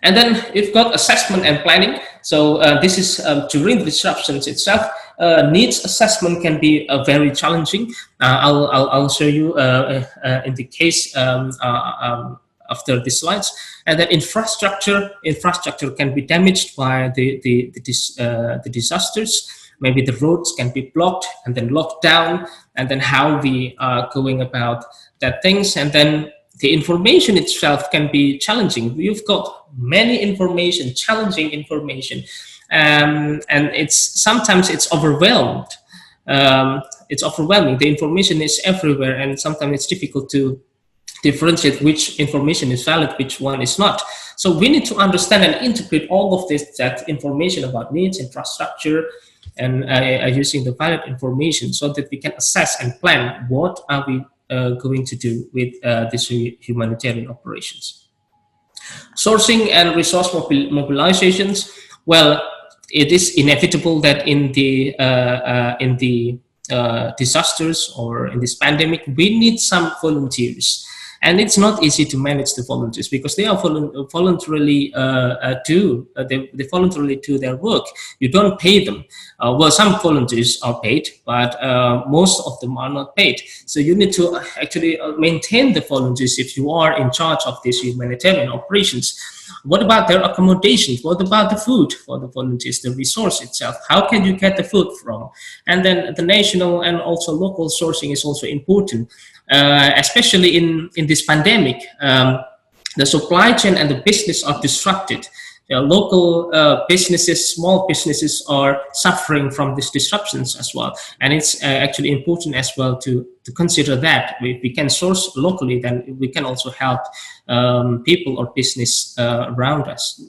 And then we've got assessment and planning. So this is during the disruptions itself. Needs assessment can be very challenging. I'll show you in the case after the slides. And then infrastructure can be damaged by the disasters. Maybe the roads can be blocked and then locked down, and then how we are going about that things. And then the information itself can be challenging. You've got many information, challenging information, and sometimes it's overwhelmed. It's overwhelming. The information is everywhere, and sometimes it's difficult to differentiate which information is valid, which one is not. So we need to understand and integrate all of that information about needs, infrastructure, and using the valid information so that we can assess and plan what are we going to do with these humanitarian operations. Sourcing and resource mobilizations. Well, it is inevitable that in the disasters or in this pandemic, we need some volunteers. And it's not easy to manage the volunteers because they are voluntarily they voluntarily do their work. You don't pay them. Well, some volunteers are paid, but most of them are not paid. So you need to actually maintain the volunteers if you are in charge of these humanitarian operations. What about their accommodations? What about the food for the volunteers, the resource itself? How can you get the food from? And then the national and also local sourcing is also important, especially in this pandemic. The supply chain and the business are disrupted. Local businesses, small businesses are suffering from these disruptions as well. And it's actually important as well to consider that. If we can source locally, then we can also help people or business around us.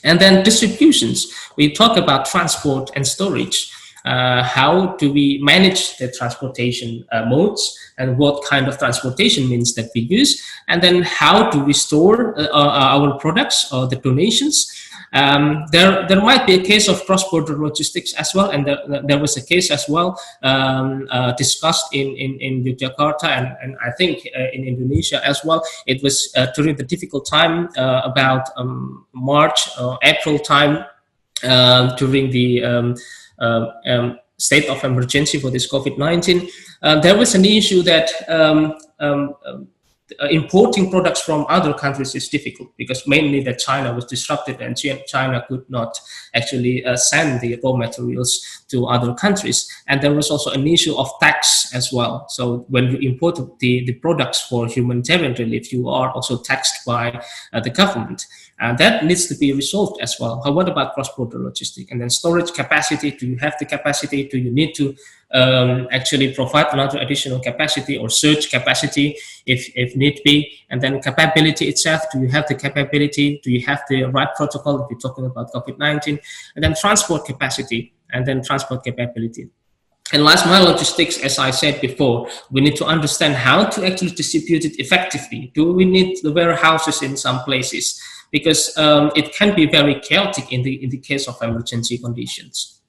And then distributions. We talk about transport and storage. How do we manage the transportation modes, and what kind of transportation means that we use, and then how do we store our products or the donations. There might be a case of cross-border logistics as well, and there was a case as well discussed in Yogyakarta and I think in Indonesia as well. It was during the difficult time about March or April time during the state of emergency for this COVID-19, there was an issue that importing products from other countries is difficult because mainly that China was disrupted and China could not actually send the raw materials to other countries. And there was also an issue of tax as well. So when you import the products for humanitarian relief, you are also taxed by the government. And that needs to be resolved as well. What about cross-border logistics? And then storage capacity, do you have the capacity? Do you need to actually provide another additional capacity or surge capacity if need be? And then capability itself, do you have the capability? Do you have the right protocol if you're talking about COVID-19? And then transport capacity, and then transport capability. And last mile logistics, as I said before, we need to understand how to actually distribute it effectively. Do we need the warehouses in some places? Because it can be very chaotic in the case of emergency conditions.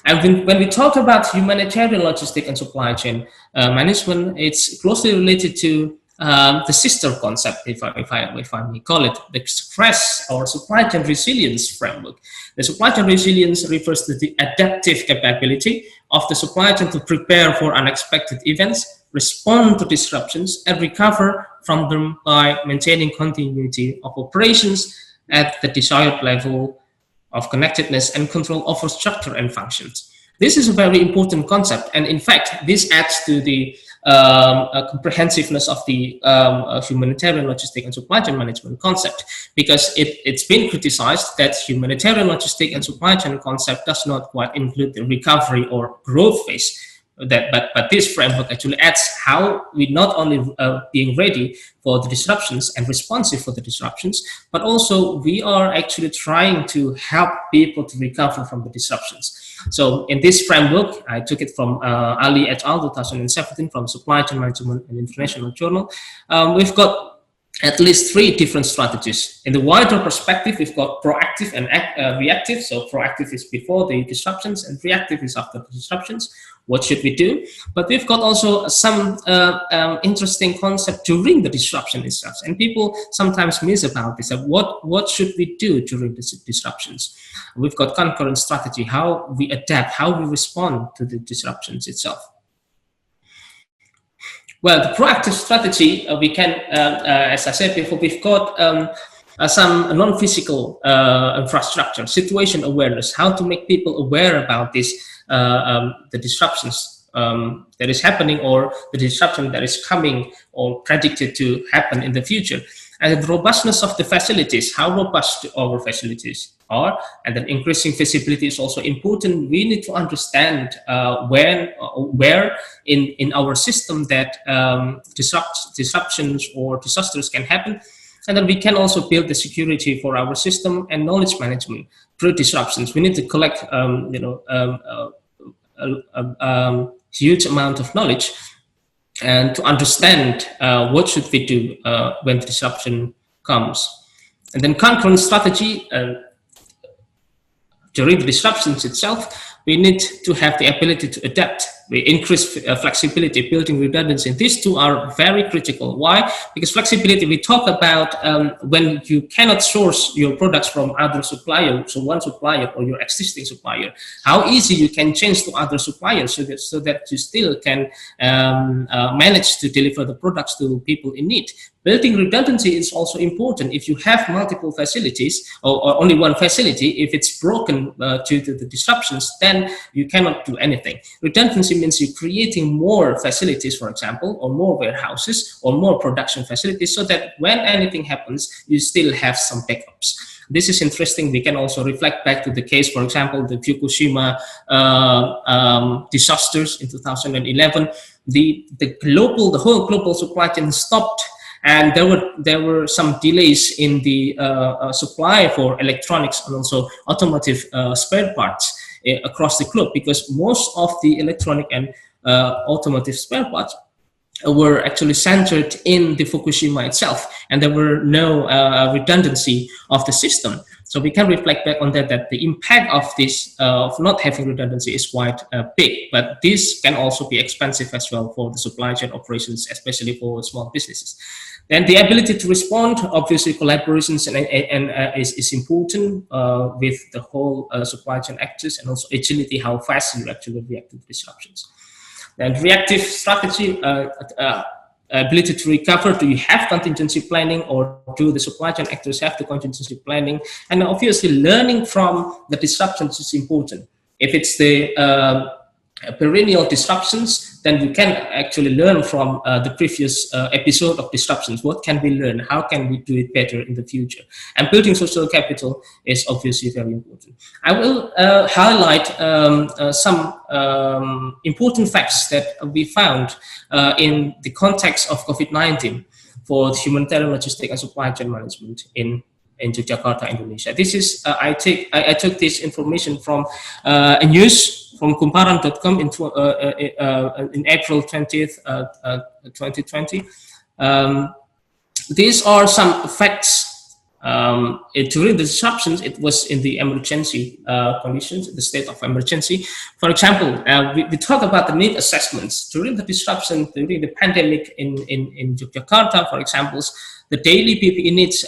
And when we talk about humanitarian logistics and supply chain management, it's closely related to the sister concept, if I may call it, the stress or supply chain resilience framework. The supply chain resilience refers to the adaptive capability of the supply chain to prepare for unexpected events, respond to disruptions, and recover from them by maintaining continuity of operations at the desired level of connectedness and control over structure and functions. This is a very important concept, and in fact, this adds to the comprehensiveness of the humanitarian logistic and supply chain management concept, because it's been criticized that humanitarian logistic and supply chain concept does not quite include the recovery or growth phase. But this framework actually adds how we not only being ready for the disruptions and responsive for the disruptions, but also we are actually trying to help people to recover from the disruptions. So in this framework, I took it from Ali et al. 2017 from Supply Chain Management and International Journal. We've got at least 3 different strategies. In the wider perspective, we've got proactive and reactive. So proactive is before the disruptions and reactive is after the disruptions. What should we do? But we've got also some interesting concept during the disruption itself. And people sometimes miss about this. What should we do during the disruptions? We've got concurrent strategy, how we adapt, how we respond to the disruptions itself. Well, the proactive strategy, we can, as I said before, we've got some non-physical infrastructure, situation awareness, how to make people aware about this, the disruptions that is happening or the disruption that is coming or predicted to happen in the future. And the robustness of the facilities, how robust our facilities are, and then increasing visibility is also important. We need to understand where in our system that disruptions or disasters can happen. And then we can also build the security for our system and knowledge management through disruptions. We need to collect, huge amount of knowledge and to understand what should we do when the disruption comes. And then concurrent strategy, during the disruptions itself, we need to have the ability to adapt. We increase flexibility, building redundancy. These two are very critical. Why? Because flexibility, we talk about when you cannot source your products from other suppliers, so one supplier or your existing supplier, how easy you can change to other suppliers so that you still can manage to deliver the products to people in need. Building redundancy is also important. If you have multiple facilities or only one facility, if it's broken due to the disruptions, then you cannot do anything. Redundancy means you're creating more facilities, for example, or more warehouses or more production facilities, so that when anything happens, you still have some backups. This is interesting. We can also reflect back to the case, for example, the Fukushima disasters in 2011. The whole global supply chain stopped, and there were some delays in the supply for electronics and also automotive spare parts across the globe, because most of the electronic and automotive spare parts were actually centered in the Fukushima itself, and there were no redundancy of the system. So we can reflect back on that the impact of this, of not having redundancy, is quite big, but this can also be expensive as well for the supply chain operations, especially for small businesses. Then the ability to respond, obviously collaborations is important with the whole supply chain actors, and also agility, how fast you actually react to disruptions. Then reactive strategy, ability to recover. Do you have contingency planning, or do the supply chain actors have the contingency planning? And obviously learning from the disruptions is important. If it's the perennial disruptions, then you can actually learn from the previous episode of disruptions. What can we learn? How can we do it better in the future? And building social capital is obviously very important. I will highlight some important facts that we found in the context of COVID-19 for the humanitarian logistics and supply chain management in Jakarta, Indonesia. This is I took this information from a news from kumparan.com in April 20th, 2020. These are some facts. During the disruptions, it was in the emergency conditions, the state of emergency. For example, we talk about the need assessments. During the disruption, during the pandemic in Jakarta, for example, the daily PPE needs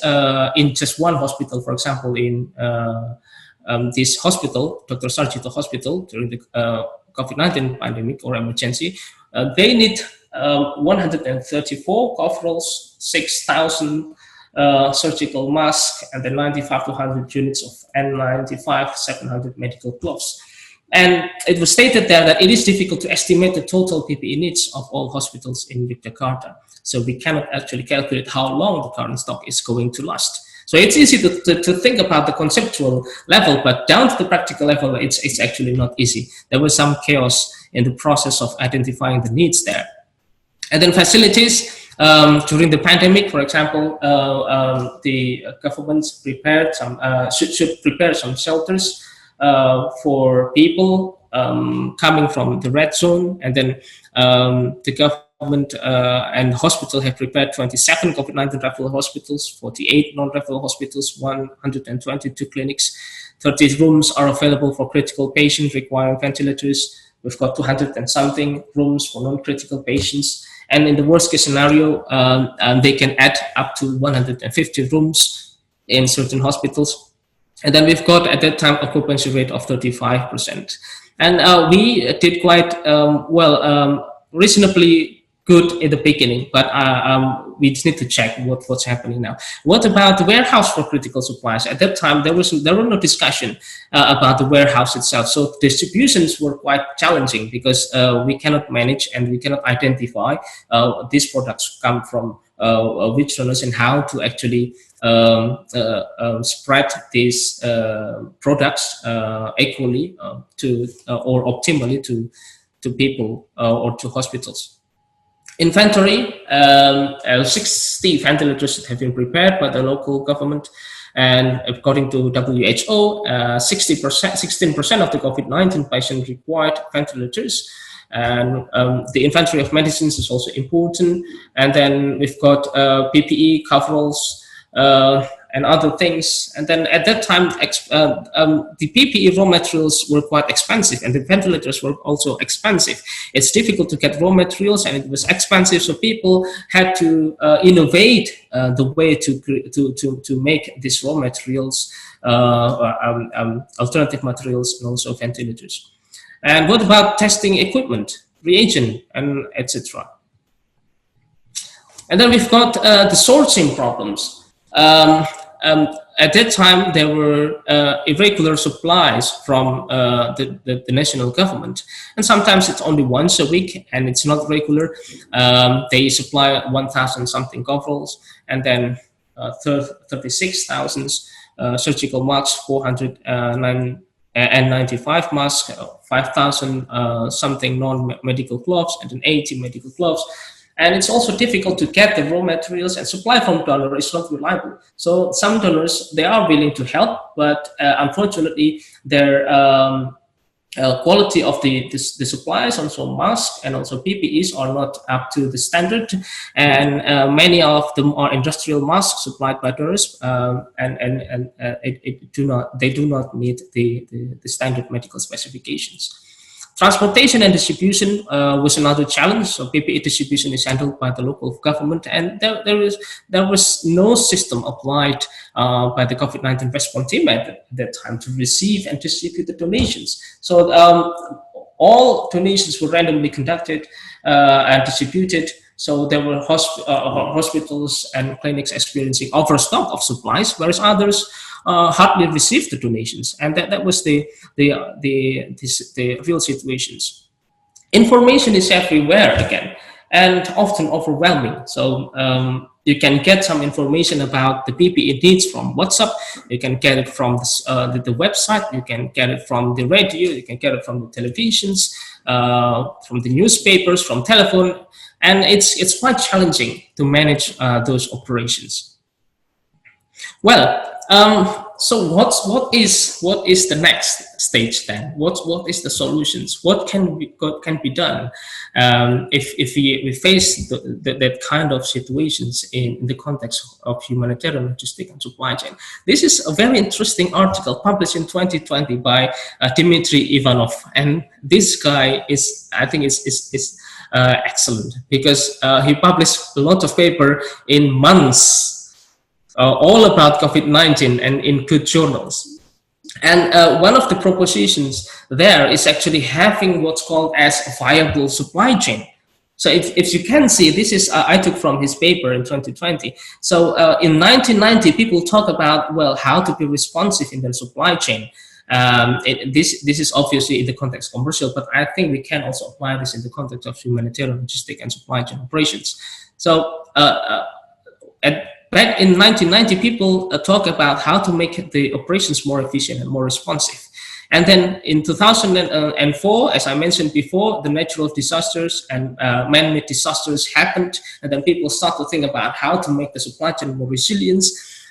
in just one hospital, for example, in this hospital, Dr. Sarjito Hospital, during the COVID-19 pandemic or emergency, they need 134 coveralls, 6,000 surgical masks, and then 95 to 100 units of N95, 700 medical gloves. And it was stated there that it is difficult to estimate the total PPE needs of all hospitals in Jakarta. So we cannot actually calculate how long the current stock is going to last. So it's easy to think about the conceptual level, but down to the practical level, it's actually not easy. There was some chaos in the process of identifying the needs there. And then facilities, during the pandemic, for example, the governments prepared some, should prepare some shelters for people coming from the red zone, and then the government and the hospital have prepared 27 COVID-19 referral hospitals, 48 non-referral hospitals, 122 clinics, 30 rooms are available for critical patients requiring ventilators. We've got 200 and something rooms for non-critical patients. And in the worst case scenario, they can add up to 150 rooms in certain hospitals. And then we've got at that time occupancy rate of 35%. And we did quite reasonably good in the beginning, but we just need to check what's happening now. What about the warehouse for critical supplies? At that time, there were no discussion about the warehouse itself. So distributions were quite challenging because we cannot manage and we cannot identify these products come from which runners and how to actually spread these products equally to or optimally to people or to hospitals. Inventory, 60 ventilators have been prepared by the local government, and according to WHO, 16% of the COVID-19 patients required ventilators. And the inventory of medicines is also important. And then we've got PPE, coveralls, and other things. And then at that time, the PPE raw materials were quite expensive, and the ventilators were also expensive. It's difficult to get raw materials, and it was expensive, so people had to innovate the way to make these raw materials, alternative materials, and also ventilators. And what about testing equipment, reagent, and etc.? And then we've got the sourcing problems. At that time, there were irregular supplies from the national government. And sometimes it's only once a week, and it's not regular. They supply 1,000 something coveralls, and then 36,000 surgical masks, 495 masks, 5,000 something non-medical gloves, and then 80 medical gloves. And it's also difficult to get the raw materials, and supply from donors is not reliable. So some donors, they are willing to help, but unfortunately their quality of the supplies, also masks and also PPEs, are not up to the standard. And many of them are industrial masks supplied by donors, they do not meet the standard medical specifications. Transportation and distribution was another challenge. So PPE distribution is handled by the local government, and there was no system applied by the COVID-19 response team at that time to receive and distribute the donations. So all donations were randomly conducted and distributed. So there were hospitals and clinics experiencing overstock of supplies, whereas others hardly received the donations, and that was the real situations. Information is everywhere again, and often overwhelming. So you can get some information about the PPE needs from WhatsApp, you can get it from the website, you can get it from the radio, you can get it from the televisions, from the newspapers, from telephone, and it's quite challenging to manage those operations. Well, so what is the next stage then? What is the solutions? What can be done if we face that kind of situations in the context of humanitarian logistics and supply chain? This is a very interesting article published in 2020 by Dmitry Ivanov, and this guy is, I think, is excellent, because he published a lot of paper in months. All about COVID-19 and in good journals. And one of the propositions there is actually having what's called as a viable supply chain. So if you can see, this is, I took from his paper in 2020. So in 1990, people talk about, well, how to be responsive in the supply chain. This is obviously in the context commercial, but I think we can also apply this in the context of humanitarian logistics and supply chain operations. So back in 1990, people talk about how to make the operations more efficient and more responsive. And then in 2004, as I mentioned before, the natural disasters and man-made disasters happened. And then people start to think about how to make the supply chain more resilient.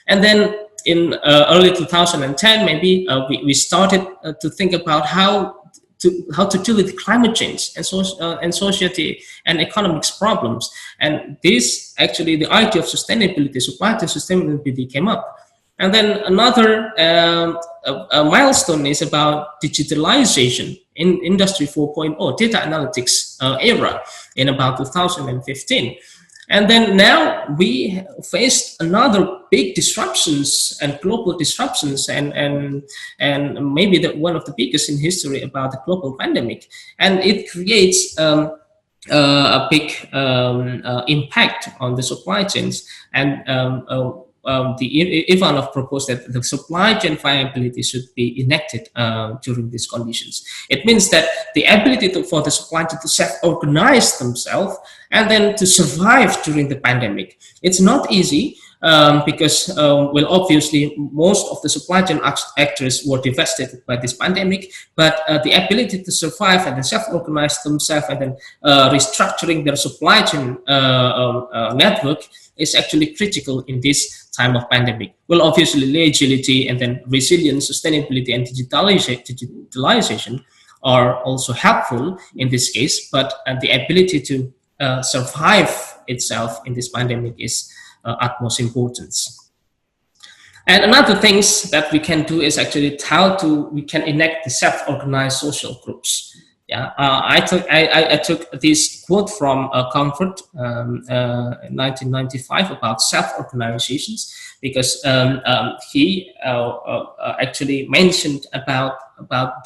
And then in early 2010, maybe we started to think about how to deal with climate change and society and economics problems. And this, actually, the idea of sustainability, supply chain sustainability, came up. And then another a milestone is about digitalization in Industry 4.0, data analytics era in about 2015. And then now we faced another big disruptions and global disruptions, and maybe one of the biggest in history, about the global pandemic. And it creates a big impact on the supply chains. And Ivanov proposed that the supply chain viability should be enacted during these conditions. It means that the ability for the supply chain to self-organize themselves and then to survive during the pandemic. It's not easy because, well, obviously, most of the supply chain actors were devastated by this pandemic, but the ability to survive and then self-organize themselves and then restructuring their supply chain network is actually critical in this time of pandemic. Well, obviously, agility and then resilience, sustainability, and digitalization are also helpful in this case, but the ability to survive itself in this pandemic is utmost importance. And another things that we can do is actually we can enact the self-organized social groups. Yeah, I took this quote from Comfort in 1995 about self-organizations, because he actually mentioned about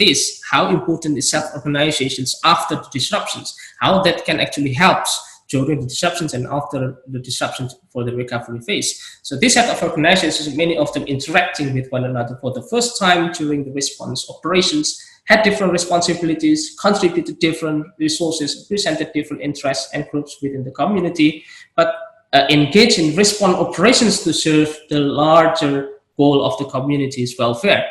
this, how important is self-organizations after the disruptions, how that can actually help during the disruptions and after the disruptions for the recovery phase. So this set of organizations, many of them interacting with one another for the first time during the response operations, had different responsibilities, contributed different resources, presented different interests and groups within the community, but engaged in response operations to serve the larger goal of the community's welfare,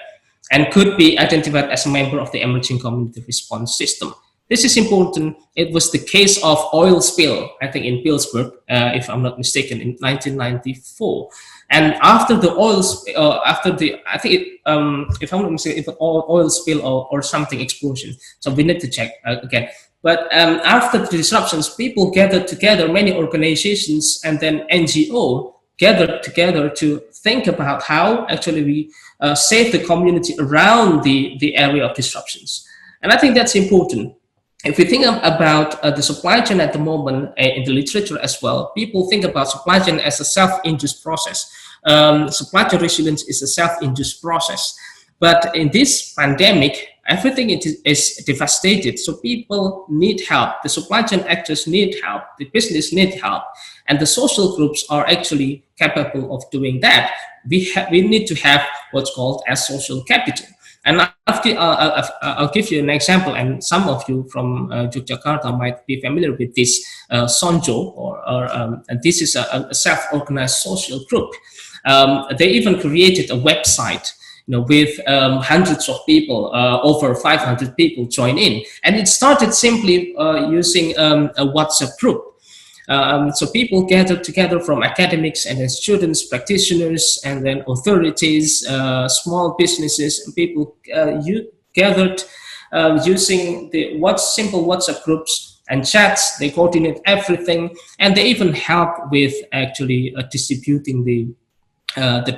and could be identified as a member of the emerging community response system. This is important. It was the case of oil spill, I think in Pillsbury, if I'm not mistaken, in 1994. And after the oil, I think if I'm not mistaken, if an oil spill or something explosion. So we need to check again. But after the disruptions, people gathered together, many organizations and then NGO gathered together to think about how actually we save the community around the area of disruptions. And I think that's important. If we think about the supply chain at the moment in the literature as well, people think about supply chain as a self-induced process. Supply chain resilience is a self-induced process. But in this pandemic, everything is devastated. So people need help. The supply chain actors need help. The business need help. And the social groups are actually capable of doing that. We need to have what's called as social capital. And I'll give you an example, and some of you from Yogyakarta might be familiar with this Sonjo, and this is a self-organized social group. They even created a website, with hundreds of people, over 500 people join in, and it started simply using a WhatsApp group. So people gathered together from academics and then students, practitioners, and then authorities, small businesses, and people gathered using the simple WhatsApp groups and chats. They coordinate everything, and they even help with actually distributing the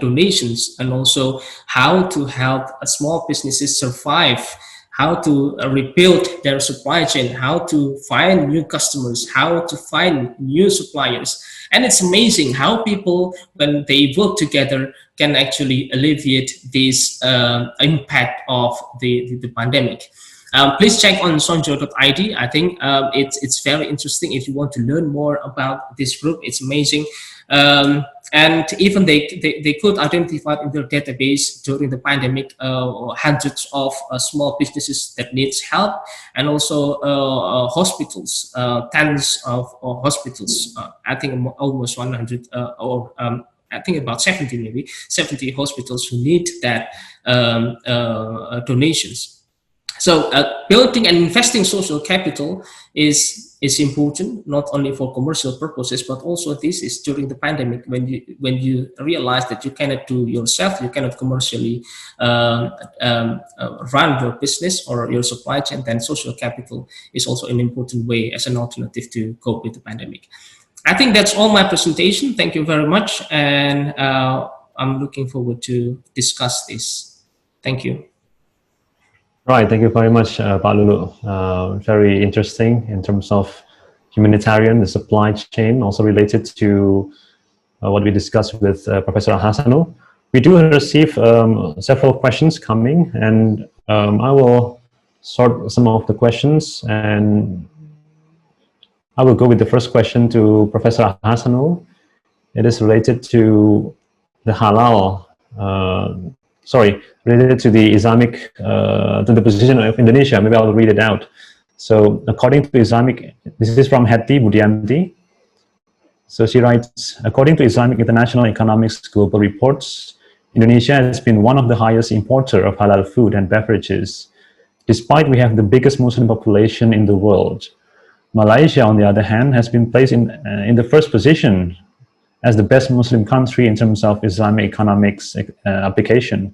donations, and also how to help small businesses survive, how to rebuild their supply chain, how to find new customers, how to find new suppliers. And it's amazing how people, when they work together, can actually alleviate this impact of the pandemic. Please check on sonjo.id. I think it's very interesting if you want to learn more about this group. It's amazing. And even they could identify in their database during the pandemic hundreds of small businesses that needs help, and also hospitals, tens of hospitals. I think almost 100 I think about 70 hospitals who need that donations. So building and investing social capital is important, not only for commercial purposes, but also this is during the pandemic, when you realize that you cannot do yourself, you cannot commercially run your business or your supply chain, then social capital is also an important way as an alternative to cope with the pandemic. I think that's all my presentation. Thank you very much, and I'm looking forward to discuss this. Thank you. Right, thank you very much, Pak Luluk. Very interesting in terms of humanitarian, the supply chain, also related to what we discussed with Professor Ahasanul. We do receive several questions coming, and I will sort some of the questions, and I will go with the first question to Professor Ahasanul. It is related to the halal, related to the Islamic, to the position of Indonesia. Maybe I'll read it out. So, according to Islamic, this is from Hetty Budianti. So she writes, according to Islamic International Economics Global Reports, Indonesia has been one of the highest importer of halal food and beverages, despite we have the biggest Muslim population in the world. Malaysia, on the other hand, has been placed in the first position as the best Muslim country in terms of Islamic economics application.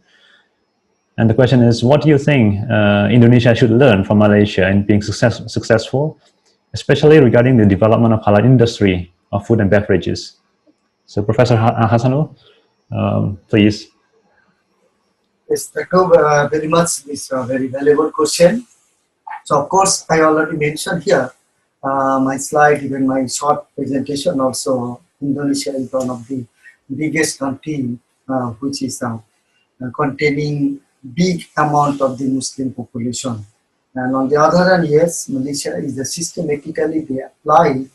And the question is, what do you think Indonesia should learn from Malaysia in being successful, especially regarding the development of halal industry of food and beverages? So Professor Ahasanul, please. Yes, thank you very much. This very valuable question. So of course, I already mentioned here, my slide, even my short presentation also, Indonesia is one of the biggest country which is containing big amount of the Muslim population. And on the other hand, yes, Malaysia is the systematically they apply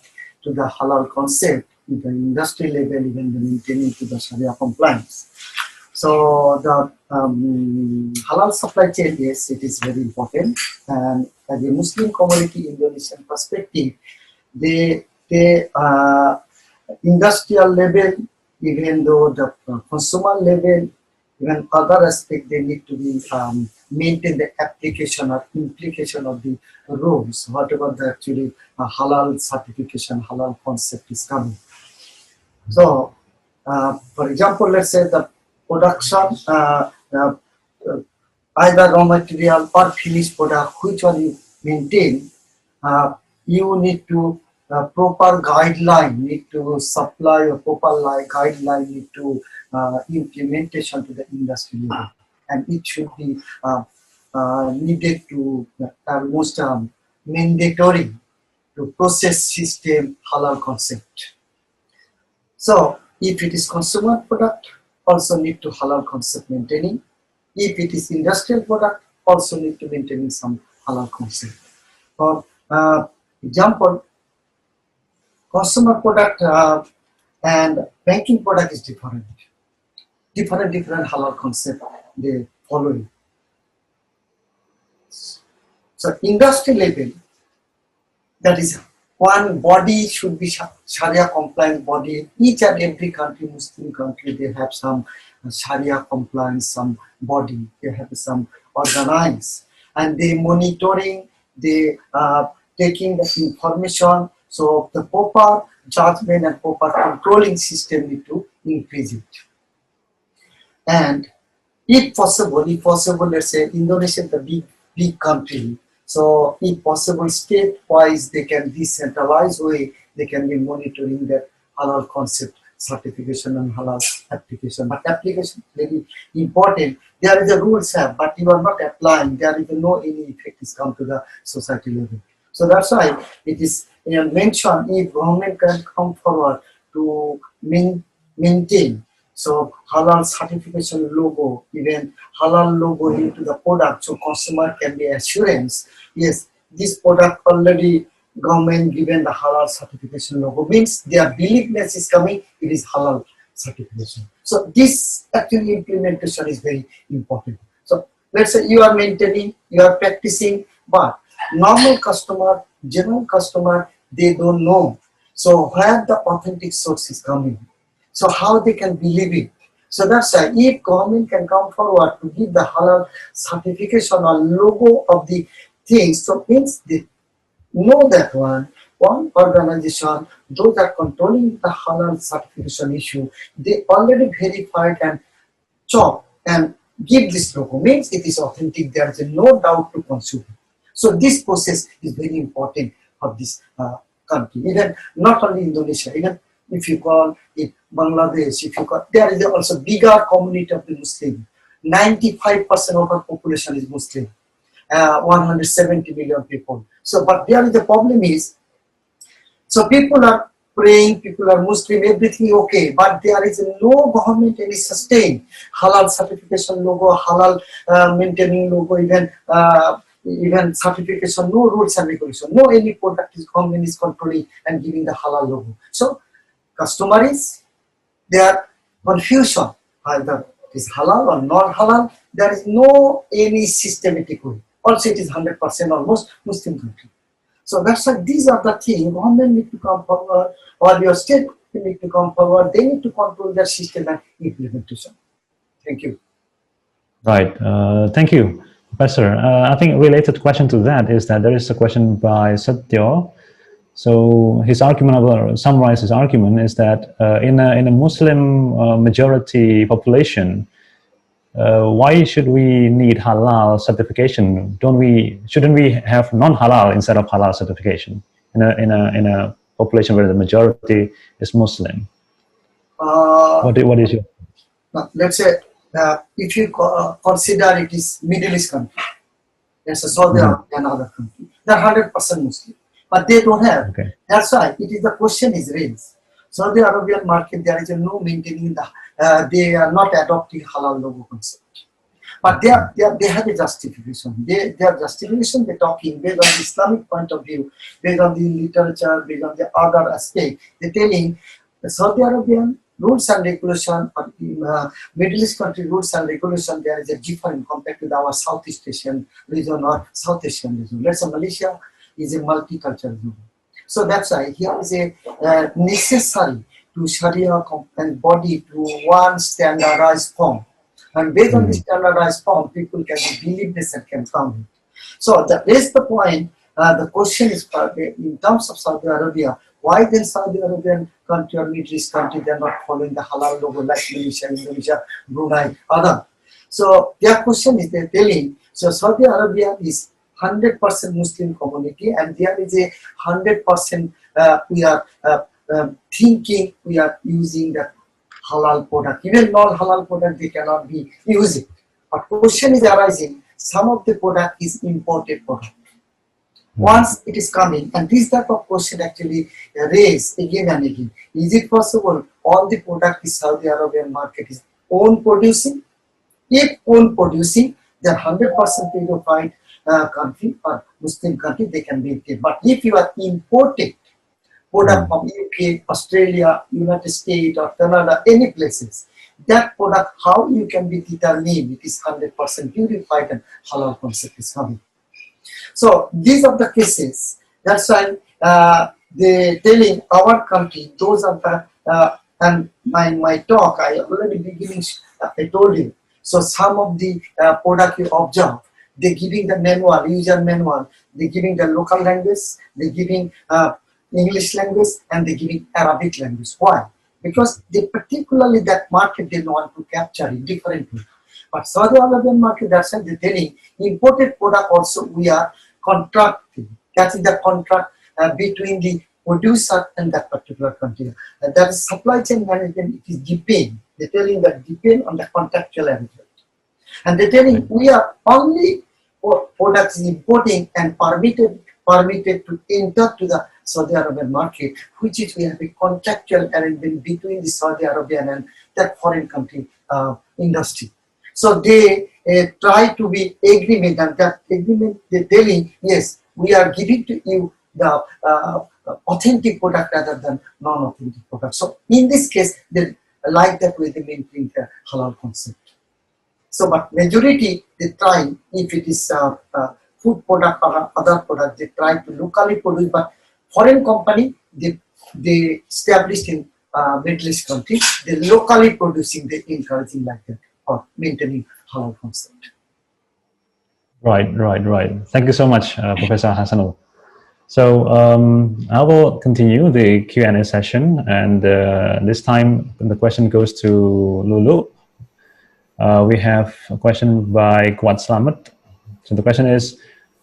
to the halal concept in the industry level, even the maintaining to the Sharia compliance. So the halal supply chain, yes, it is very important. And as a Muslim community Indonesian perspective, they industrial level, even though the consumer level, even other aspect, they need to be maintain the application or implication of the rules, whatever the actually halal certification, halal concept is coming. So, for example, let's say the production, either raw material or finished product, which one you maintain, you need to proper guideline, need to supply a proper guideline, need to implementation to the industry level, and it should be needed to almost mandatory to process system halal concept. So if it is consumer product, also need to halal concept maintaining. If it is industrial product, also need to maintain some halal concept. For example, consumer product and banking product is different. Different halal concept they following. So industry level, that is one body should be Sharia compliant body. Each and every country, Muslim country, they have some Sharia compliance, some body, they have some organized, and they monitoring, they taking the information. So the proper judgment and proper controlling system need to increase it. And if possible, let's say Indonesia is the big country. So if possible, state-wise, they can decentralize way, they can be monitoring the halal concept certification and halal application. But application is very important. There is a rules have, but you are not applying. There is no any effect is come to the society level. So that's why it is mentioned if government can come forward to maintain. So halal certification logo, even halal logo into the product, so consumer can be assurance. Yes, this product already government given the halal certification logo, means their believeness is coming, it is halal certification. So this actually implementation is very important. So let's say you are maintaining, you are practicing, but normal customer, general customer, they don't know. So where the authentic source is coming. So how they can believe it? So that's why if government can come forward to give the halal certification or logo of the things, so means they know that one organization, those are controlling the halal certification issue, they already verified and chop and give this logo, means it is authentic, there is no doubt to consume. So this process is very important for this country. Even not only Indonesia, even if you call it Bangladesh, if you call, there is also bigger community of the Muslim. 95% of our population is Muslim. 170 million people. So, but there is the problem is, so people are praying, people are Muslim, everything okay, but there is no government any sustain halal certification logo, halal maintaining logo, even certification, no rules and regulations, no any product is government is controlling and giving the halal logo. So customer is, their confusion, either it is halal or non-halal, there is no any systematic way. Also it is 100% almost Muslim country. So that's why these are the things, government need to come forward, or your state need to come forward, they need to control their system and implementation. Thank you. Right, thank you, Professor. I think related question to that is that there is a question by Satya. So his argument, summarize his argument, is that in a Muslim majority population, why should we need halal certification? Shouldn't we have non-halal instead of halal certification in a population where the majority is Muslim? What is your? Let's say if you consider it is Middle East country, there's a Saudi Arabia and other country, they're 100% Muslim, but they don't have. Okay. That's why it is the question is raised. Saudi Arabian market, there is no maintaining the, they are not adopting halal logo concept. But they have a justification. Their justification, they're talking based on the Islamic point of view, based on the literature, based on the other aspect. They're telling the Saudi Arabian rules and regulation, or Middle East country rules and regulation, there is a different compared to our Southeast Asian region or South Asian region. Let's say Malaysia is a multicultural region. So that's why here is a necessary to Sharia and body to one standardized form. And based on the standardized form, people can believe this and can come. So that is the point. The question is in terms of Saudi Arabia, why then Saudi Arabian country or Middle East country, they are not following the halal logo like Malaysia, Indonesia, Brunei, other. So their question is they're telling, so Saudi Arabia is 100% Muslim community, and there is a 100% we are thinking we are using the halal product. Even non-halal product they cannot be using. But question is arising, some of the product is imported product. Once it is coming, and this type of question actually raised again and again, is it possible all the product is Saudi Arabian market is own producing? If own producing, then 100% verified country or Muslim country, they can be it. But if you are imported product from UK, Australia, United States or Canada, any places, that product, how you can be determined it is 100% purified and halal concept is coming. So these are the cases. That's why they telling our country, those are the, and my talk, I already beginning, I told you. So some of the product you observe, they're giving the manual, user manual, they're giving the local language, they're giving English language, and they're giving Arabic language. Why? Because they particularly that market they want to capture it differently. But Saudi Arabian market, that's why they're telling imported product also we are contracting. That is the contract between the producer and that particular country. That is supply chain management, it is depend. They're telling that depend on the contractual arrangement. And they're telling we are only products importing and permitted to enter to the Saudi Arabian market, which is we have a contractual arrangement between the Saudi Arabian and that foreign country industry. So they try to be agreement, and that agreement they're telling, yes, we are giving to you the authentic product rather than non-authentic product. So in this case, they like that way they maintain the halal concept. So but majority they try, if it is food product or other product, they try to locally produce, but foreign company, they established in Middle East country, they locally producing, they encouraging like that or maintaining halal concept. Right. Thank you so much, Professor Ahasanul. So I will continue the Q&A session, and this time the question goes to Luluk. We have a question by Kuat Slamet. So the question is,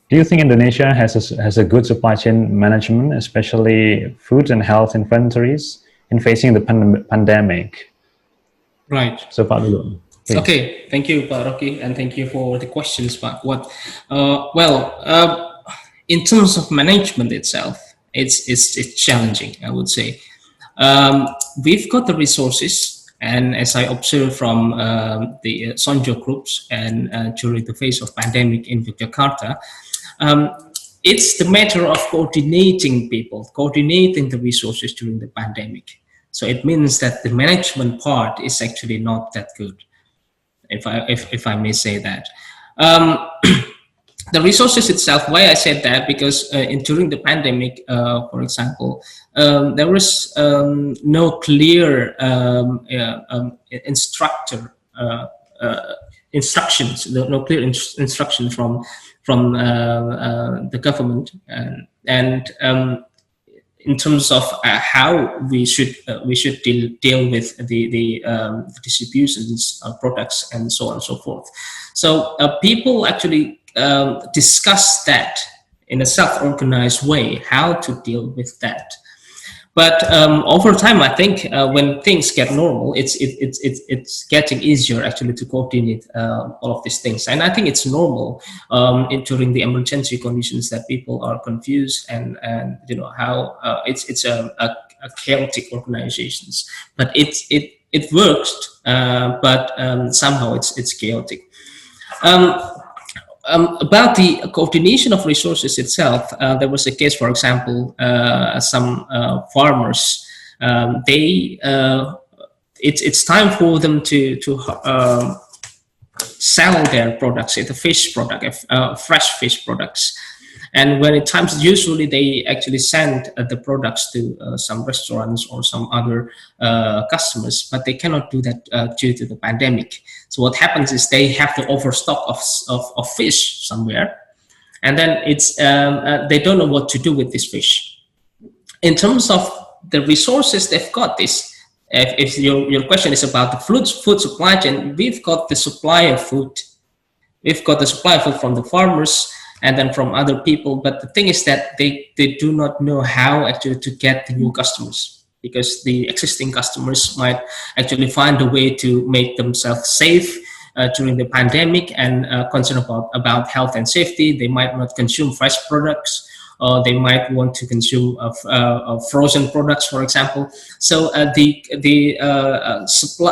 do you think Indonesia has a good supply chain management, especially food and health inventories, in facing the pandemic? Right. So Pak Luluk, please. Okay, thank you, Pak Rocky, and thank you for the questions, Pak Kuat. In terms of management itself, it's challenging, I would say. We've got the resources, and as I observed from the Sonjo groups and during the phase of pandemic in Yogyakarta, it's the matter of coordinating people, coordinating the resources during the pandemic. So it means that the management part is actually not that good, if I may say that. The resources itself, why I said that, because during the pandemic, for example, there was no clear instructions, no clear instruction from the government, and in terms of how we should deal with the distributions of products and so on and so forth. So people actually discuss that in a self-organized way, how to deal with that. But over time, I think when things get normal, it's getting easier actually to coordinate all of these things. And I think it's normal during the emergency conditions that people are confused and you know how it's a chaotic organizations. But it works, but somehow it's chaotic. About the coordination of resources itself, there was a case, for example, some farmers, it's time for them to sell their products, the fish product, fresh fish products. And when it comes, usually they actually send the products to some restaurants or some other customers, but they cannot do that due to the pandemic. So what happens is they have the overstock of fish somewhere, and then it's they don't know what to do with this fish. In terms of the resources, they've got this. If your question is about the food supply chain, we've got the supply of food. We've got the supply of food from the farmers and then from other people. But the thing is that they do not know how actually to get the new customers, because the existing customers might actually find a way to make themselves safe during the pandemic and concerned about health and safety. They might not consume fresh products, or they might want to consume frozen products, for example. So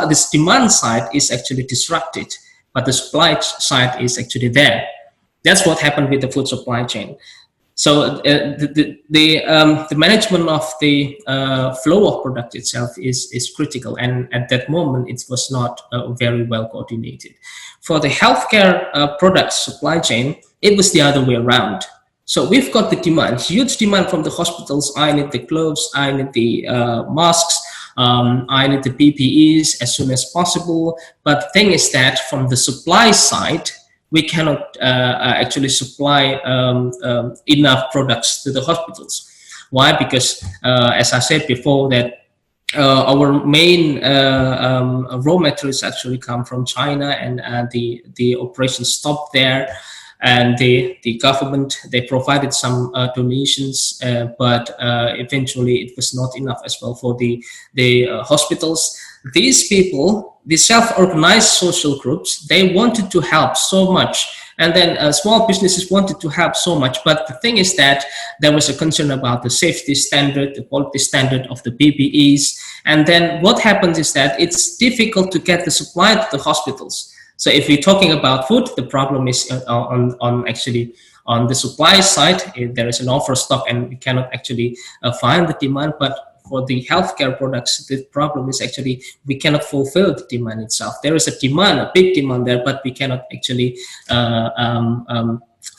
this demand side is actually disrupted, but the supply side is actually there. That's what happened with the food supply chain. So the management of the flow of product itself is critical, and at that moment it was not very well coordinated. For the healthcare product supply chain, it was the other way around. So we've got the demand, huge demand from the hospitals. I need the gloves, I need the masks, I need the PPEs as soon as possible. But the thing is that from the supply side, we cannot actually supply enough products to the hospitals. Why? Because as I said before, that our main raw materials actually come from China, and the operation stopped there. And the government, they provided some donations, but eventually it was not enough as well for the hospitals. These people, the self-organized social groups, they wanted to help so much, and then small businesses wanted to help so much. But the thing is that there was a concern about the safety standard, the quality standard of the PPEs, and then what happens is that it's difficult to get the supply to the hospitals. So if we're talking about food, the problem is on the supply side. There is an overstock and we cannot actually find the demand. But for the healthcare products, the problem is actually we cannot fulfill the demand itself. There is a demand, a big demand there, but we cannot actually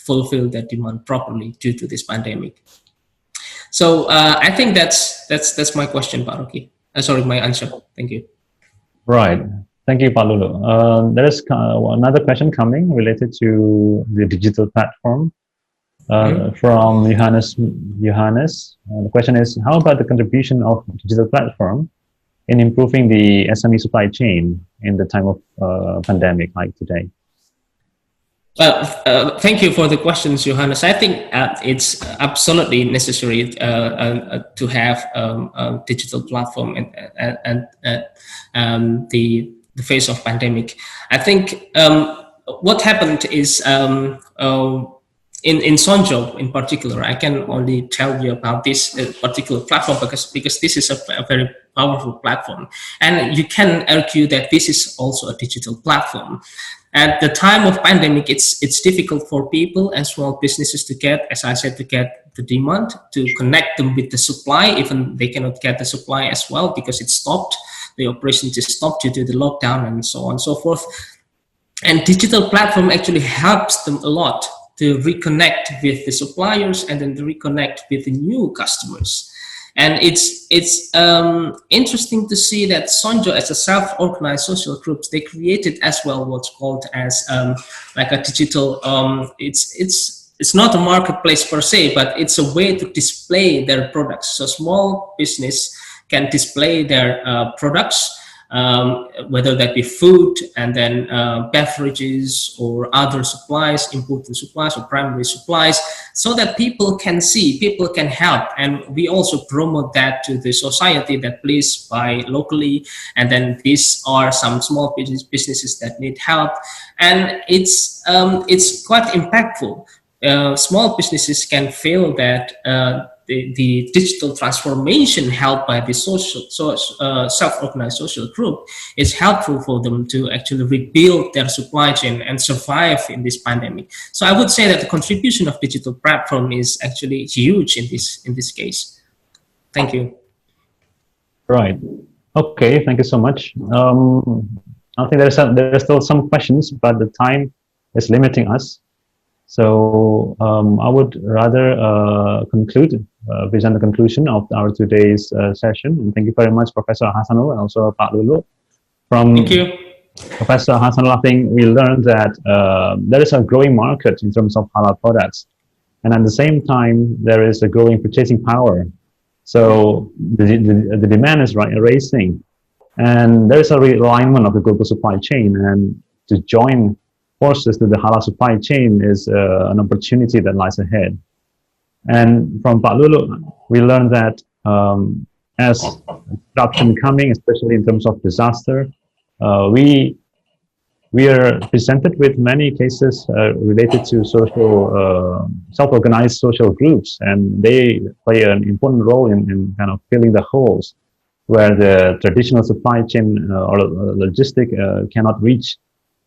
fulfill that demand properly due to this pandemic. So I think that's my question, Pak Rocky. Sorry, my answer. Thank you. Right. Thank you, Pak Luluk. There is another question coming related to the digital platform from Johannes. The question is, how about the contribution of digital platform in improving the SME supply chain in the time of pandemic like today? Well, thank you for the questions, Johannes. I think it's absolutely necessary to have digital platform and the face of pandemic. I think what happened is in Sonjo in particular, I can only tell you about this particular platform because this is a very powerful platform, and you can argue that this is also a digital platform. At the time of pandemic, it's difficult for people and small businesses to get, as I said, to get the demand, to connect them with the supply. Even they cannot get the supply as well because it stopped. The operation just stopped due to the lockdown and so on and so forth. And digital platform actually helps them a lot to reconnect with the suppliers and then to reconnect with the new customers. And it's interesting to see that Sonjo, as a self-organized social groups, they created as well what's called as like a digital. It's not a marketplace per se, but it's a way to display their products. So small business can display their products whether that be food and then beverages or other supplies, important supplies or primary supplies, so that people can see, people can help. And we also promote that to the society, that please buy locally. And then these are some small businesses that need help. And it's quite impactful. Small businesses can feel that the digital transformation helped by the self-organized social group is helpful for them to actually rebuild their supply chain and survive in this pandemic. So I would say that the contribution of digital platform is actually huge in this case. Thank you. Right. Okay. Thank you so much. I think there are still some questions, but the time is limiting us. So I would rather present the conclusion of our today's session. And thank you very much, Professor Ahasanul, and also Pak Luluk. Thank you. Professor Ahasanul, I think we learned that there is a growing market in terms of halal products. And at the same time, there is a growing purchasing power. So the demand is rising. And there is a realignment of the global supply chain. And to join forces to the halal supply chain is an opportunity that lies ahead. And from Pak Luluk, we learned that as disruption coming, especially in terms of disaster, we are presented with many cases related to social, self-organized social groups, and they play an important role in kind of filling the holes where the traditional supply chain or logistic cannot reach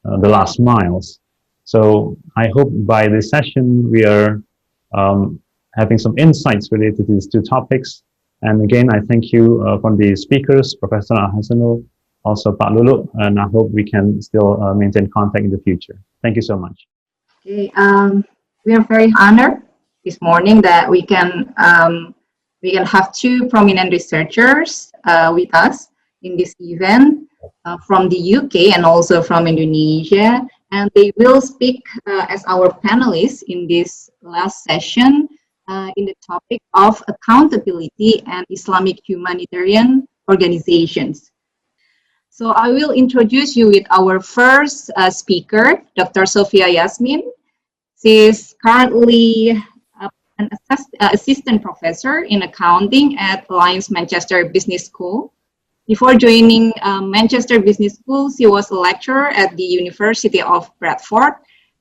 the last miles. So I hope by this session we are having some insights related to these two topics. And again, I thank you from the speakers, Professor Ahasanul, also Pak Luluk, and I hope we can still maintain contact in the future. Thank you so much. Okay, we are very honored this morning that we can have two prominent researchers with us in this event. From the UK and also from Indonesia, and they will speak as our panelists in this last session in the topic of accountability and Islamic humanitarian organizations. So I will introduce you with our first speaker, Dr. Sophia Yasmin. She is currently an assistant professor in accounting at Alliance Manchester Business School. Before joining Manchester Business School, she was a lecturer at the University of Bradford,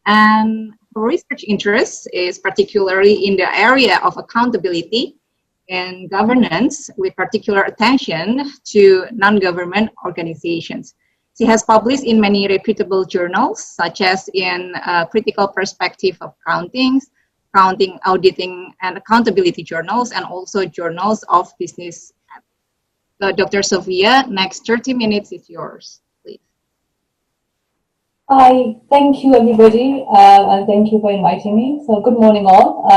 and her research interest is particularly in the area of accountability and governance, with particular attention to non-government organizations. She has published in many reputable journals, such as in Critical Perspective of Accounting, Auditing, and Accountability journals, and also journals of business. Dr. Sophia, next 30 minutes is yours, please. Hi, thank you everybody, and thank you for inviting me. So good morning all.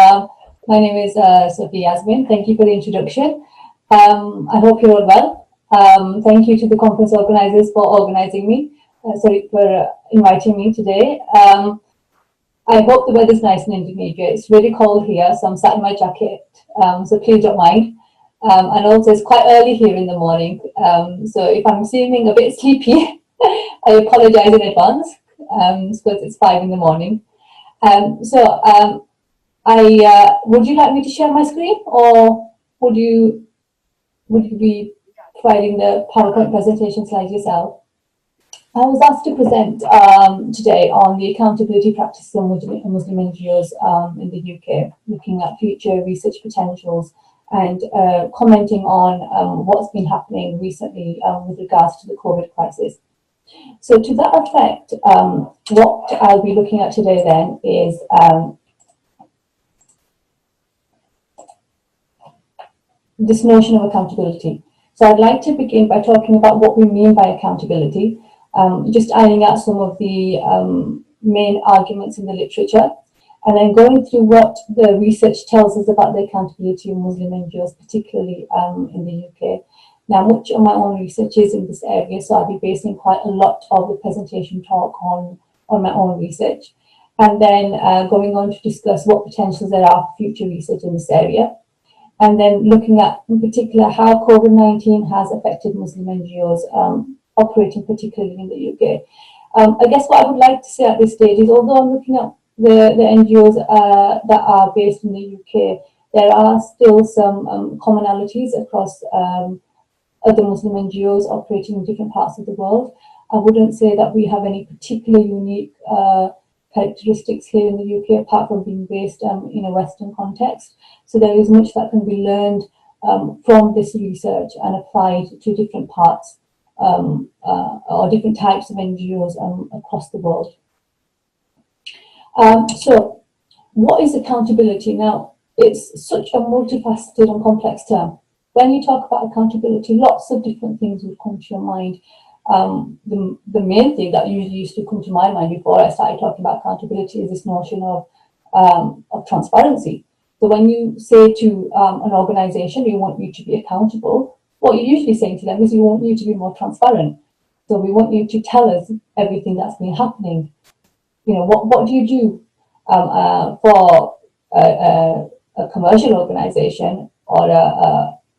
My name is Sophia Yasmin. Thank you for the introduction. I hope you're all well. Thank you to the conference organizers for organizing me, for inviting me today. I hope the weather's nice in Indonesia. It's really cold here, so I'm sat in my jacket, so please don't mind. And also it's quite early here in the morning, so if I'm seeming a bit sleepy, I apologize in advance, because it's 5 in the morning. Would you like me to share my screen, or would you be providing the PowerPoint presentation slides yourself? I was asked to present today on the accountability practices of Muslim NGOs in the UK, looking at future research potentials and commenting on what's been happening recently with regards to the COVID crisis. So to that effect, what I'll be looking at today then is this notion of accountability. So I'd like to begin by talking about what we mean by accountability, just ironing out some of the main arguments in the literature, and then going through what the research tells us about the accountability of Muslim NGOs, particularly in the UK. Now, much of my own research is in this area, so I'll be basing quite a lot of the presentation talk on my own research, and then going on to discuss what potentials there are for future research in this area, and then looking at, in particular, how COVID-19 has affected Muslim NGOs operating particularly in the UK. I guess what I would like to say at this stage is, although I'm looking at the NGOs that are based in the UK, there are still some commonalities across other Muslim NGOs operating in different parts of the world. I wouldn't say that we have any particular unique characteristics here in the UK, apart from being based in a Western context. So there is much that can be learned from this research and applied to different parts or different types of NGOs across the world. So what is accountability? Now, it's such a multifaceted and complex term. When you talk about accountability, lots of different things will come to your mind. The main thing that usually used to come to my mind before I started talking about accountability is this notion of transparency. So when you say to an organization, we want you to be accountable, what you're usually saying to them is we want you to be more transparent. So we want you to tell us everything that's been happening. You know, what do you do for a commercial organization or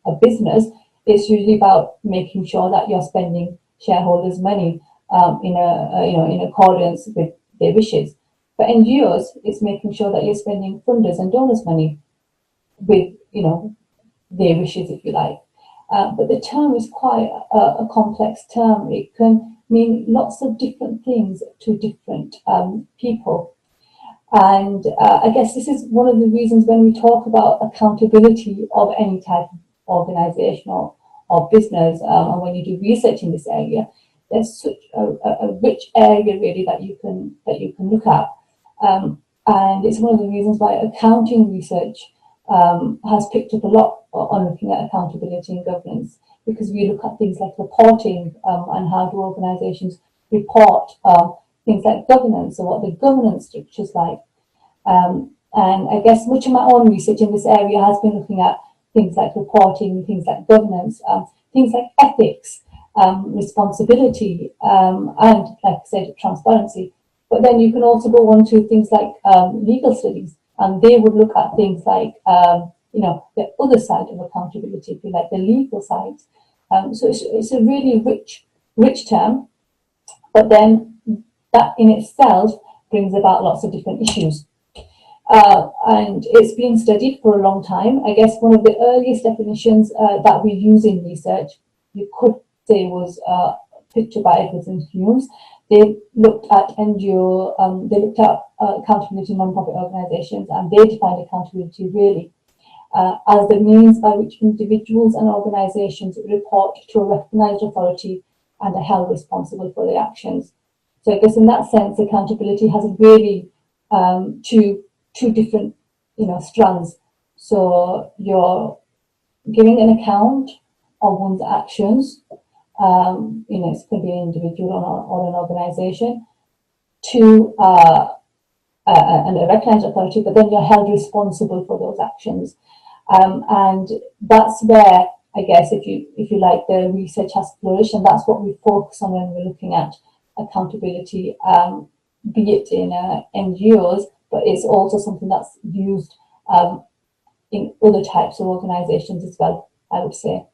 a business? It's usually about making sure that you're spending shareholders' money in accordance with their wishes. For NGOs, it's making sure that you're spending funders' and donors' money with their wishes, if you like. But the term is quite a complex term. It can mean lots of different things to different people. And I guess this is one of the reasons when we talk about accountability of any type of organization or business, and when you do research in this area, there's such a rich area really that you can look at. And it's one of the reasons why accounting research has picked up a lot on looking at accountability and governance, because we look at things like reporting and how do organizations report things like governance or what the governance structure is like. And I guess much of my own research in this area has been looking at things like reporting, things like governance, things like ethics, responsibility, and like I said, transparency. But then you can also go on to things like legal studies, and they would look at things like, the other side of accountability, if you like, the legal side. So it's a really rich term, but then that in itself brings about lots of different issues. And it's been studied for a long time. I guess one of the earliest definitions that we use in research, you could say, was pictured by Edwards and Humes. They looked at NGO, they looked at accountability non-profit organizations, and they defined accountability really as the means by which individuals and organizations report to a recognized authority and are held responsible for their actions. So I guess in that sense, accountability has really two different, strands. So you're giving an account of one's actions, it could be an individual or an organization, to and a recognized authority, but then you're held responsible for those actions. And that's where, I guess, if you like, the research has flourished, and that's what we focus on when we're looking at accountability, be it in NGOs, but it's also something that's used in other types of organizations as well, I would say.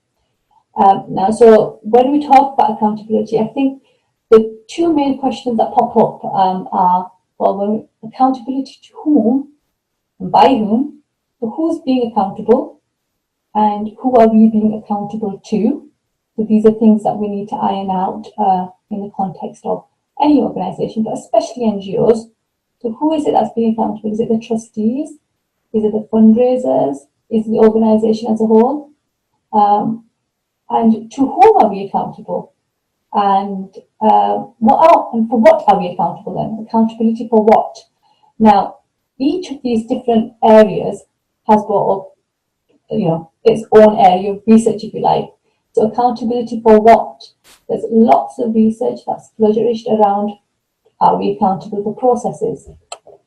Now, so when we talk about accountability, I think the two main questions that pop up are, well, accountability to whom and by whom? So who's being accountable and who are we being accountable to? So these are things that we need to iron out in the context of any organization, but especially NGOs. So who is it that's being accountable? Is it the trustees? Is it the fundraisers? Is it the organization as a whole? And to whom are we accountable? And for what are we accountable then? Accountability for what? Now, each of these different areas has brought up, its own area of research, if you like. So accountability for what? There's lots of research that's flourished around, are we accountable for processes?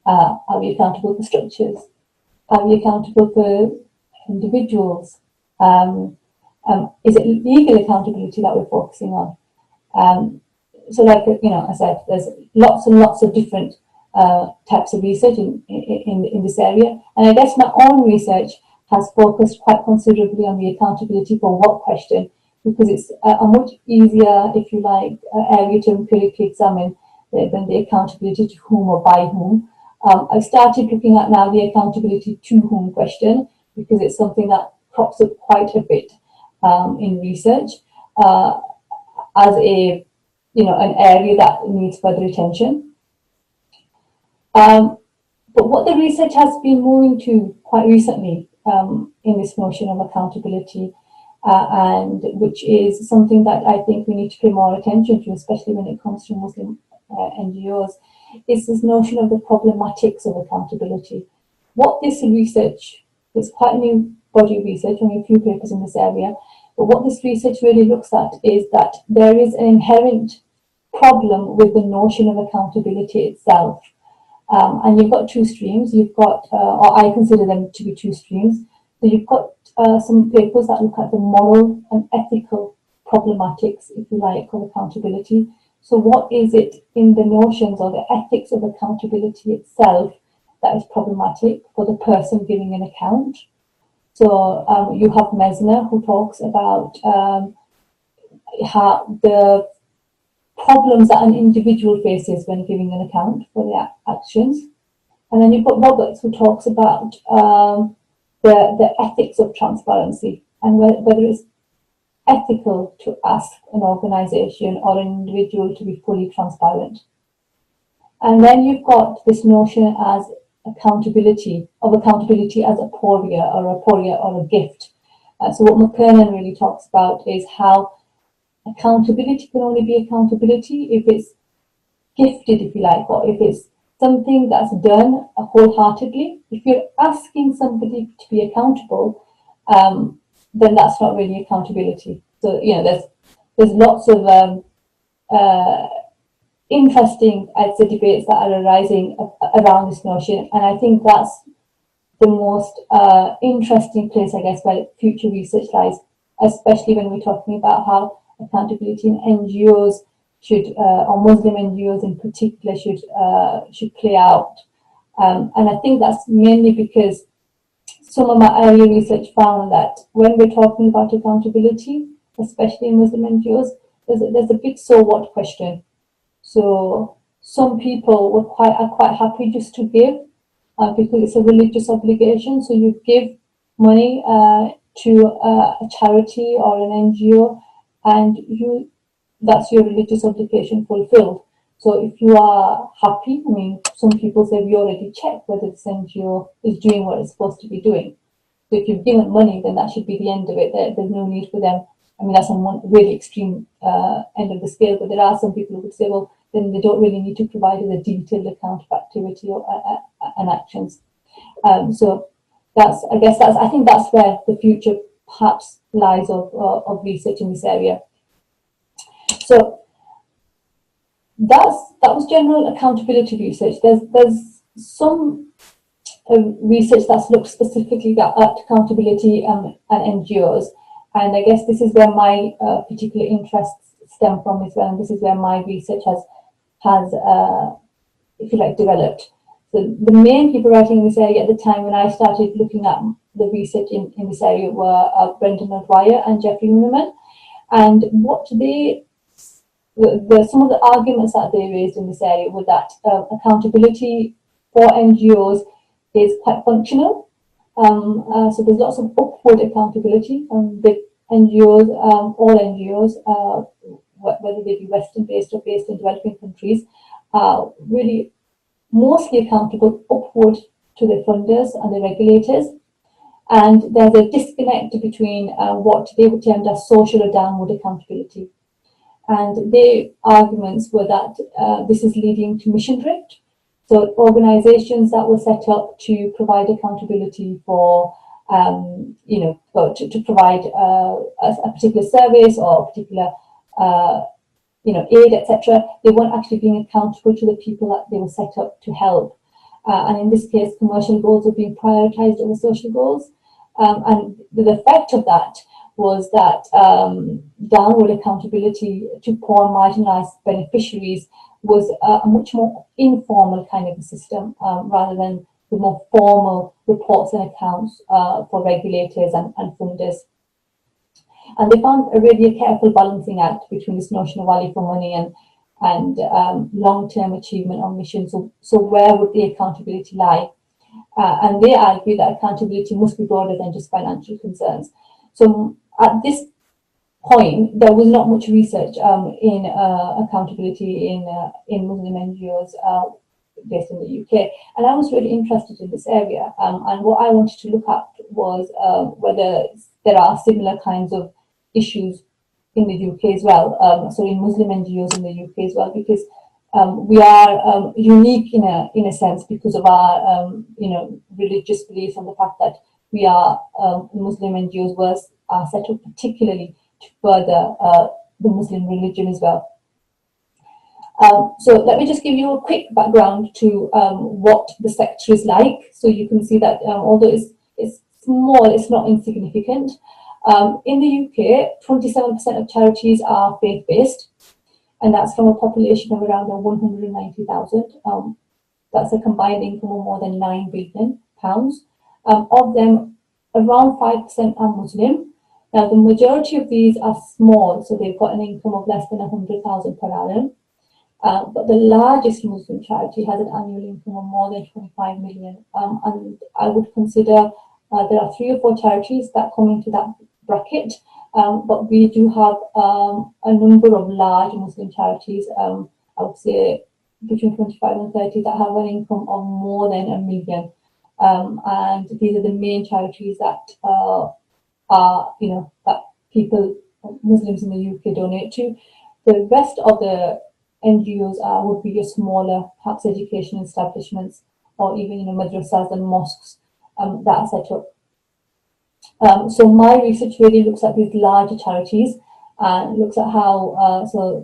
Are we accountable for structures? Are we accountable for individuals? Is it legal accountability that we're focusing on? So like, I said, there's lots and lots of different types of research in this area. And I guess my own research has focused quite considerably on the accountability for what question, because it's a much easier, if you like, area to empirically examine than the accountability to whom or by whom. I've started looking at now the accountability to whom question, because it's something that crops up quite a bit in research as a, an area that needs further attention. But what the research has been moving to quite recently in this notion of accountability, and which is something that I think we need to pay more attention to, especially when it comes to Muslim NGOs, is this notion of the problematics of accountability. What this research, it's quite a new body of research, only a few papers in this area, but what this research really looks at is that there is an inherent problem with the notion of accountability itself. And you've got two streams. You've got, or I consider them to be two streams. So you've got some papers that look at the moral and ethical problematics, if you like, of accountability. So what is it in the notions or the ethics of accountability itself that is problematic for the person giving an account? So you have Mesner, who talks about how the problems that an individual faces when giving an account for their actions. And then you've got Roberts, who talks about the ethics of transparency and whether it's ethical to ask an organization or an individual to be fully transparent. And then you've got this notion as accountability as a poria or a gift. So what McKernan really talks about is how accountability can only be accountability if it's gifted, if you like, or if it's something that's done wholeheartedly. If you're asking somebody to be accountable, then that's not really accountability. So, there's lots of interesting, I'd say, debates that are arising around this notion, and I think that's the most interesting place, I guess, where future research lies, especially when we're talking about how accountability in NGOs should, or Muslim NGOs in particular, should play out. And I think that's mainly because some of my earlier research found that when we're talking about accountability, especially in Muslim NGOs, there's a big so what question. So some people are quite happy just to give because it's a religious obligation. So you give money to a charity or an NGO, and that's your religious obligation fulfilled. So if you are happy, I mean, some people say we already checked whether this NGO is doing what it's supposed to be doing. So if you've given money, then that should be the end of it. There's no need for them. I mean, that's on one really extreme end of the scale, but there are some people who would say, well, then they don't really need to provide us a detailed account of activity and actions. So I think that's where the future perhaps lies of research in this area. So that was general accountability research. There's some research that's looked specifically at accountability and NGOs, and I guess this is where my particular interests stem from as well, and this is where my research has if you like, developed. So the main people writing in this area at the time when I started looking at the research in this area were Brendan O'Dwyer and Jeffrey Muneman, and what some of the arguments that they raised in this area were that accountability for NGOs is quite functional. So there's lots of upward accountability from the NGOs, all NGOs, whether they be Western-based or based in developing countries, really mostly accountable upward to the funders and the regulators. And there's a disconnect between what they would term as social or downward accountability. And their arguments were that this is leading to mission drift. So organizations that were set up to provide accountability for, to provide a particular service or a particular, aid, etc., they weren't actually being accountable to the people that they were set up to help. And in this case, commercial goals were being prioritized over social goals. And the effect of that was that downward accountability to poor marginalized beneficiaries was a much more informal kind of a system rather than the more formal reports and accounts for regulators and funders. And they found really a careful balancing act between this notion of value for money and long-term achievement of mission. So where would the accountability lie? And they argue that accountability must be broader than just financial concerns. So at this point, there was not much research in accountability in Muslim NGOs based in the UK, and I was really interested in this area. And what I wanted to look at was whether there are similar kinds of issues in the UK as well. So in Muslim NGOs in the UK as well, because we are unique in a sense because of our religious beliefs and the fact that we are Muslim NGOs are set up particularly to further the Muslim religion as well. So let me just give you a quick background to what the sector is like. So you can see that although it's small, it's not insignificant. In the UK, 27% of charities are faith-based, and that's from a population of around 190,000. That's a combined income of more than £9 billion. Of them, around 5% are Muslim. Now, the majority of these are small, so they've got an income of less than 100,000 per annum. But the largest Muslim charity has an annual income of more than 25 million. And I would consider there are 3 or 4 charities that come into that bracket. But we do have a number of large Muslim charities, I would say between 25 and 30, that have an income of more than £1 million. And these are the main charities that that people, Muslims in the UK, donate to. The rest of the NGOs would be your smaller, perhaps education establishments, or even madrasas and mosques that are set up. So my research really looks at these larger charities and looks at how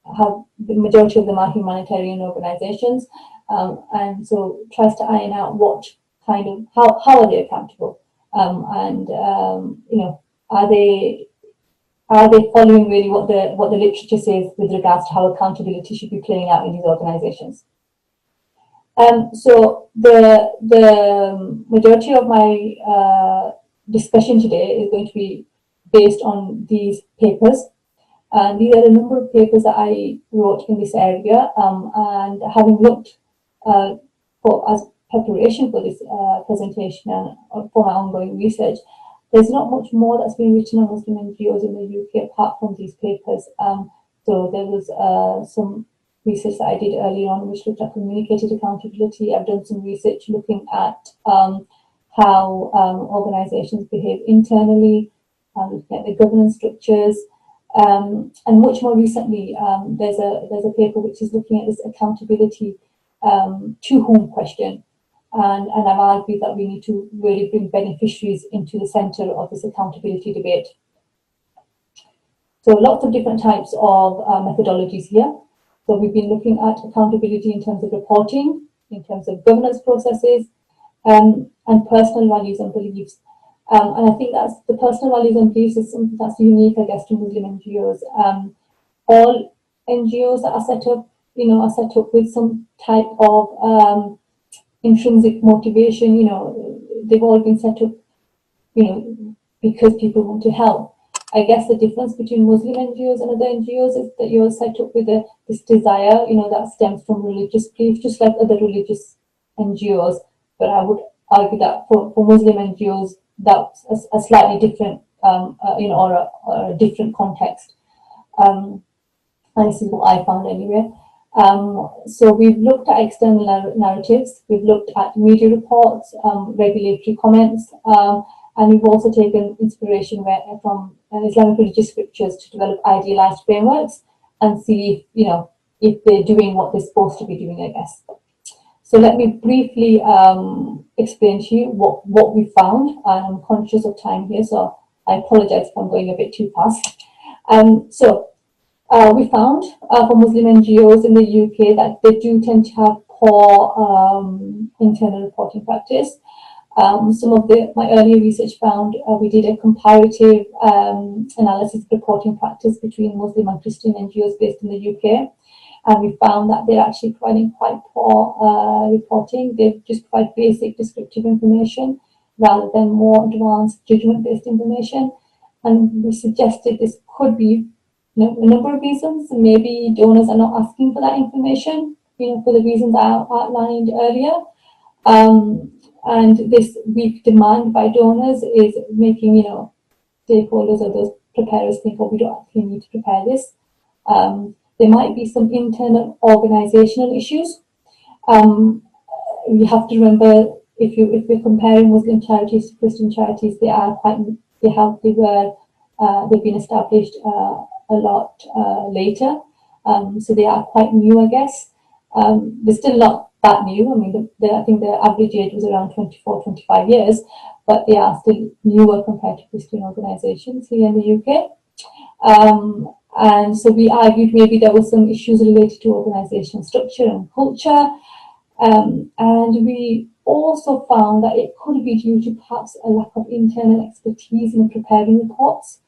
the majority of them are humanitarian organizations, and so tries to iron out what kind of how are they accountable, and are they following really what the literature says with regards to how accountability should be playing out in these organizations. So the majority of my discussion today is going to be based on these papers. And these are a number of papers that I wrote in this area, and having looked as preparation for this presentation and for my ongoing research, there's not much more that's been written on Muslim NGOs in the UK apart from these papers. So there was some research that I did earlier on which looked at communicated accountability. I've done some research looking at how organizations behave internally, looking at the governance structures, and much more recently, there's a paper which is looking at this accountability to whom question. And I've argued that we need to really bring beneficiaries into the center of this accountability debate. So lots of different types of methodologies here. So we've been looking at accountability in terms of reporting, in terms of governance processes, and personal values and beliefs. And I think that's the personal values and beliefs is something that's unique, I guess, to Muslim NGOs. All NGOs that are set up, are set up with some type of intrinsic motivation. They've all been set up, because people want to help. I guess the difference between Muslim NGOs and other NGOs is that you're set up with this desire, that stems from religious beliefs, just like other religious NGOs. But I would argue that for Muslim NGOs, that's a slightly different, or a different context. And this is what I found anyway. So we've looked at external narratives, we've looked at media reports, regulatory comments, and we've also taken inspiration from Islamic religious scriptures to develop idealized frameworks and see if they're doing what they're supposed to be doing, I guess. So let me briefly explain to you what we found. I'm conscious of time here, so I apologize if I'm going a bit too fast. We found for Muslim NGOs in the UK that they do tend to have poor internal reporting practice. Some of my earlier research found we did a comparative analysis of reporting practice between Muslim and Christian NGOs based in the UK. And we found that they're actually providing quite poor reporting. They just provide basic descriptive information rather than more advanced judgment-based information. and we suggested this could be, you know, a number of reasons. Maybe donors are not asking for that information, you know, for the reasons I outlined earlier. And this weak demand by donors is making, you know, stakeholders or those preparers think, oh, we don't actually need to prepare this. There might be some internal organizational issues. You have to remember, if we're comparing Muslim charities to Christian charities, they've been established a lot later, so they are quite new, I guess. They're still not that new. I mean, I think the average age was around 24, 25 years, but they are still newer compared to Christian organizations here in the UK. And so we argued maybe there were some issues related to organizational structure and culture. And we also found that it could be due to perhaps a lack of internal expertise in preparing reports.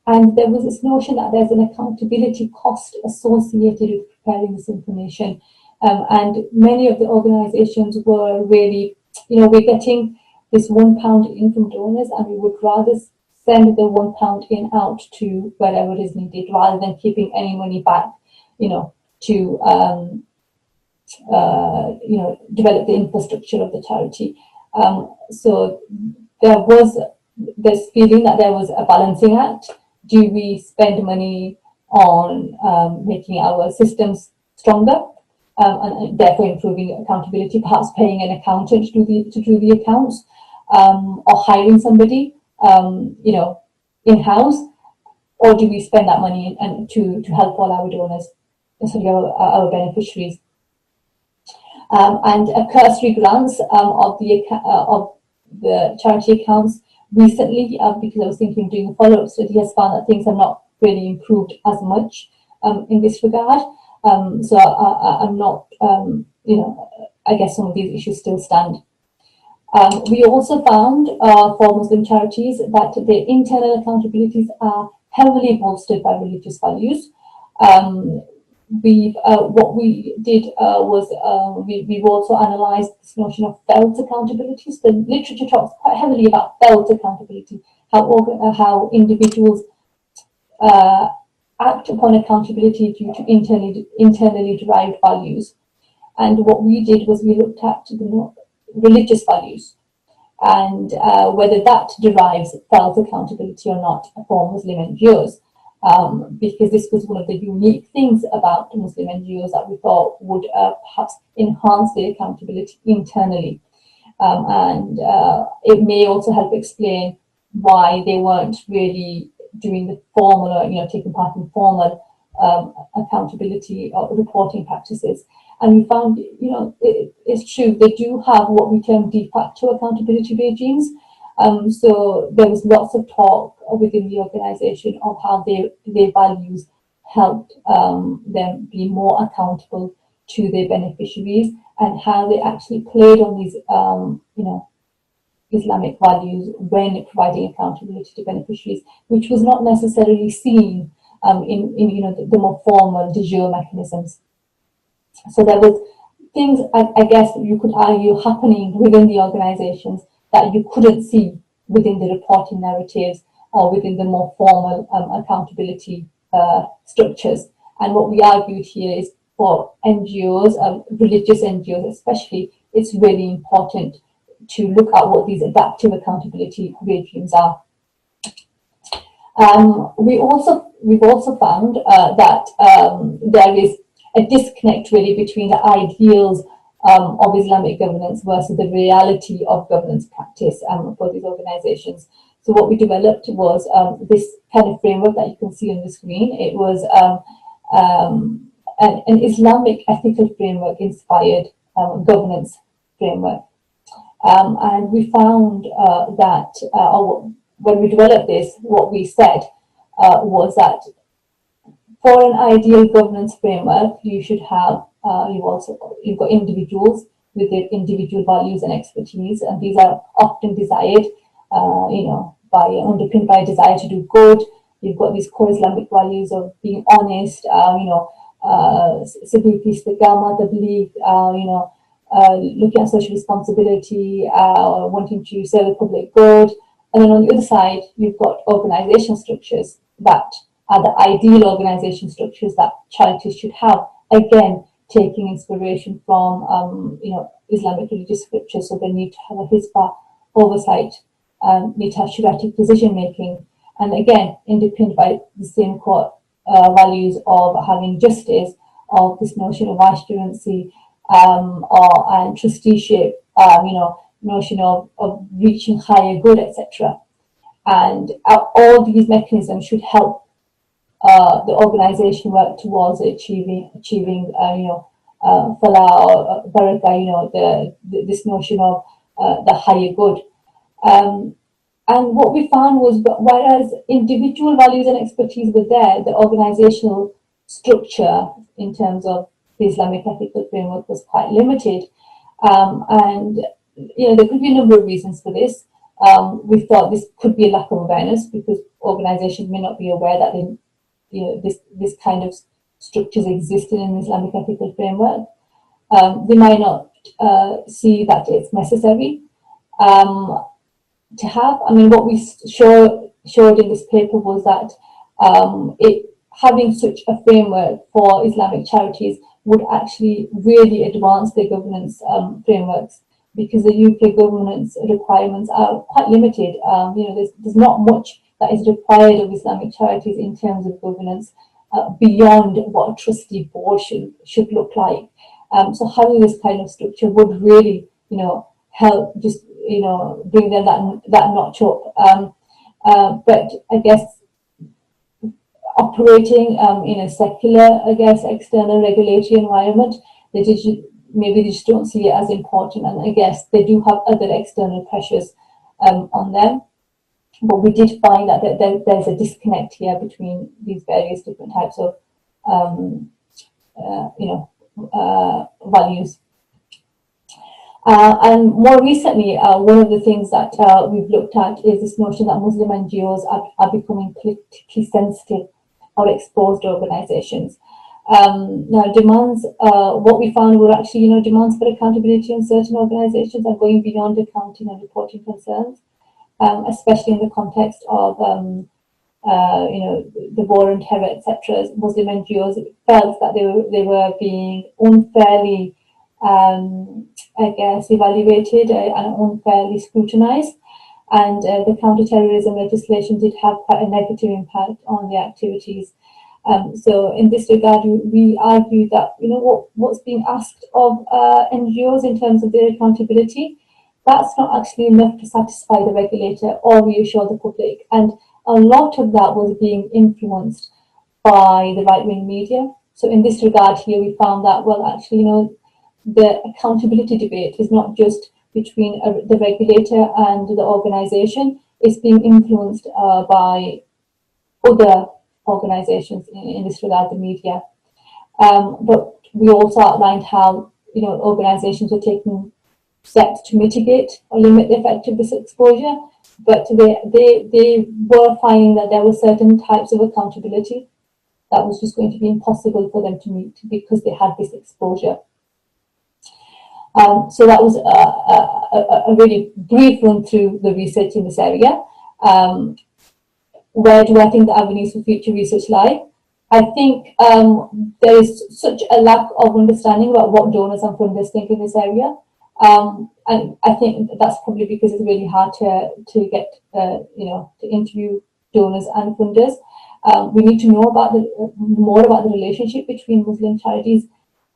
And there was this notion that there's an accountability cost associated with preparing this information. And many of the organizations were really, you know, we're getting this £1 in from donors, and we would rather send the £1 in out to wherever is needed rather than keeping any money back, you know, to you know, develop the infrastructure of the charity. So there was this feeling that there was a balancing act. Do we spend money on making our systems stronger and therefore improving accountability, perhaps paying an accountant to do the accounts, or hiring somebody, you know, in-house, or do we spend that money and to help all our donors, essentially our beneficiaries? And cursory glance of the charity accounts recently, because I was thinking doing a follow-up study, has found that things have not really improved as much in this regard. So I'm not, you know, I guess some of these issues still stand. We also found for Muslim charities that their internal accountabilities are heavily bolstered by religious values. What we did was we've also analysed this notion of felt accountability. So the literature talks quite heavily about felt accountability, how individuals act upon accountability due to internally derived values. And what we did was we looked at the religious values and whether that derives felt accountability or not for Muslim NGOs. Because this was one of the unique things about Muslim NGOs that we thought would perhaps enhance their accountability internally. And it may also help explain why they weren't really doing the formal, or, you know, taking part in formal accountability or reporting practices. And we found, you know, it's true, they do have what we term de facto accountability regimes. So there was lots of talk within the organisation of how their values helped them be more accountable to their beneficiaries, and how they actually played on these, you know, Islamic values when providing accountability to beneficiaries, which was not necessarily seen in you know, the more formal de jure mechanisms. So there was things, I guess you could argue, happening within the organisations that you couldn't see within the reporting narratives or within the more formal accountability structures. And what we argued here is for NGOs, religious NGOs especially, it's really important to look at what these adaptive accountability regimes are. We've also found that there is a disconnect really between the ideals of Islamic governance versus the reality of governance practice for these organizations. So what we developed was this kind of framework that you can see on the screen. It was an Islamic ethical framework inspired governance framework. And we found that when we developed this, what we said was that for an ideal governance framework, you should have, you've got individuals with their individual values and expertise, and these are often desired, you know, underpinned by a desire to do good. You've got these core Islamic values of being honest, you know, civil peace, the Gama, the belief, you know, looking at social responsibility, wanting to serve the public good, And then on the other side, you've got organizational structures that are the ideal organization structures that charities should have. Again, taking inspiration from Islamic religious scriptures. So they need to have a hisbah oversight, need to have shariatic decision making, and again, underpinned by the same core values of having justice, of this notion of vicegerency, and trusteeship, notion of reaching higher good, etc. And all these mechanisms should help the organization work towards achieving falah or barakah, this notion of the higher good. And what we found was that whereas individual values and expertise were there, the organizational structure in terms of the Islamic ethical framework was quite limited. And there could be a number of reasons for this. We thought this could be a lack of awareness because organizations may not be aware that this kind of structures exist in an Islamic ethical framework. They might not see that it's necessary to have. I mean, what we showed in this paper was that having such a framework for Islamic charities would actually really advance their governance frameworks, because the UK governance requirements are quite limited. There's not much that is required of Islamic charities in terms of governance beyond what a trustee board should look like. So having this kind of structure would really, help just, bring them that notch up. But I guess operating in a secular, external regulatory environment, maybe they just don't see it as important, and I guess they do have other external pressures on them. But we did find that there's a disconnect here between these various different types of, values. And more recently, one of the things that we've looked at is this notion that Muslim NGOs are becoming politically sensitive or exposed organizations. Now, demands, what we found were actually, demands for accountability in certain organizations are going beyond accounting and reporting concerns, especially in the context of, the war on terror, etc. Muslim NGOs felt that they were being unfairly, evaluated and unfairly scrutinized. And the counter-terrorism legislation did have quite a negative impact on the activities. So in this regard, we argue that, what's being asked of NGOs in terms of their accountability, that's not actually enough to satisfy the regulator or reassure the public. And a lot of that was being influenced by the right-wing media. So in this regard here, we found that, well, actually, the accountability debate is not just between the regulator and the organization, it's being influenced by other organizations in this regard, the media. But we also outlined how, organizations are taking steps to mitigate or limit the effect of this exposure, but they were finding that there were certain types of accountability that was just going to be impossible for them to meet because they had this exposure. So that was a really brief run through the research in this area. Where do I think the avenues for future research lie? I think there is such a lack of understanding about what donors and funders think in this area. And I think that's probably because it's really hard to get, to interview donors and funders. We need to know more about the relationship between Muslim charities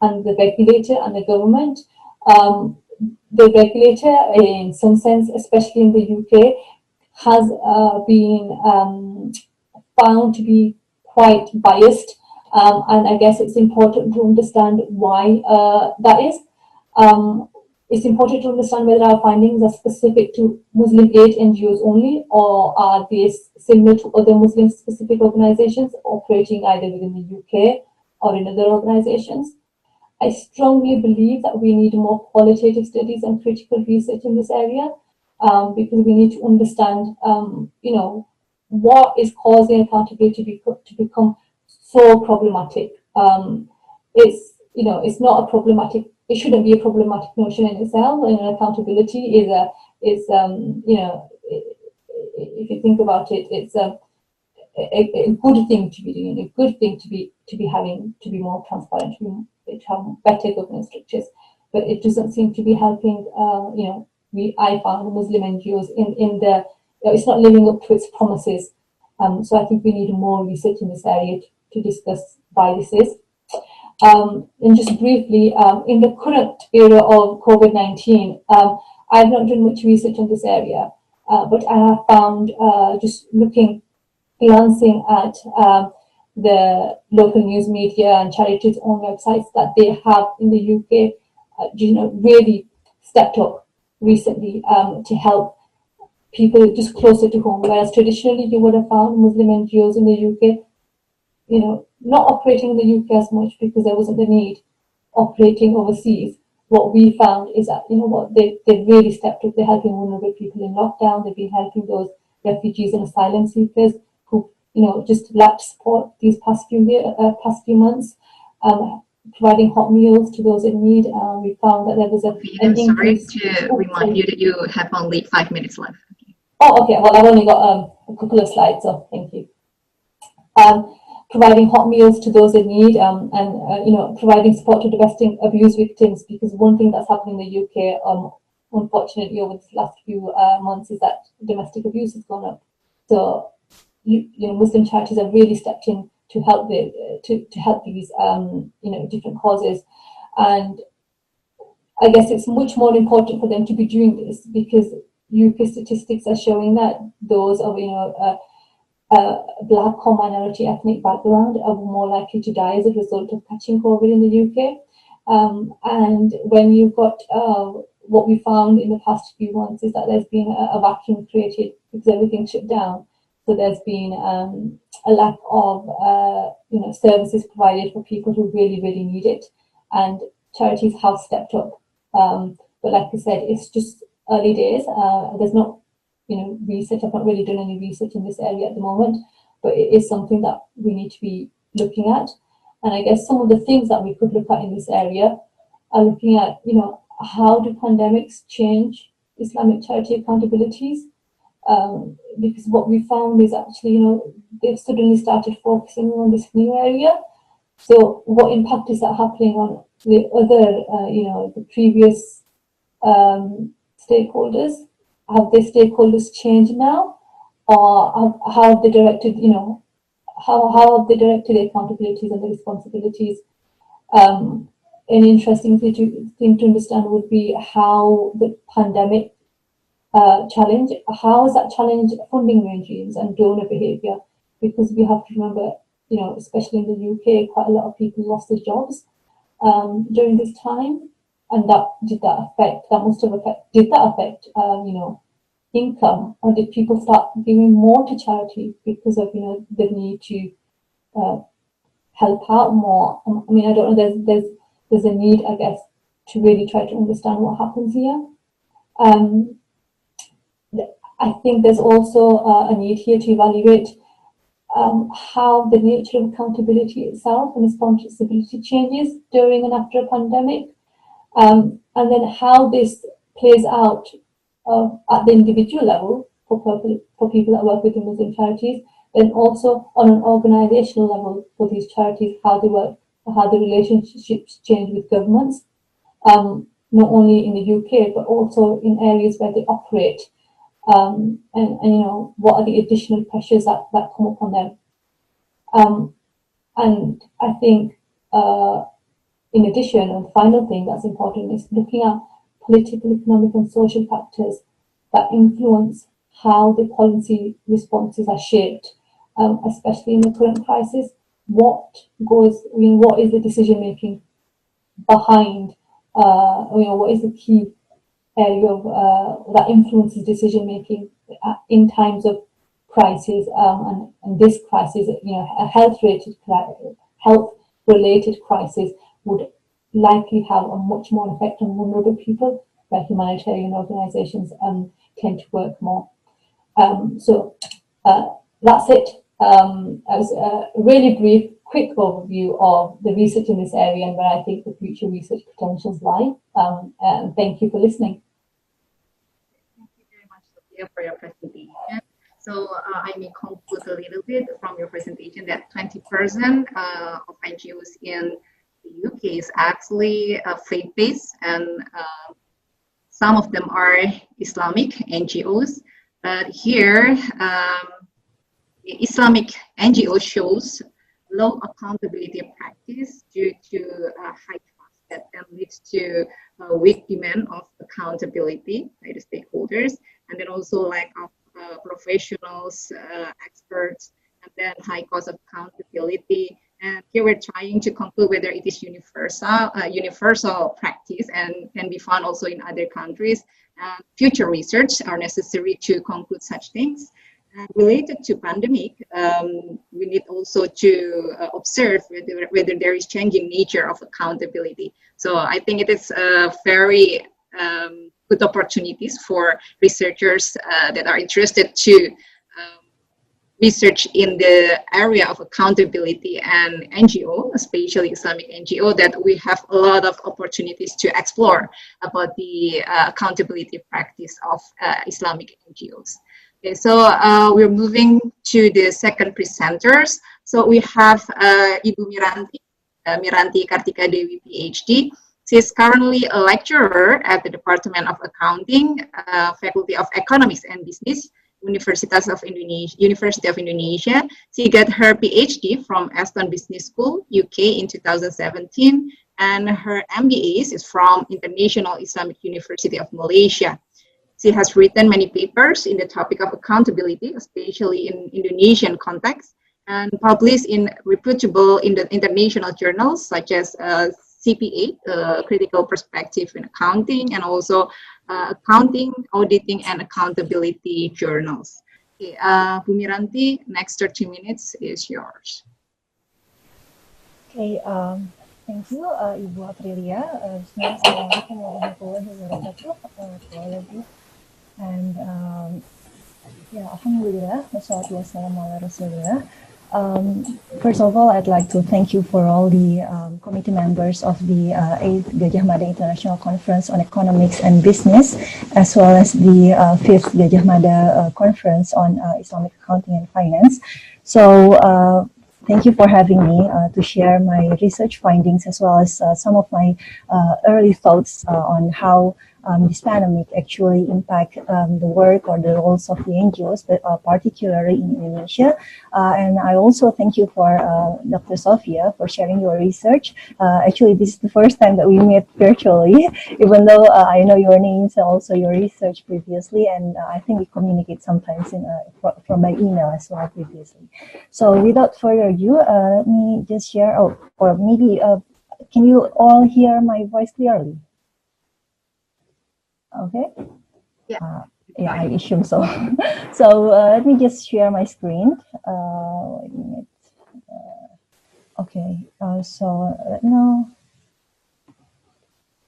and the regulator and the government. The regulator, in some sense, especially in the UK, has been found to be quite biased, and I guess it's important to understand why that is. It's important to understand whether our findings are specific to Muslim aid NGOs only, or are they similar to other Muslim-specific organizations operating either within the UK or in other organizations. I strongly believe that we need more qualitative studies and critical research in this area, because we need to understand, what is causing accountability to become so problematic. It's not a problematic. It shouldn't be a problematic notion in itself. And accountability if you think about it, it's a good thing to be doing, a good thing to be having, to be more transparent, to have better governance structures. But it doesn't seem to be helping. I found Muslim NGOs in the it's not living up to its promises. So I think we need more research in this area to discuss why this is. And just briefly, in the current era of COVID-19, I've not done much research on this area, but I have found just glancing at the local news media and charities' own websites that they have in the UK, really stepped up recently to help people just closer to home. Whereas traditionally you would have found Muslim NGOs in the UK, not operating in the UK as much because there wasn't the need, operating overseas. What we found is that, they've really stepped up. They're helping vulnerable people in lockdown. They've been helping those refugees and asylum seekers who, just lacked support these past few months, providing hot meals to those in need. We found that there was an increase. Sorry to remind you that you have only 5 minutes left. Oh, okay. Well, I've only got a couple of slides, so thank you. Providing hot meals to those in need, and providing support to domestic abuse victims, because one thing that's happening in the UK, unfortunately, over the last few months, is that domestic abuse has gone up. So, Muslim charities have really stepped in to help to help these different causes, and I guess it's much more important for them to be doing this because UK statistics are showing that those of Black or minority ethnic background are more likely to die as a result of catching COVID in the UK. And when you've got what we found in the past few months is that there's been a vacuum created because everything shut down. So there's been a lack of services provided for people who really, really need it, and charities have stepped up. But like I said, it's just early days. There's not research. I've not really done any research in this area at the moment, but it is something that we need to be looking at. And I guess some of the things that we could look at in this area are looking at, how do pandemics change Islamic charity accountabilities? Because what we found is actually, they've suddenly started focusing on this new area. So what impact is that happening on the other, the previous stakeholders? Have the stakeholders changed now, or how have they directed, how have they directed the accountabilities and the responsibilities? An interesting thing to understand would be how the pandemic challenge, how has that challenged funding regimes and donor behaviour? Because we have to remember, especially in the UK, quite a lot of people lost their jobs during this time. And did that affect income, or did people start giving more to charity because of the need to help out more? I mean, I don't know. There's a need, I guess, to really try to understand what happens here. I think there's also a need here to evaluate how the nature of accountability itself and responsibility changes during and after a pandemic. And then how this plays out at the individual level for people that work within Muslim charities, then also on an organizational level for these charities, how they work, how the relationships change with governments, not only in the UK, but also in areas where they operate, and what are the additional pressures that come upon them. And I think in addition, and the final thing that's important is looking at political, economic and social factors that influence how the policy responses are shaped, especially in the current crisis. What is the decision making behind, what is the key area of that influences decision making in times of crisis, and this crisis, a health related crisis would likely have a much more effect on vulnerable people, where humanitarian organizations tend to work more. So that's it. As a really brief, quick overview of the research in this area and where I think the future research potentials lie. And thank you for listening. Thank you very much, Sophia, for your presentation. So I may conclude a little bit from your presentation that 20% of NGOs in the UK is actually faith-based, and some of them are Islamic NGOs. But here, Islamic NGO shows low accountability practice due to high costs that then leads to weak demand of accountability by the stakeholders, and then also lack of professionals, experts, and then high cost of accountability. And here we're trying to conclude whether it is universal practice and can be found also in other countries. Future research are necessary to conclude such things. Related to pandemic, we need also to observe whether there is changing nature of accountability. So I think it is very good opportunities for researchers that are interested to research in the area of accountability and NGO, especially Islamic NGO, that we have a lot of opportunities to explore about the accountability practice of Islamic NGOs. Okay, so we're moving to the second presenters. So we have Ibu Miranti Kartika Dewi, Ph.D. She is currently a lecturer at the Department of Accounting, Faculty of Economics and Business, University of Indonesia. She got her PhD from Aston Business School, UK in 2017, and her MBA is from International Islamic University of Malaysia. She has written many papers in the topic of accountability, especially in Indonesian context, and published in reputable international journals such as CPA, Critical Perspective in Accounting, and also Accounting, Auditing, and Accountability journals. Okay, Bu Miranti, next 30 minutes is yours. Okay, thank you, Ibu Aprilia. Assalamualaikum warahmatullahi wabarakatuh to all of you. And yeah, Alhamdulillah, wassalatu wassalamu ala rasulillah. First of all, I'd like to thank you for all the committee members of the 8th Gadjah Mada International Conference on Economics and Business, as well as the 5th Gadjah Mada Conference on Islamic Accounting and Finance. So thank you for having me to share my research findings, as well as some of my early thoughts on how this pandemic actually impact the work or the roles of the NGOs, but particularly in Indonesia. And I also thank you for Dr. Sofia for sharing your research. Actually, this is the first time that we met virtually, even though I know your names and also your research previously, and I think we communicate sometimes from my email as well previously. So without further ado, let me just share, or maybe can you all hear my voice clearly? Okay. Yeah. Yeah, I assume so. So let me just share my screen. Wait a minute. Okay. So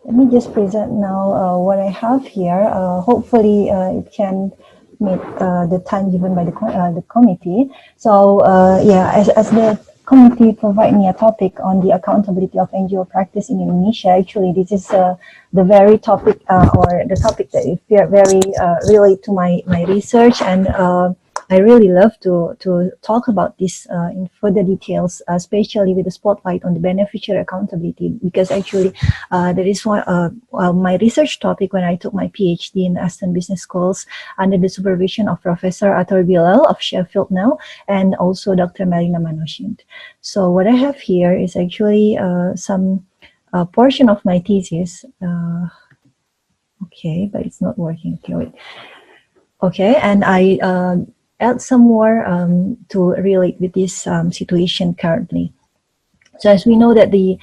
let me just present now what I have here. Hopefully, it can meet the time given by the committee. So yeah, as the committee provide me a topic on the accountability of NGO practice in Indonesia. Actually, this is the very topic or the topic that is very relate to my research, and I really love to talk about this in further details, especially with the spotlight on the beneficiary accountability, because actually that is one my research topic when I took my PhD in Aston Business Schools under the supervision of Professor Ator Bilal of Sheffield now, and also Dr. Melina Manoshind. So what I have here is actually some portion of my thesis. Okay, but it's not working. Okay, wait. Okay, and I add some more to relate with this situation currently. So as we know that the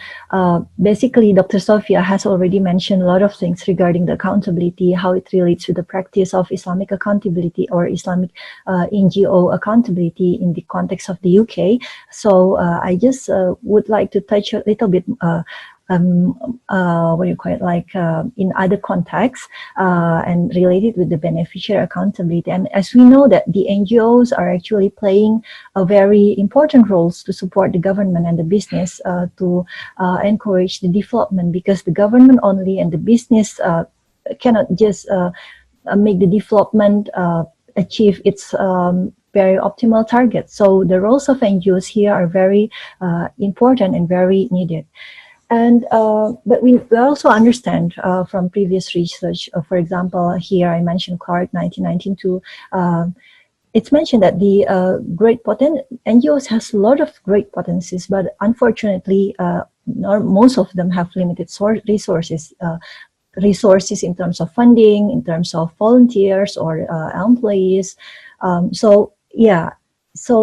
basically Dr. Sofia has already mentioned a lot of things regarding the accountability, how it relates to the practice of Islamic accountability or Islamic NGO accountability in the context of the UK. So I just would like to touch a little bit what do you call it, like in other contexts and related with the beneficiary accountability. And as we know that the NGOs are actually playing a very important roles to support the government and the business to encourage the development, because the government only and the business cannot just make the development achieve its very optimal targets. So the roles of NGOs here are very important and very needed. And but we also understand from previous research, for example, here I mentioned Clark 1992. It's mentioned that the NGOs has a lot of great potencies, but unfortunately, most of them have limited resources. Resources in terms of funding, in terms of volunteers or employees. So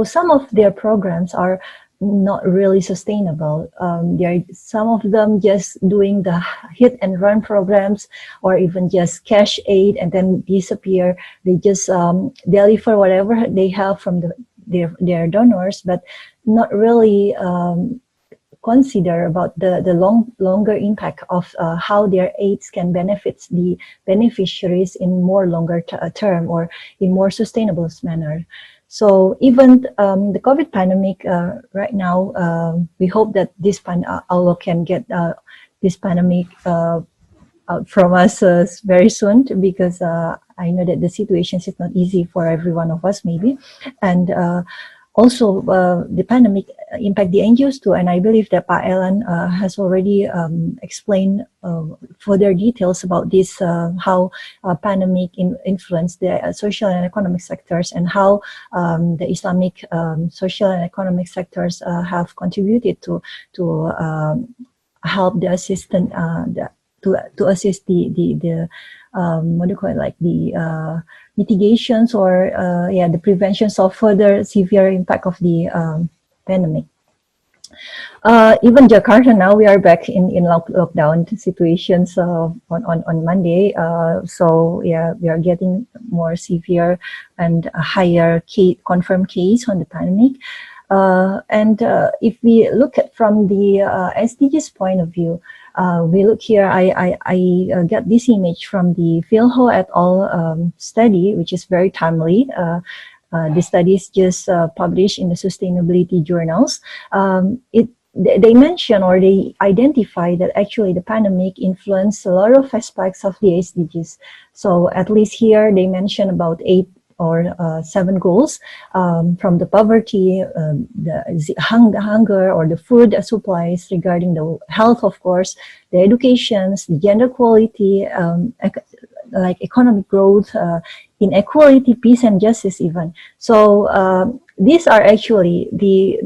some of their programs are not really sustainable. Some of them just doing the hit and run programs, or even just cash aid and then disappear. They just deliver whatever they have from their donors, but not really consider about the longer impact of how their aids can benefit the beneficiaries in more longer term or in more sustainable manner. So even the COVID pandemic right now, we hope that this Allah can get this pandemic out from us very soon, because I know that the situation is not easy for every one of us maybe. And also, the pandemic impact the NGOs too, and I believe that Pa Elan has already explained further details about this, how pandemic influenced the social and economic sectors, and how the Islamic social and economic sectors have contributed to help the assistant to assist the what do you call it, like the mitigations or the preventions of further severe impact of the pandemic. Even Jakarta now, we are back in lockdown situations on Monday. So yeah, we are getting more severe and a higher confirmed case on the pandemic. And if we look at from the SDGs point of view, we look here, I get this image from the Phil Ho et al. Study, which is very timely. The study is just published in the sustainability journals. They mention, or they identify, that actually the pandemic influenced a lot of aspects of the SDGs. So at least here they mention about 8 or 7 goals, from the poverty, the hunger or the food supplies, regarding the health, of course, the educations, the gender equality, like economic growth, inequality, peace and justice even. So these are actually the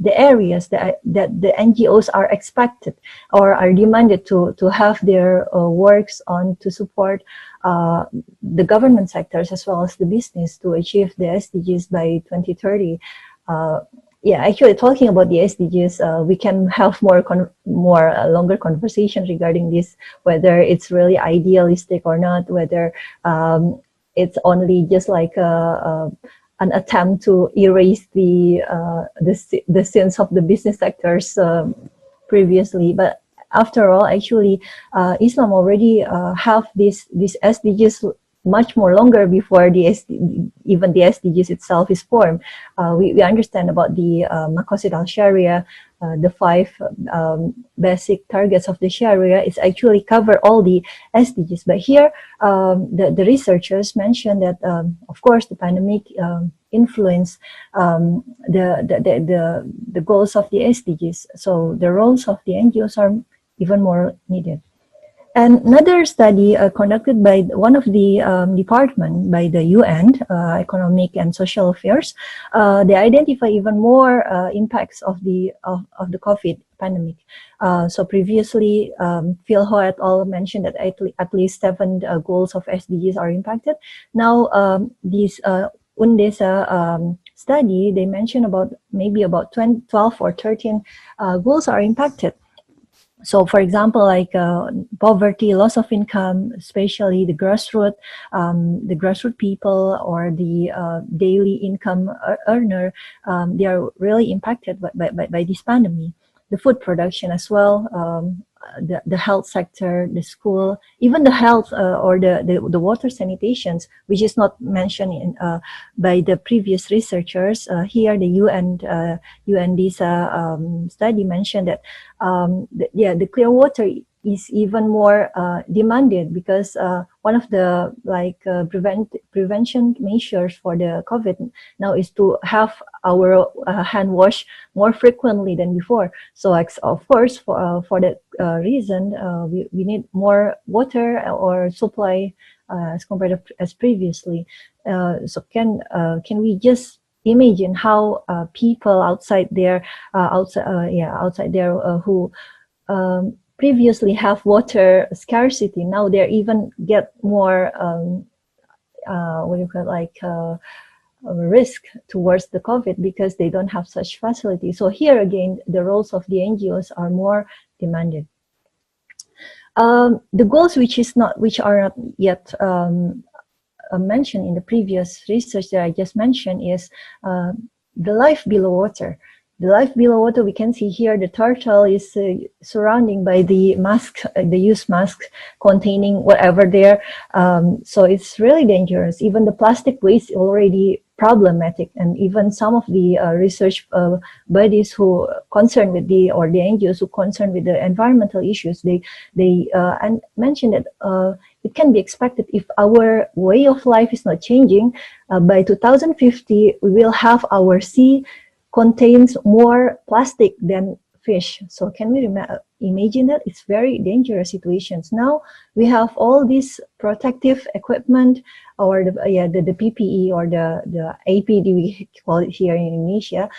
areas that the NGOs are expected or are demanded to have their works on, to support the government sectors as well as the business to achieve the SDGs by 2030. Actually, talking about the SDGs, we can have more longer conversation regarding this, whether it's really idealistic or not, whether it's only just like an attempt to erase the sins of the business sectors previously. But after all, actually, Islam already have these SDGs much more longer before even the SDGs itself is formed. We understand about the Maqasid al-Sharia, the 5 basic targets of the Sharia is actually cover all the SDGs. But here, the researchers mentioned that, of course, the pandemic influenced the goals of the SDGs. So the roles of the NGOs are even more needed. And another study conducted by one of the department by the UN, Economic and Social Affairs, they identify even more impacts of the COVID pandemic. So previously, Phil Ho et al. Mentioned that at least 7 goals of SDGs are impacted. Now, this UNDESA study, they mentioned about maybe about 12 or 13 goals are impacted. So, for example, like poverty, loss of income, especially the grassroots people or the daily income earner, they are really impacted by this pandemic. The food production as well, the health sector, the school, even the health or the water sanitations, which is not mentioned by the previous researchers. Here, the UNDESA study mentioned that the clear water is even more demanded, because one of the prevention measures for the COVID now is to have our hand wash more frequently than before. So of course, for that reason, we need more water or supply as compared to as previously. So can we just imagine how people outside there who previously have water scarcity, now they're even get more what do you call, like risk towards the COVID, because they don't have such facility. So here again, the roles of the NGOs are more demanded. The goals which are not yet mentioned in the previous research that I just mentioned is the life below water. The life below water, we can see here the turtle is surrounding by the mask, the used mask containing whatever there. So it's really dangerous. Even the plastic waste already problematic, and even some of the research bodies who concerned with or the NGOs who concerned with the environmental issues, they mentioned that it can be expected, if our way of life is not changing, by 2050 we will have our sea contains more plastic than fish. So can we imagine that? It's very dangerous situations. Now we have all this protective equipment, or the PPE or the APD, we call it here in Indonesia.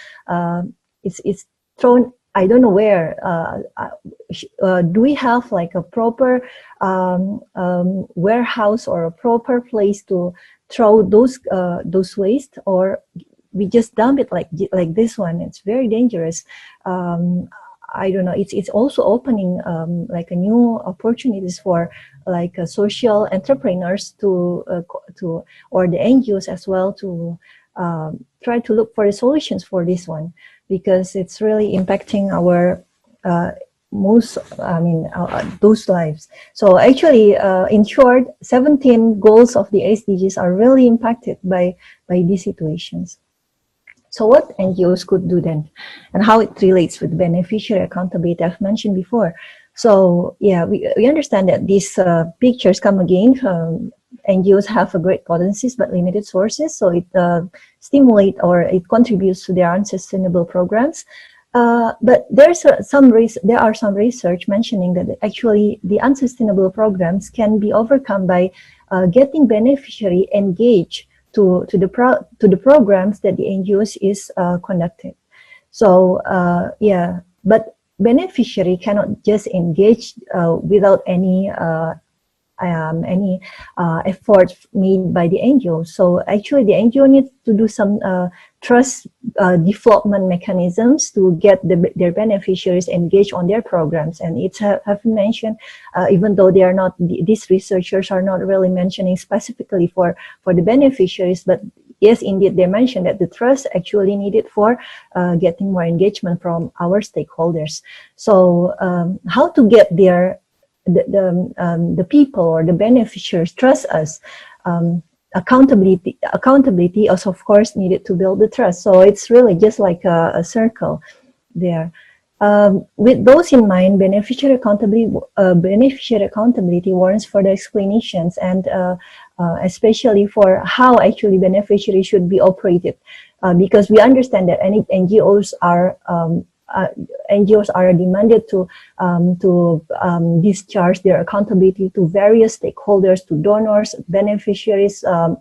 It's thrown, I don't know where. Do we have like a proper warehouse or a proper place to throw those waste, or we just dump it like this one? It's very dangerous. I don't know. It's also opening like a new opportunities for like social entrepreneurs to or the NGOs as well to try to look for the solutions for this one, because it's really impacting our those lives. So actually, in short, 17 goals of the SDGs are really impacted by these situations. So what NGOs could do then, and how it relates with beneficiary accountability I've mentioned before. So yeah, we understand that these pictures come again. NGOs have a great potencies but limited sources, so it stimulates or it contributes to their unsustainable programs. But there are some research mentioning that actually the unsustainable programs can be overcome by getting beneficiary engaged to the programs that the NGOs is conducting. So yeah, but beneficiary cannot just engage without any effort made by the NGO. So actually the NGO needs to do some trust development mechanisms to get their beneficiaries engaged on their programs. And it's have mentioned, even though they are not, these researchers are not really mentioning specifically for the beneficiaries, but yes, indeed, they mentioned that the trust actually needed for getting more engagement from our stakeholders. So how to get the people or the beneficiaries trust us? Accountability is of course needed to build the trust. So it's really just like a circle there. With those in mind, beneficiary accountability warrants further explanations, and especially for how actually beneficiaries should be operated, because we understand that any NGOs are demanded to discharge their accountability to various stakeholders, to donors, beneficiaries, to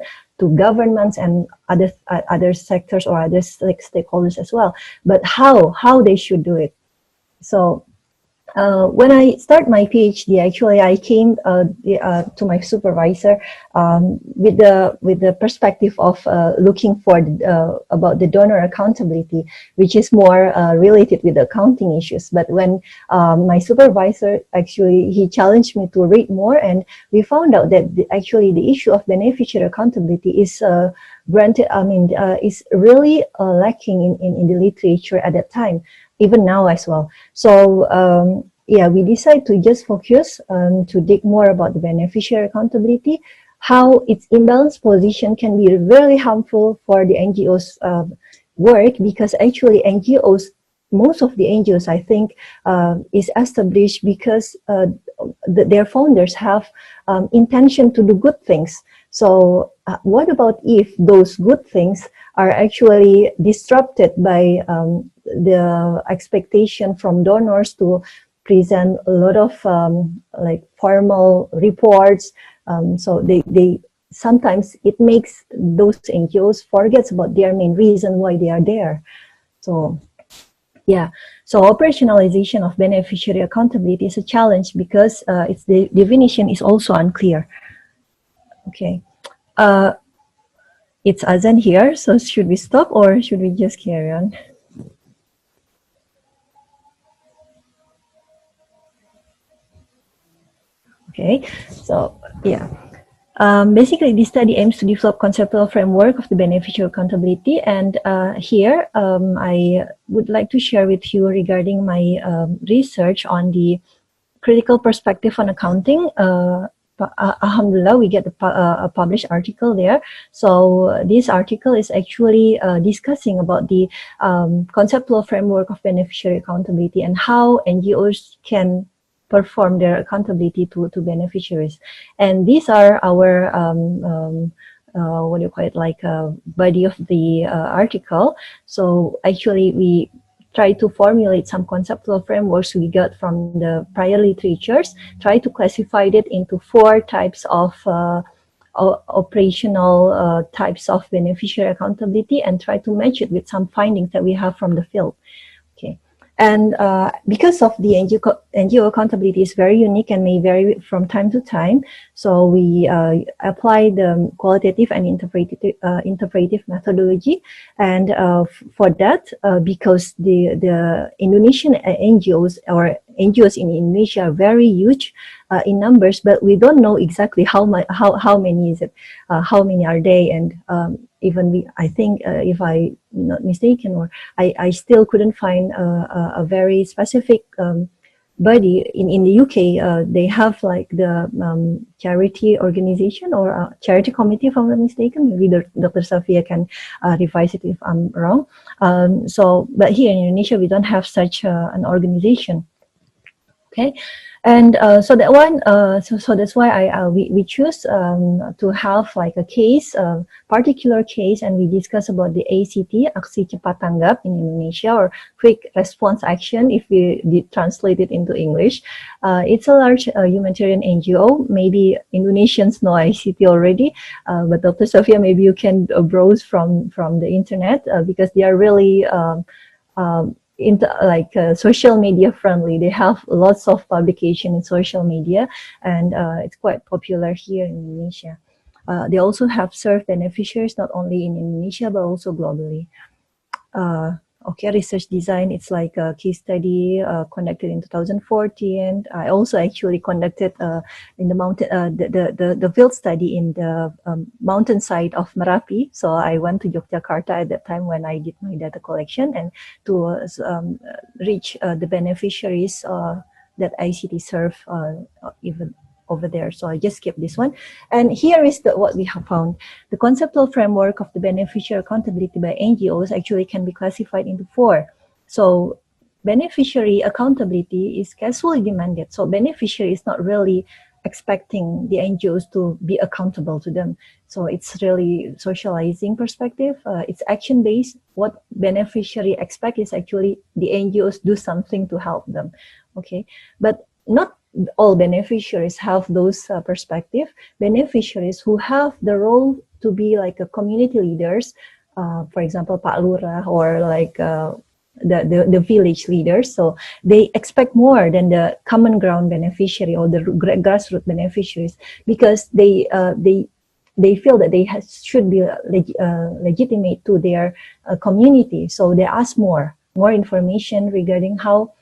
governments and other sectors or other stakeholders as well. But how they should do it? So when I start my PhD, actually I came to my supervisor with the perspective of looking for about the donor accountability, which is more related with accounting issues. But when my supervisor actually he challenged me to read more, and we found out that actually the issue of beneficiary accountability is is really lacking in the literature at that time, even now as well. So yeah, we decided to just focus to dig more about the beneficiary accountability, how its imbalanced position can be very harmful for the NGOs work, because actually NGOs, most of the NGOs I think is established because their founders have intention to do good things. So what about if those good things are actually disrupted by the expectation from donors to present a lot of like formal reports? So they sometimes it makes those NGOs forgets about their main reason why they are there. So yeah, so operationalization of beneficiary accountability is a challenge because its definition is also unclear. Okay, it's Azan here, so should we stop or should we just carry on? Okay, so yeah. Basically, this study aims to develop conceptual framework of the beneficiary accountability, and here I would like to share with you regarding my research on the critical perspective on accounting. Alhamdulillah, we get a published article there. So this article is actually discussing about the conceptual framework of beneficiary accountability and how NGOs can perform their accountability to beneficiaries. And these are our what do you call it, like body of the article. So actually we try to formulate some conceptual frameworks we got from the prior literatures, try to classify it into 4 types of operational types of beneficiary accountability, and try to match it with some findings that we have from the field. Okay. And because of the NGO accountability is very unique and may vary from time to time, so we apply the qualitative and interpretive methodology. And for that, because the Indonesian NGOs or NGOs in Indonesia are very huge in numbers, but we don't know exactly how many is it, how many are they, and even I think if I'm not mistaken, or I still couldn't find a very specific body in the UK. They have like the charity organization or charity committee, if I'm not mistaken. Maybe Dr. Safia can revise it if I'm wrong. So, but here in Indonesia, we don't have such an organization. Okay, and so that one, so that's why we choose to have like a case, particular case, and we discuss about the ACT, Aksi Cepat Tanggap in Indonesia, or Quick Response Action if we did translate it into English. It's a large humanitarian NGO. Maybe Indonesians know ICT already, but Dr. Sofia, maybe you can browse from the internet because they are really social media friendly. They have lots of publication in social media, and it's quite popular here in Indonesia. They also have served beneficiaries not only in Indonesia but also globally. Okay, research design, it's like a case study conducted in 2014. I also actually conducted in the mountain, the field study in the mountainside of Merapi. So I went to Yogyakarta at that time when I did my data collection, and to reach the beneficiaries that ICT serve even over there. So I just skipped this one. And here is what we have found. The conceptual framework of the beneficiary accountability by NGOs actually can be classified into 4. So beneficiary accountability is casually demanded. So beneficiary is not really expecting the NGOs to be accountable to them. So it's really socializing perspective. It's action-based. What beneficiary expect is actually the NGOs do something to help them. Okay, but not all beneficiaries have those perspective. Beneficiaries who have the role to be like a community leaders, for example, Pak Lurah, or like the village leaders. So they expect more than the common ground beneficiary or the grassroots beneficiaries, because they feel that they should be legitimate to their community. So they ask more information regarding how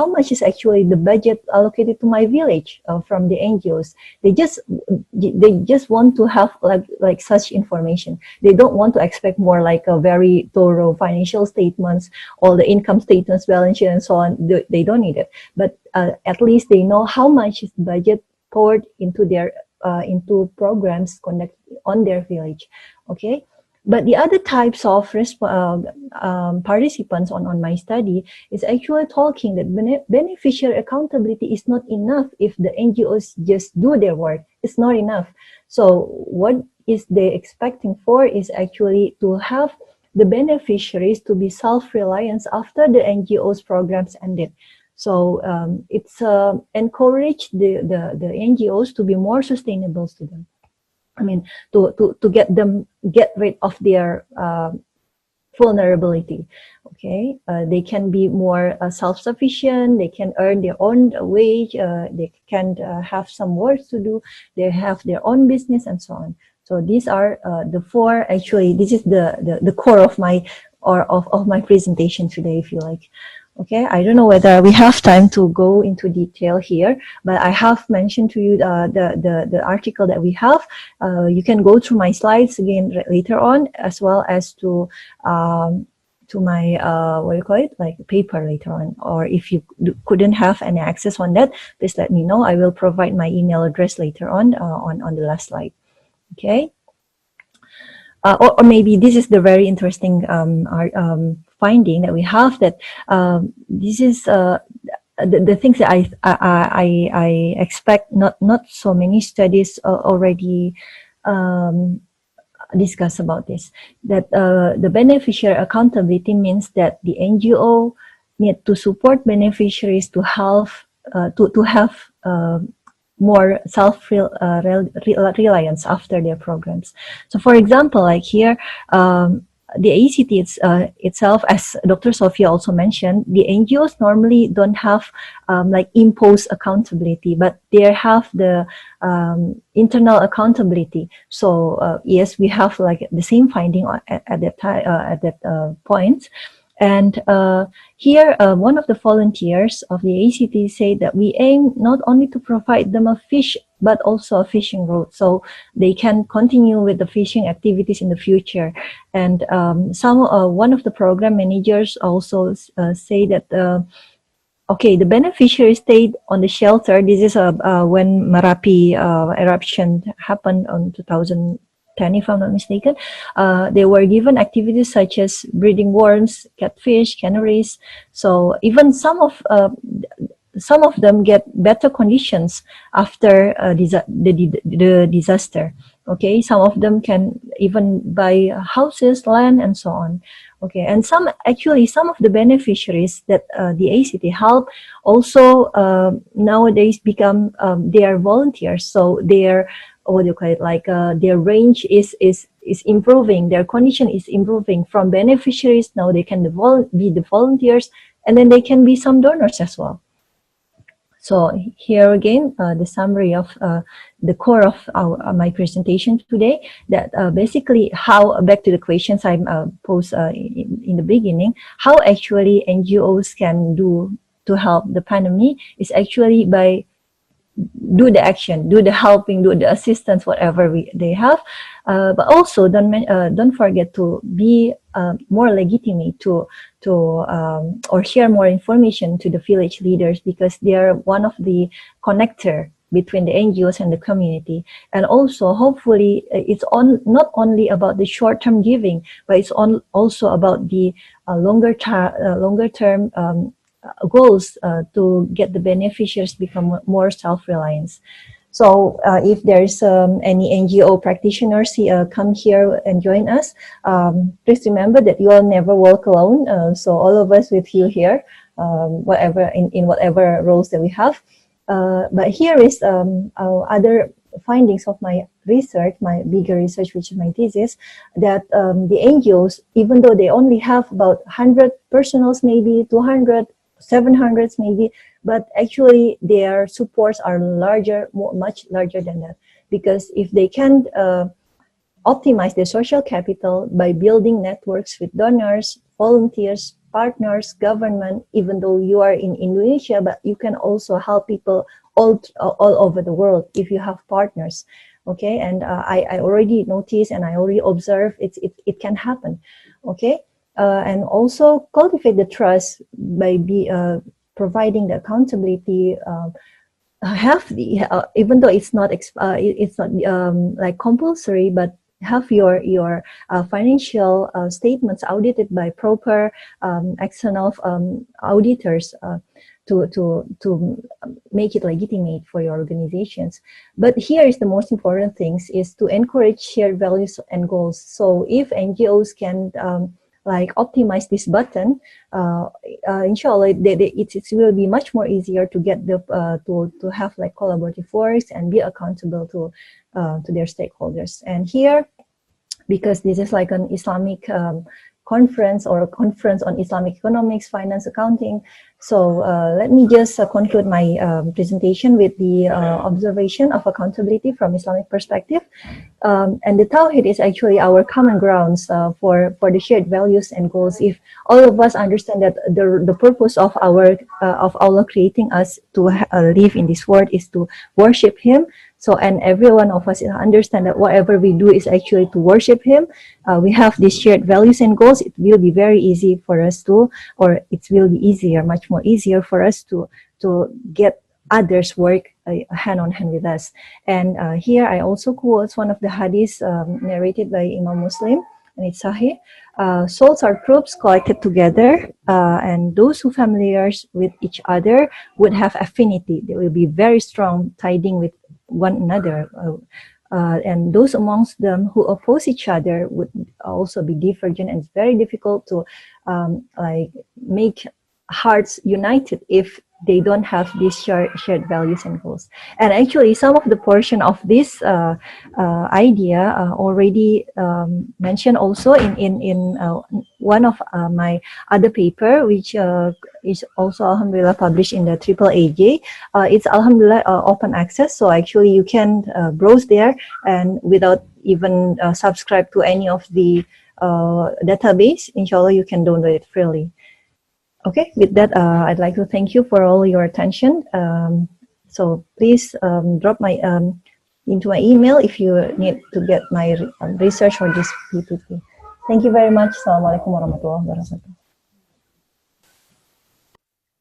much is actually the budget allocated to my village from the NGOs. They just want to have like such information. They don't want to expect more like a very thorough financial statements, all the income statements, balance sheet, and so on. They don't need it. But at least they know how much is the budget poured into their into programs conducted on their village. Okay. But the other types of participants on my study is actually talking that beneficiary accountability is not enough if the NGOs just do their work. It's not enough. So what is they expecting for is actually to have the beneficiaries to be self-reliant after the NGOs programs ended. So it's encourage the NGOs to be more sustainable to them. I mean, to get rid of their vulnerability. Okay, they can be more self-sufficient. They can earn their own wage. They can have some work to do. They have their own business and so on. So these are the four. Actually, this is the core of my of my presentation today, if you like. Okay, I don't know whether we have time to go into detail here, but I have mentioned to you the article that we have. You can go through my slides again later on, as well as to my what do you call it, like paper later on. Or if you couldn't have any access on that, please let me know. I will provide my email address later on the last slide. Okay. Or maybe this is the very interesting finding that we have, that this is the things that I expect not so many studies already discuss about this, that the beneficiary accountability means that the NGO need to support beneficiaries to have more self-reliance after their programs. So for example, like here, the ACT itself, as Dr. Sophia also mentioned, the NGOs normally don't have like imposed accountability, but they have the internal accountability. So yes, we have like the same finding at that time, at that point. And here, one of the volunteers of the ACT say that we aim not only to provide them a fish, but also a fishing route, so they can continue with the fishing activities in the future. And one of the program managers also say that, okay, the beneficiary stayed on the shelter. This is when Merapi eruption happened on 2010, if I'm not mistaken. They were given activities such as breeding worms, catfish, canaries. So even some of them get better conditions after the disaster. Okay, some of them can even buy houses, land, and so on. Okay, and some of the beneficiaries that the ACT help also nowadays become they are volunteers. So they are, what do you call it, like their range is improving, their condition is improving from beneficiaries. Now they can be the volunteers, and then they can be some donors as well. So here again, the summary of the core of my presentation today, that basically how, back to the questions I posed in the beginning, how actually NGOs can do to help the pandemic is actually by do the action, do the helping, do the assistance, whatever they have, but also don't forget to be more legitimate to or share more information to the village leaders, because they are one of the connector between the NGOs and the community. And also, hopefully, it's not only about the short-term giving, but it's also about the longer term goals to get the beneficiaries become more self-reliant. So if there's any NGO practitioners come here and join us, please remember that you will never walk alone. So all of us with you here, whatever in whatever roles that we have. But here is other findings of my research, my bigger research, which is my thesis, that the NGOs, even though they only have about 100 personals, maybe 200, 700 maybe, but actually their supports are larger, much larger than that. Because if they can optimize their social capital by building networks with donors, volunteers, partners, government, even though you are in Indonesia, but you can also help people all over the world if you have partners. Okay, and I already noticed and I already observed it can happen. Okay. And also cultivate the trust by providing the accountability. Even though it's not like compulsory, but have your financial statements audited by proper external auditors to make it legitimate for your organizations. But here is the most important things is to encourage shared values and goals. So if NGOs can like optimize this button, inshallah, it will be much more easier to get the to have like collaborative works and be accountable to their stakeholders. And here, because this is like an Islamic conference or a conference on Islamic economics, finance, accounting. So let me just conclude my presentation with the observation of accountability from Islamic perspective. And the Tawhid is actually our common grounds for the shared values and goals. If all of us understand that the purpose of of Allah creating us to live in this world is to worship Him. So, and every one of us understand that whatever we do is actually to worship Him. We have these shared values and goals. It will be very easy for us to, or it will be easier, much more easier for us to get others work hand on hand with us. And here I also quote one of the hadiths narrated by Imam Muslim, and it's Sahih. Souls are troops collected together, and those who familiar with each other would have affinity. They will be very strong, tiding with one another. And those amongst them who oppose each other would also be divergent, and it's very difficult to like make hearts united if they don't have these shared values and goals. And actually, some of the portion of this idea already mentioned also in one of my other paper, which is also Alhamdulillah published in the AAAJ. It's Alhamdulillah open access, so actually you can browse there and without even subscribe to any of the database, inshallah you can download it freely. Okay, with that, I'd like to thank you for all your attention. So please drop my into my email if you need to get my research or this PPT. Thank you very much. Assalamualaikum warahmatullahi wabarakatuh.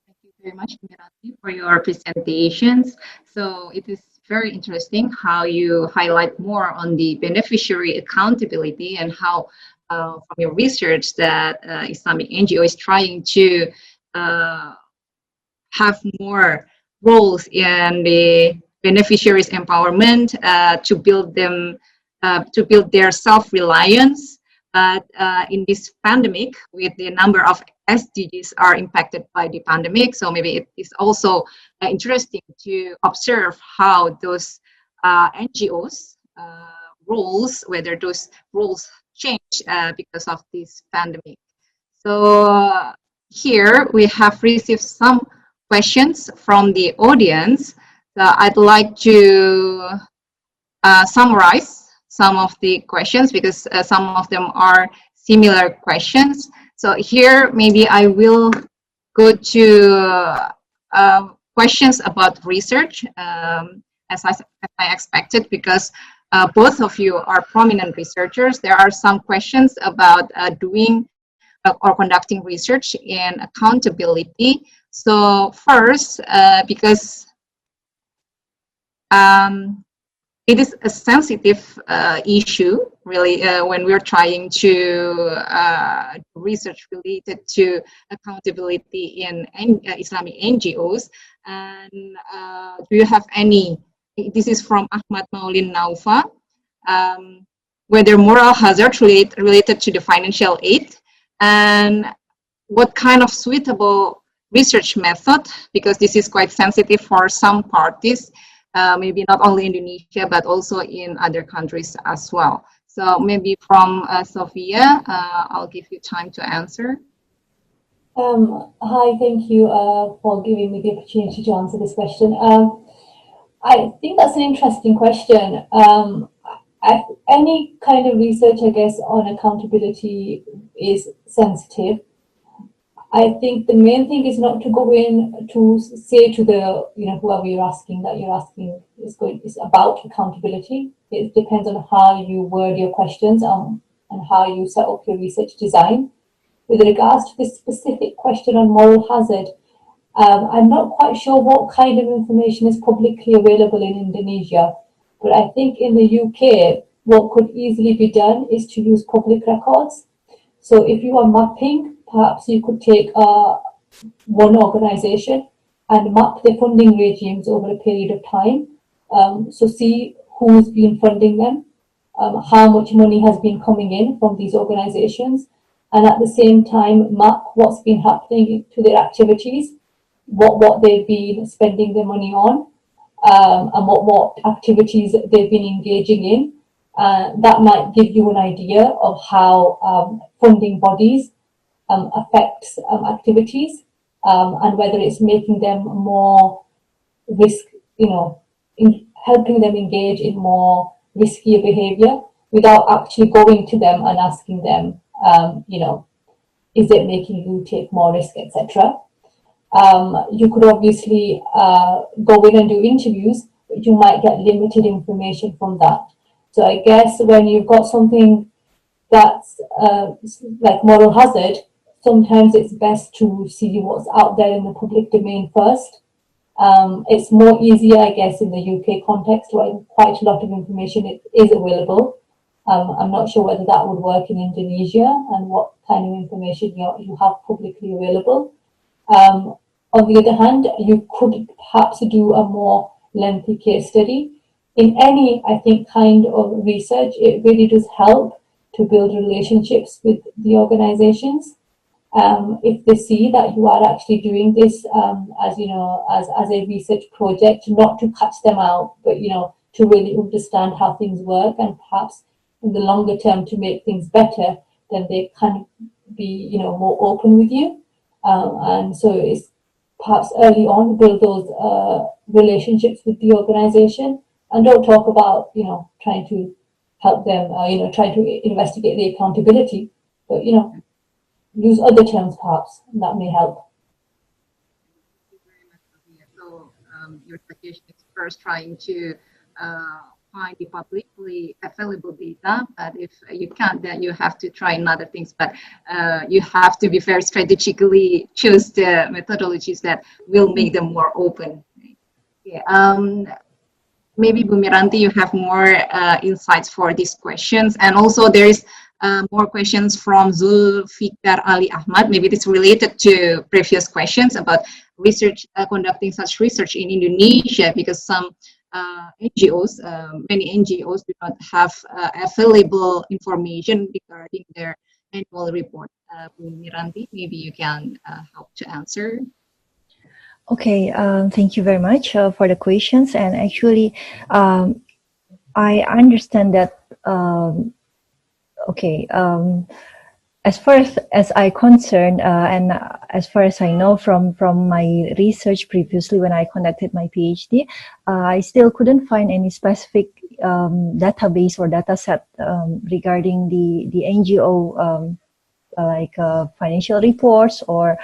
Thank you very much, Mirati, for your presentations. So it is very interesting how you highlight more on the beneficiary accountability and how from your research that Islamic NGO is trying to have more roles in the beneficiaries' empowerment to build them, to build their self-reliance. But in this pandemic, with the number of SDGs are impacted by the pandemic, so maybe it is also interesting to observe how those NGOs roles, whether those roles change because of this pandemic. So here we have received some questions from the audience. So I'd like to summarize some of the questions because some of them are similar questions. So here maybe I will go to questions about research as I expected, because both of you are prominent researchers. There are some questions about doing or conducting research in accountability. So first, because it is a sensitive issue, really, when we're trying to research related to accountability in Islamic NGOs. And do you have any? This is from Ahmad Maulin Naufa. Whether moral hazard related to the financial aid, and what kind of suitable research method, because this is quite sensitive for some parties, maybe not only Indonesia, but also in other countries as well. So maybe from Sophia, I'll give you time to answer. Hi, thank you for giving me the opportunity to answer this question. I think that's an interesting question. Any kind of research, I guess, on accountability is sensitive. I think the main thing is not to go in to say to the, whoever you're asking that you're asking is about accountability. It depends on how you word your questions and how you set up your research design. With regards to this specific question on moral hazard, I'm not quite sure what kind of information is publicly available in Indonesia, but I think in the UK, what could easily be done is to use public records. So if you are mapping, perhaps you could take one organization and map the funding regimes over a period of time. So see who's been funding them, how much money has been coming in from these organizations, and at the same time map what's been happening to their activities, what they've been spending their money on, and what activities they've been engaging in. That might give you an idea of how funding bodies affects activities, and whether it's making them more risk, in helping them engage in more riskier behavior without actually going to them and asking them, is it making you take more risk, etc. You could obviously go in and do interviews, but you might get limited information from that. So I guess when you've got something that's like moral hazard, sometimes it's best to see what's out there in the public domain first. It's more easier, I guess, in the UK context where quite a lot of information is available. I'm not sure whether that would work in Indonesia and what kind of information you have publicly available. On the other hand, you could perhaps do a more lengthy case study. In any, I think, kind of research, it really does help to build relationships with the organizations. If they see that you are actually doing this as a research project, not to catch them out, but to really understand how things work, and perhaps in the longer term to make things better, then they can be more open with you. And so it's perhaps early on build those relationships with the organization, and don't talk about trying to help them, trying to investigate the accountability, but use other terms perhaps, and that may help. So your suggestion is first trying to find the publicly available data, but if you can't, then you have to try other things, but you have to be very strategically choose the methodologies that will make them more open. Yeah. Maybe Bu Miranti, you have more insights for these questions, and also there is more questions from Zulfikar Ali Ahmad. Maybe it's related to previous questions about research, conducting such research in Indonesia, because some NGOs, many NGOs do not have available information regarding their annual report. Bu Miranti, maybe you can help to answer. Okay, thank you very much for the questions. And actually, I understand that, as far as I concern, and as far as I know from my research previously when I conducted my PhD, I still couldn't find any specific database or data set regarding the NGO, like financial reports or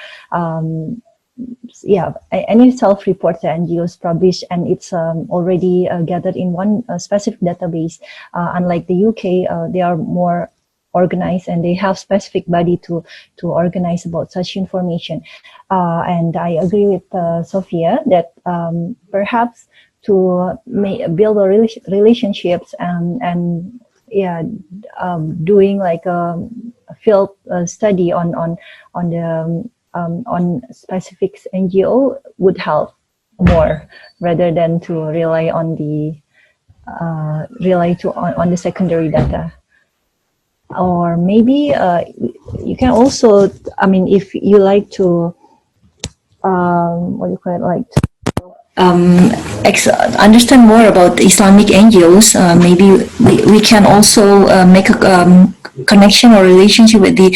any self-reports that NGOs publish, and it's already gathered in one specific database. Unlike the UK, they are more organized and they have specific body to organize about such information. And I agree with Sophia that perhaps to build relationships and doing like a field study on specific NGO would help more, rather than to rely on the on the secondary data. Or maybe you can also, I mean, if you like to understand more about the Islamic NGOs, maybe we can also make a connection or relationship with the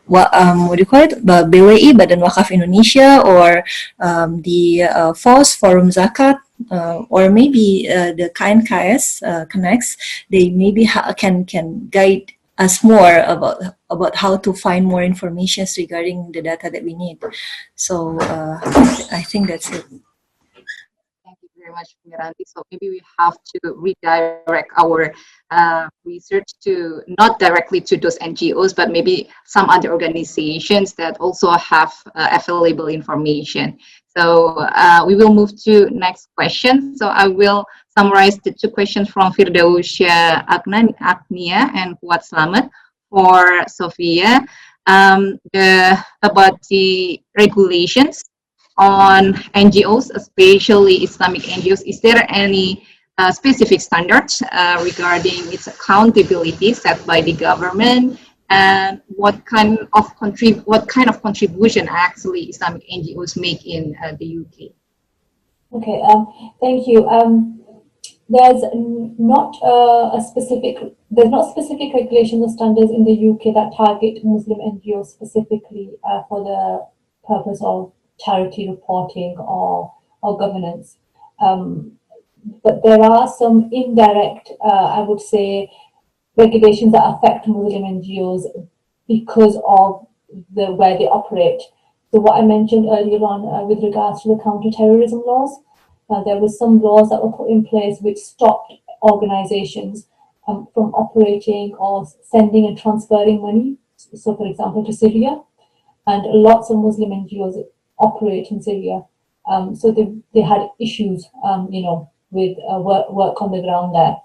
BWI, Badan Wakaf Indonesia, or the FOS, Forum Zakat, or maybe the KNKS connects. They maybe can guide us more about how to find more information regarding the data that we need. So I think that's it. Thank you very much, Miranti. So maybe we have to redirect our research to not directly to those NGOs, but maybe some other organizations that also have available information. So we will move to next question. So I will summarize the two questions from Firdausya Agnia and Fuad Slamet for Sophia. About the regulations on NGOs, especially Islamic NGOs. Is there any specific standards regarding its accountability set by the government, and what kind of contribution actually Islamic NGOs make in the UK? Okay, thank you. There's not specific regulations or standards in the UK that target Muslim NGOs specifically for the purpose of charity reporting or governance. But there are some indirect, I would say, regulations that affect Muslim NGOs because of where they operate. So what I mentioned earlier on with regards to the counter-terrorism laws, there were some laws that were put in place which stopped organizations from operating or sending and transferring money. So, for example, to Syria, and lots of Muslim NGOs operate in Syria. So they had issues, with work on the ground there.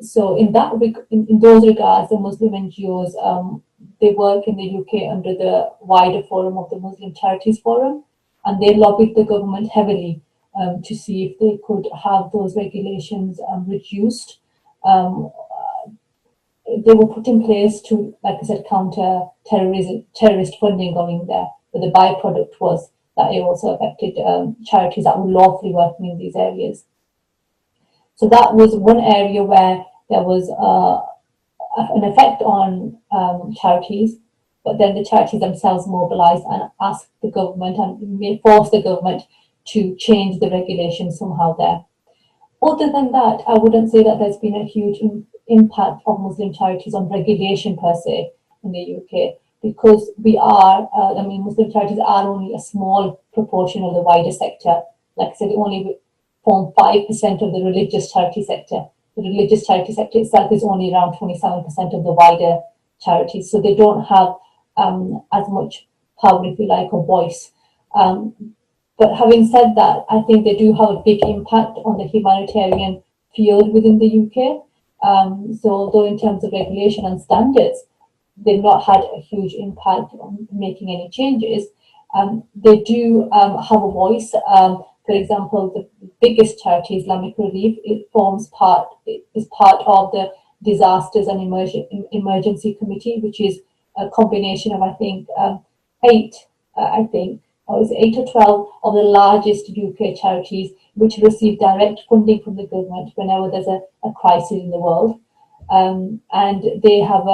So in those regards, the Muslim NGOs they work in the UK under the wider forum of the Muslim Charities Forum, and they lobbied the government heavily to see if they could have those regulations reduced. They were put in place to, like I said, counter terrorist funding going there. But the byproduct was that it also affected charities that were lawfully working in these areas. So that was one area where there was an effect on charities, but then the charities themselves mobilized and asked the government and forced the government to change the regulations somehow there. Other than that, I wouldn't say that there's been a huge impact of Muslim charities on regulation per se in the UK, because we are, Muslim charities are only a small proportion of the wider sector. Like I said, they only form 5% of the religious charity sector. The religious charity sector itself is only around 27% of the wider charities, so they don't have as much power, if you like, or voice. But having said that, I think they do have a big impact on the humanitarian field within the UK. So although in terms of regulation and standards, they've not had a huge impact on making any changes, they do have a voice. For example, the biggest charity, Islamic Relief, is part of the Disasters and Emergency Committee, which is a combination of, I think, 8 or 12 of the largest UK charities, which receive direct funding from the government whenever there's a crisis in the world. And they have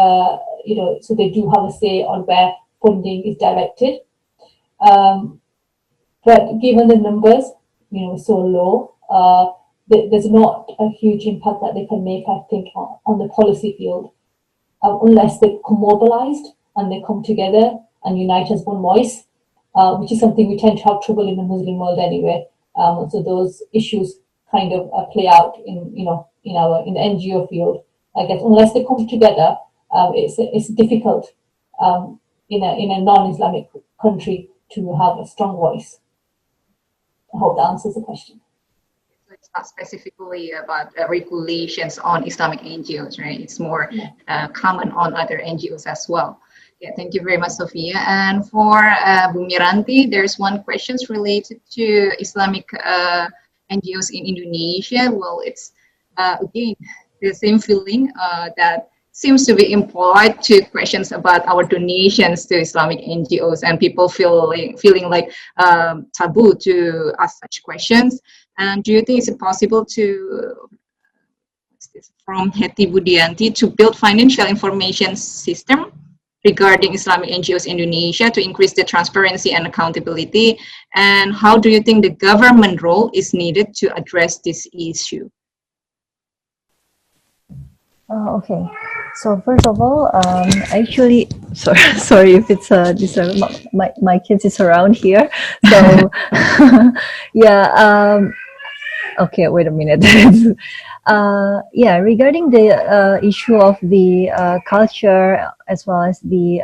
so they do have a say on where funding is directed. But given the numbers, so low, there's not a huge impact that they can make, I think, on the policy field, unless they come mobilized and they come together and unite as one voice, which is something we tend to have trouble in the Muslim world anyway. So those issues kind of play out in the NGO field. I guess unless they come together, it's difficult in a non-Islamic country to have a strong voice. I hope that answers the question. So it's not specifically about regulations on Islamic NGOs, right? It's more common on other NGOs as well. Yeah, thank you very much, Sophia. And for Bu Miranti, there's one question related to Islamic NGOs in Indonesia. Well, it's again the same feeling that seems to be implied to questions about our donations to Islamic NGOs, and people feeling like taboo to ask such questions. And do you think it's possible to, from Heti Budianti, to build financial information system regarding Islamic NGOs in Indonesia to increase the transparency and accountability? And how do you think the government role is needed to address this issue? Okay, so first of all, actually sorry if it's my kids is around here. So yeah. Okay, wait a minute. Yeah, regarding the issue of the culture as well as the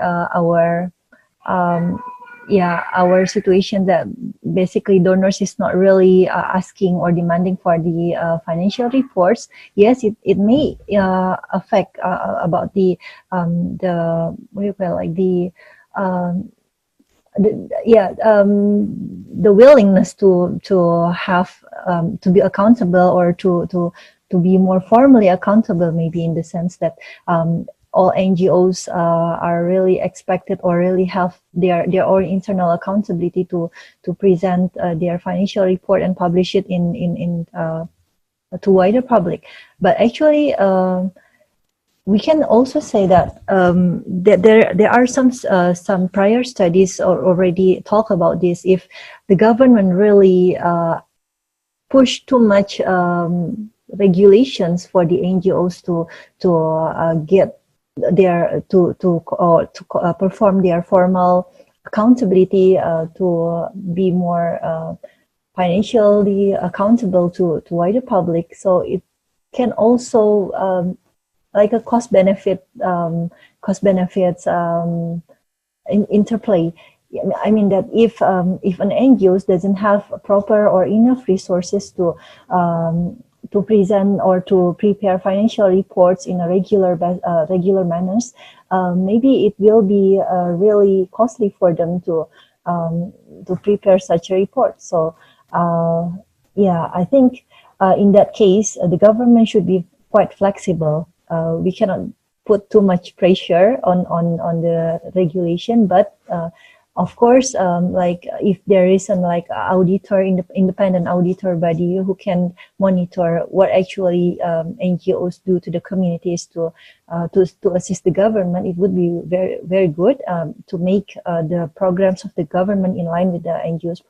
our situation that basically donors is not really asking or demanding for the financial reports. Yes, it may affect about the what do you call, like the willingness to have to be accountable, or to be more formally accountable, maybe in the sense that all NGOs are really expected or really have their own internal accountability to present their financial report and publish it in to wider public. But actually, we can also say that that there are some prior studies already talk about this. If the government really push too much regulations for the NGOs to get their to perform their formal accountability, to be more financially accountable to wider public, so it can also like a cost benefits interplay. I mean that if an NGO doesn't have proper or enough resources to present or to prepare financial reports in a regular manners, maybe it will be really costly for them to prepare such a report. So yeah, I think in that case the government should be quite flexible. We cannot put too much pressure on the regulation, but of course, like if there is an auditor, independent auditor body who can monitor what actually NGOs do to the communities to assist the government, it would be very, very good to make the programs of the government in line with the NGOs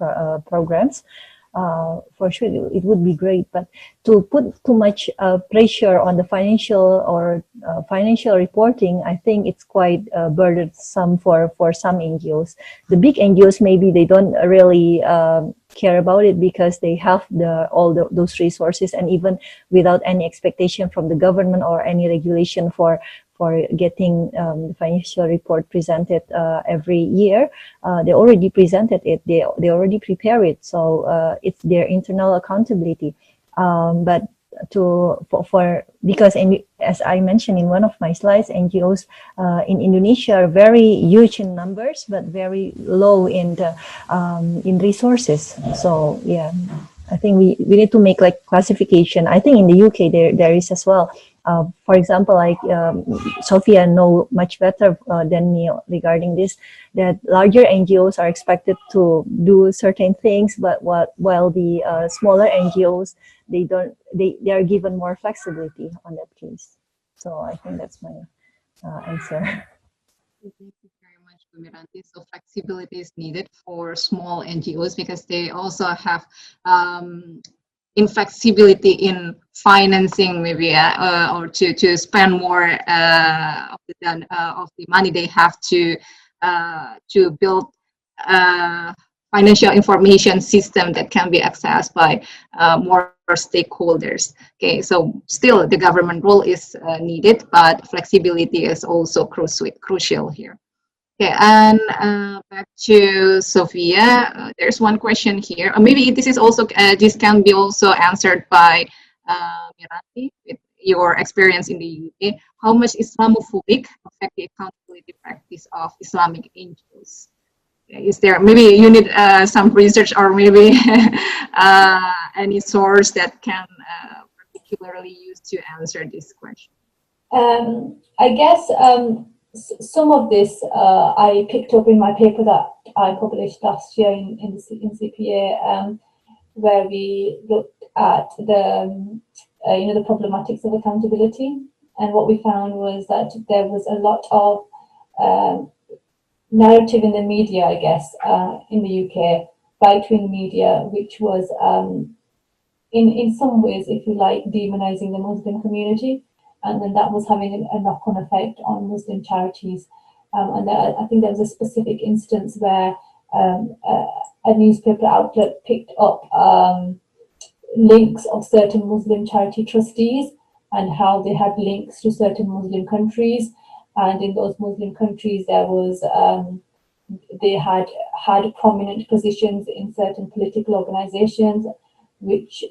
programs. For sure, it would be great, but to put too much pressure on the financial or financial reporting, I think it's quite burdensome for some NGOs. The big NGOs, maybe they don't really care about it because they have those resources, and even without any expectation from the government or any regulation for getting the financial report presented every year, they already presented it, they already prepare it, so it's their internal accountability. But because as I mentioned in one of my slides, NGOs in Indonesia are very huge in numbers, but very low in resources. So yeah, I think we need to make like classification. I think in the UK there is as well. For example, like Sophia know much better than me regarding this, that larger NGOs are expected to do certain things, but while the smaller NGOs, they are given more flexibility on that case. So I think that's my answer. Thank you very much, Bumiranti. So flexibility is needed for small NGOs because they also have inflexibility in financing, maybe, or to spend more of the money they have to build financial information system that can be accessed by more stakeholders. Okay, so still the government role is needed, but flexibility is also crucial here. Okay, and back to Sophia. There's one question here. Maybe this is also this can be also answered by Miranti with your experience in the UK. How much Islamophobic affect the accountability practice of Islamic NGOs? Is there, maybe you need some research or maybe any source that can particularly use to answer this question? I guess some of this I picked up in my paper that I published last year in CPA, where we looked at the the problematics of accountability, and what we found was that there was a lot of narrative in the media, I guess, in the UK, right-wing media, which was in some ways, if you like, demonizing the Muslim community. And then that was having a knock-on effect on Muslim charities. And I think there was a specific instance where a newspaper outlet picked up links of certain Muslim charity trustees and how they had links to certain Muslim countries, and in those Muslim countries there was they had prominent positions in certain political organizations, which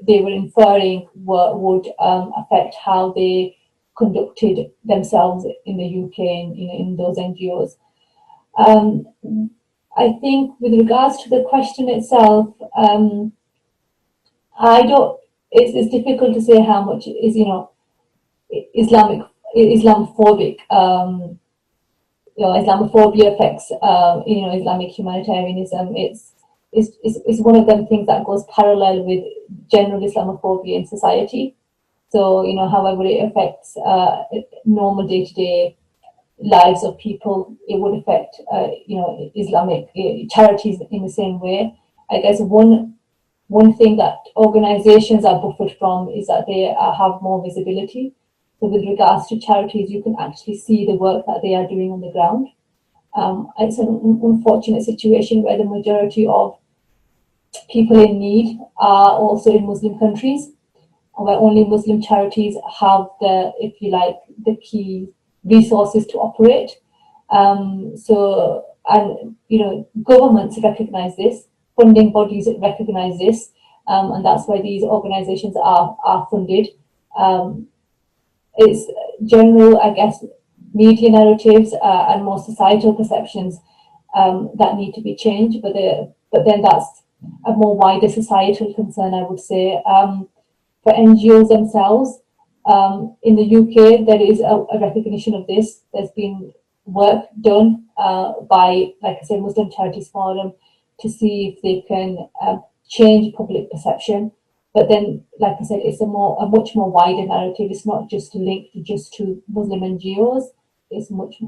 they were inferring would affect how they conducted themselves in the UK and in those NGOs. I think with regards to the question itself, it's difficult to say how much is Islamophobic. Islamophobia affects Islamic humanitarianism. It's one of them things that goes parallel with general Islamophobia in society. So however it affects normal day-to-day lives of people, it would affect Islamic charities in the same way. I guess one thing that organizations are buffered from is that they have more visibility. So with regards to charities, you can actually see the work that they are doing on the ground. It's an unfortunate situation where the majority of people in need are also in Muslim countries, where only Muslim charities have the, if you like, the key resources to operate. Governments recognize this, funding bodies recognize this, and that's why these organizations are funded. It's general, I guess, media narratives and more societal perceptions that need to be changed, but then that's a more wider societal concern, I would say. For NGOs themselves, in the UK, there is a recognition of this. There's been work done by, like I said, Muslim Charities Forum to see if they can change public perception. But then, like I said, it's a much more wider narrative. It's not just linked to Muslim NGOs. It's much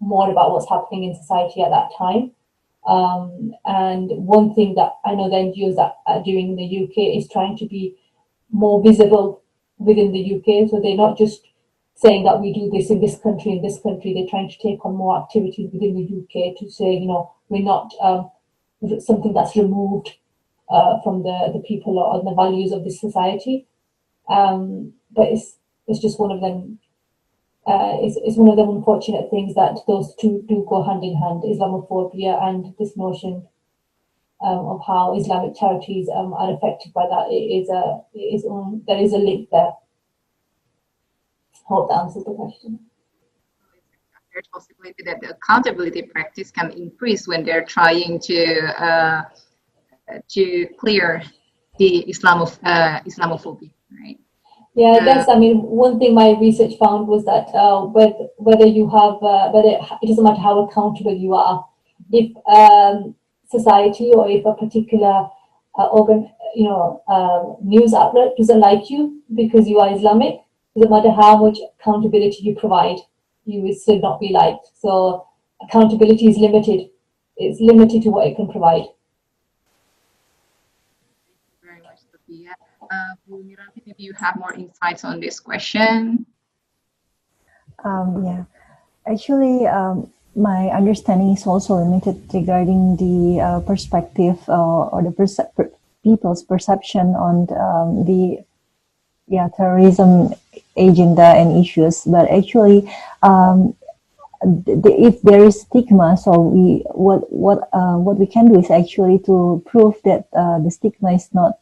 more about what's happening in society at that time. And one thing that I know the NGOs that are doing in the UK is trying to be more visible within the UK. So they're not just saying that we do this in this country, They're trying to take on more activities within the UK to say, we're not something that's removed from the people or the values of this society. But it's just one of them. It's one of them unfortunate things that those two do go hand in hand: Islamophobia and this notion of how Islamic charities are affected by that. There is a link there. Hope that answers the question. There's a possibility that the accountability practice can increase when they're trying to clear the Islamophobia, right? Yeah, I guess, one thing my research found was that whether you have, it doesn't matter how accountable you are, if society or if a particular news outlet doesn't like you because you are Islamic, doesn't matter how much accountability you provide, you will still not be liked. So accountability is limited. It's limited to what it can provide. Very much, Sophia. Maybe you have more insights on this question. Yeah, actually, my understanding is also limited regarding the perspective or the people's perception on the terrorism agenda and issues. But actually, if there is stigma, so what we can do is actually to prove that the stigma is not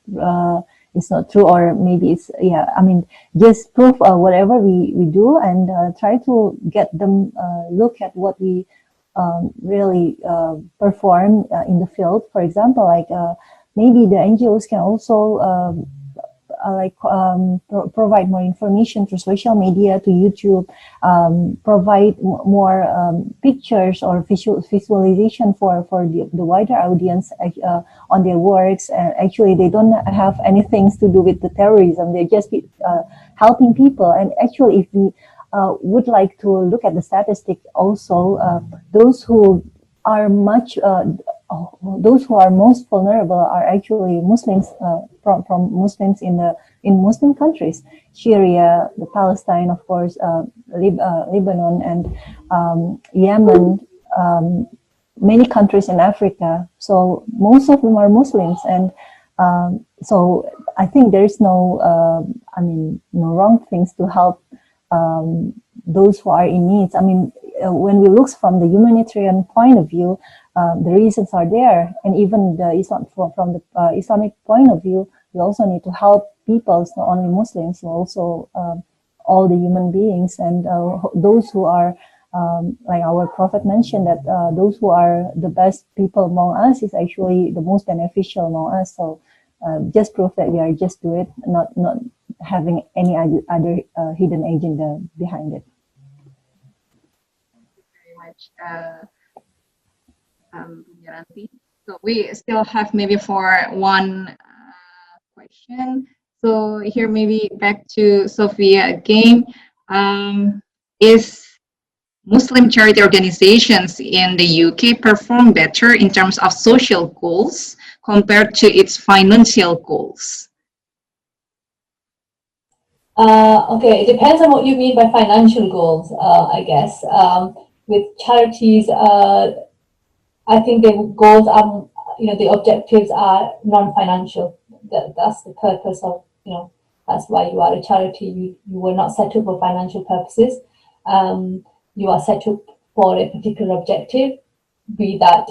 true, or maybe it's just prove whatever we do and try to get them look at what we really perform in the field. For example, maybe the NGOs can also provide more information through social media, to YouTube, provide more pictures or visualization for the wider audience on their works. And actually, they don't have anything to do with the terrorism. They're just helping people. And actually, if we would like to look at the statistic also, those who are much those who are most vulnerable are actually Muslims from Muslims in Muslim countries, Syria, the Palestine, of course, Lebanon, and Yemen, many countries in Africa. So most of them are Muslims, and so I think there is no, no wrong things to help those who are in need. I mean, when we look from the humanitarian point of view, the reasons are there, and even from the Islamic point of view, we also need to help people, not only Muslims, but also all the human beings, and those who are, like our Prophet mentioned, that those who are the best people among us is actually the most beneficial among us. So just prove that we are just do it, not having any other hidden agenda behind it. Ranti. So we still have maybe for one question. So here maybe back to Sophia again. Is Muslim charity organizations in the UK perform better in terms of social goals compared to its financial goals? Okay, it depends on what you mean by financial goals, I guess. With charities, I think the goals are, the objectives are non-financial. That's the purpose of, that's why you are a charity. You were not set up for financial purposes. You are set up for a particular objective, be that,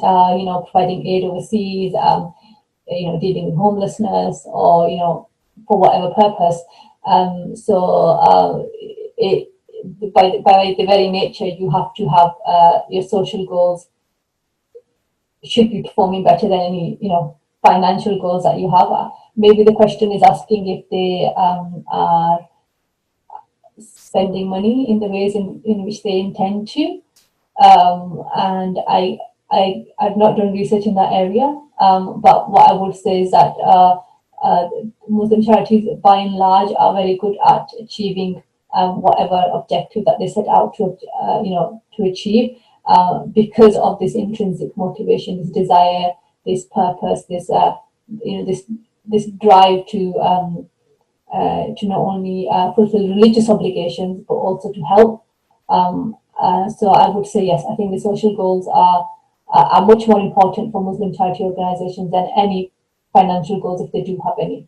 providing aid overseas, dealing with homelessness, or, for whatever purpose. By the very nature, you have to have your social goals should be performing better than any, financial goals that you have. Maybe the question is asking if they are spending money in the ways in which they intend to. And I've not done research in that area. But what I would say is that Muslim charities, by and large, are very good at achieving whatever objective that they set out to, to achieve. Because of this intrinsic motivation, this desire, this purpose, this this drive to not only fulfill religious obligations but also to help. So I would say yes. I think the social goals are much more important for Muslim charity organizations than any financial goals, if they do have any.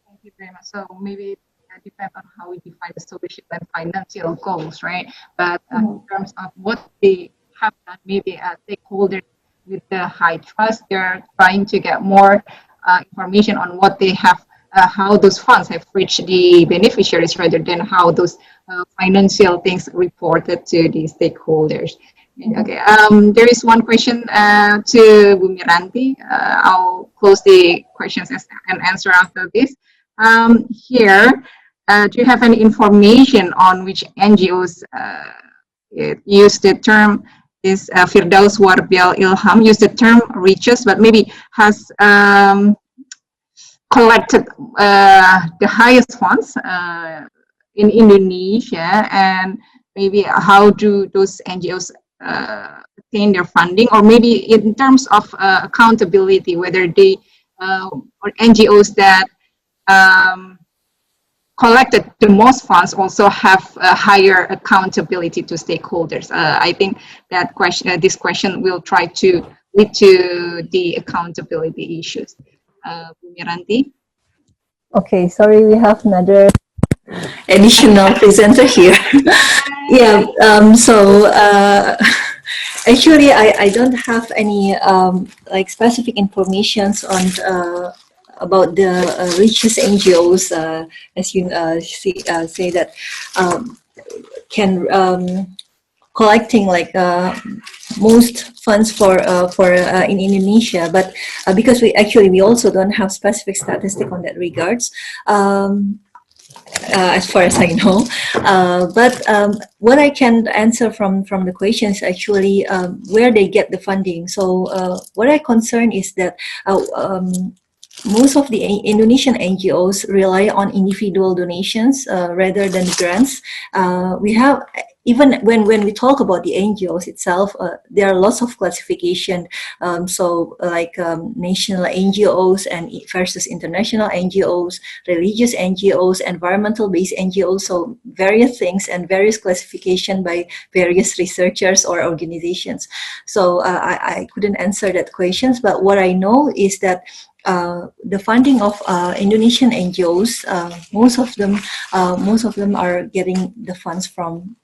Thank you very much. So maybe depends on how we define the social and financial goals, right? But in terms of what they have done, maybe stakeholders with the high trust, they're trying to get more information on what they have, how those funds have reached the beneficiaries, rather than how those financial things reported to the stakeholders. Okay, there is one question to Bumi Ranti. I'll close the questions and answer after this. Here, do you have any information on which NGOs use the term, is Firdaus Warbial Ilham used the term reaches, but maybe has collected the highest funds in Indonesia, and maybe how do those NGOs attain their funding, or maybe in terms of accountability, whether they or NGOs that collected the most funds also have a higher accountability to stakeholders. I think that question, this question will try to lead to the accountability issues. Bumi Ranti. Okay, sorry, we have another additional presenter here. Yeah, actually, I don't have any like specific informations on about the richest NGOs, as you say that can collecting like most funds for in Indonesia, but because we also don't have specific statistic on that regards. As far as I know, but what I can answer from the question is actually where they get the funding. So what I concern is that most of the Indonesian NGOs rely on individual donations rather than grants. We have even when we talk about the NGOs itself, there are lots of classification. So like national NGOs and versus international NGOs, religious NGOs, environmental-based NGOs. So various things and various classification by various researchers or organizations. So I couldn't answer that questions, but what I know is that the funding of Indonesian NGOs, most of them are getting the funds from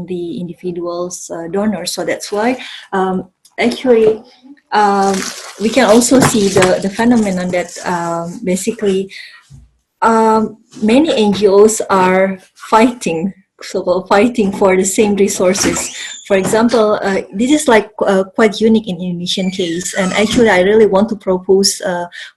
the individuals donors. So that's why actually we can also see the phenomenon that basically many NGOs are fighting for the same resources. For example, this is like quite unique in Indonesian case, and actually I really want to propose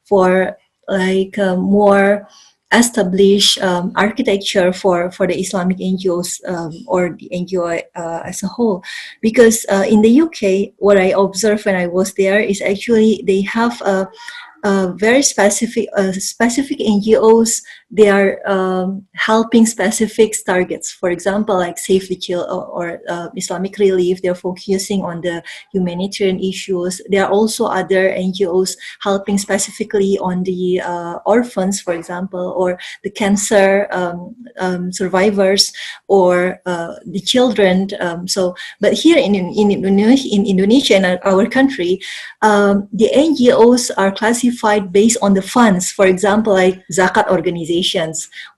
for like more established architecture for the Islamic NGOs or the NGO as a whole, because in the UK, what I observed when I was there is actually they have very specific NGOs. They are helping specific targets. For example, like Save the Children or Islamic Relief. They're focusing on the humanitarian issues. There are also other NGOs helping specifically on the orphans, for example, or the cancer survivors, or the children. But here in Indonesia, in our country, the NGOs are classified based on the funds. For example, like zakat organizations,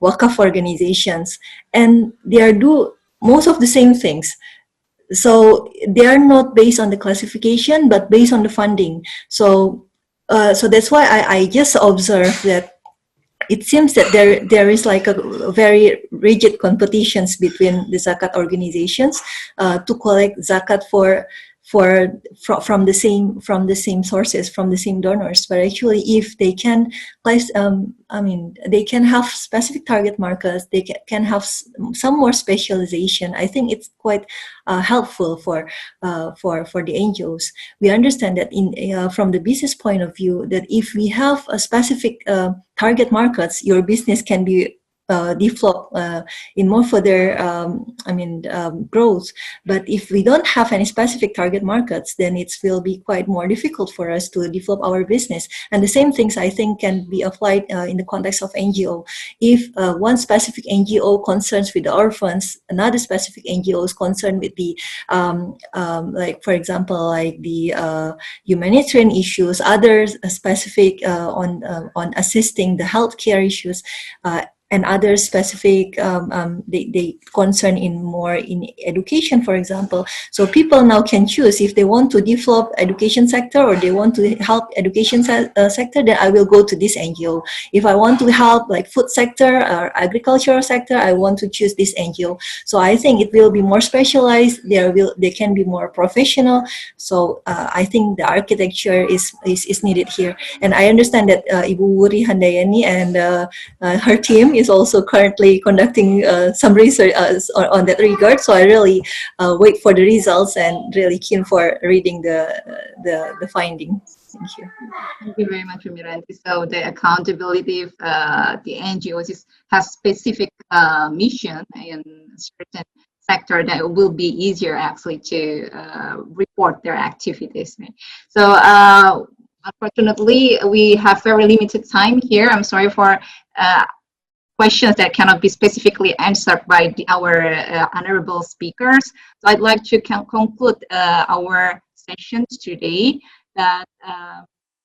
wakaf organizations, and they do most of the same things. So they are not based on the classification, but based on the funding. So that's why I just observed that it seems that there is like a very rigid competitions between the zakat organizations to collect zakat from the same sources, from the same donors. But actually, if they can they can have specific target markers, they can have some more specialization. I think it's quite helpful for the NGOs. We understand that from the business point of view, that if we have a specific target markets, your business can be develop in more further growth. But if we don't have any specific target markets, then it will be quite more difficult for us to develop our business. And the same things I think can be applied in the context of NGO. If one specific NGO concerns with the orphans, another specific NGO is concerned with the like for example like the humanitarian issues, others specific on assisting the healthcare issues, and other specific, they concern in education, for example. So people now can choose if they want to develop education sector or they want to help education sector, then I will go to this NGO. If I want to help like food sector or agricultural sector, I want to choose this NGO. So I think it will be more specialized. They can be more professional. So I think the architecture is needed here. And I understand that Ibu Wuri Handayani and her team is also currently conducting some research on that regard. So I really wait for the results and really keen for reading the findings. Thank you. Thank you very much, Miranti. So the accountability of the NGOs has specific mission in certain sector that will be easier actually to report their activities. So unfortunately, we have very limited time here. I'm sorry for questions that cannot be specifically answered by our honorable speakers. So I'd like to conclude our sessions today that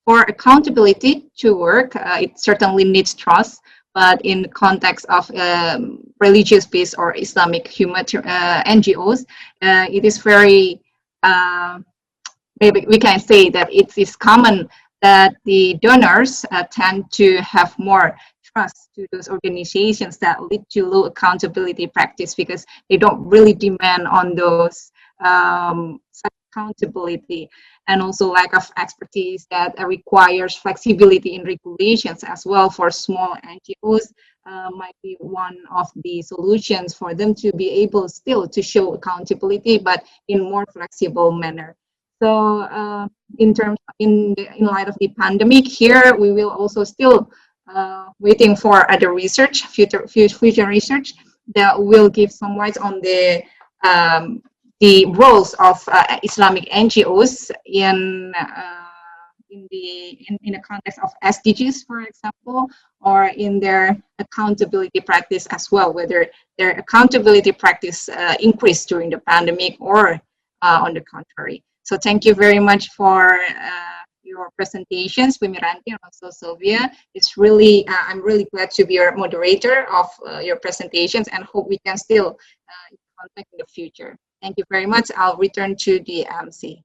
for accountability to work, it certainly needs trust, but in the context of religious-based or Islamic NGOs, it is very, maybe we can say that it is common that the donors tend to have more trust to those organizations that lead to low accountability practice because they don't really demand on those accountability, and also lack of expertise that requires flexibility in regulations as well for small NGOs might be one of the solutions for them to be able still to show accountability but in more flexible manner. So in light of the pandemic here, we will also still waiting for other research, future research that will give some light on the the roles of Islamic NGOs in the context of SDGs, for example, or in their accountability practice as well, whether their accountability practice increased during the pandemic or on the contrary. So thank you very much for your presentations, Wimiranti and also Sylvia. It's really, I'm really glad to be your moderator of your presentations, and hope we can still in contact in the future. Thank you very much. I'll return to the MC.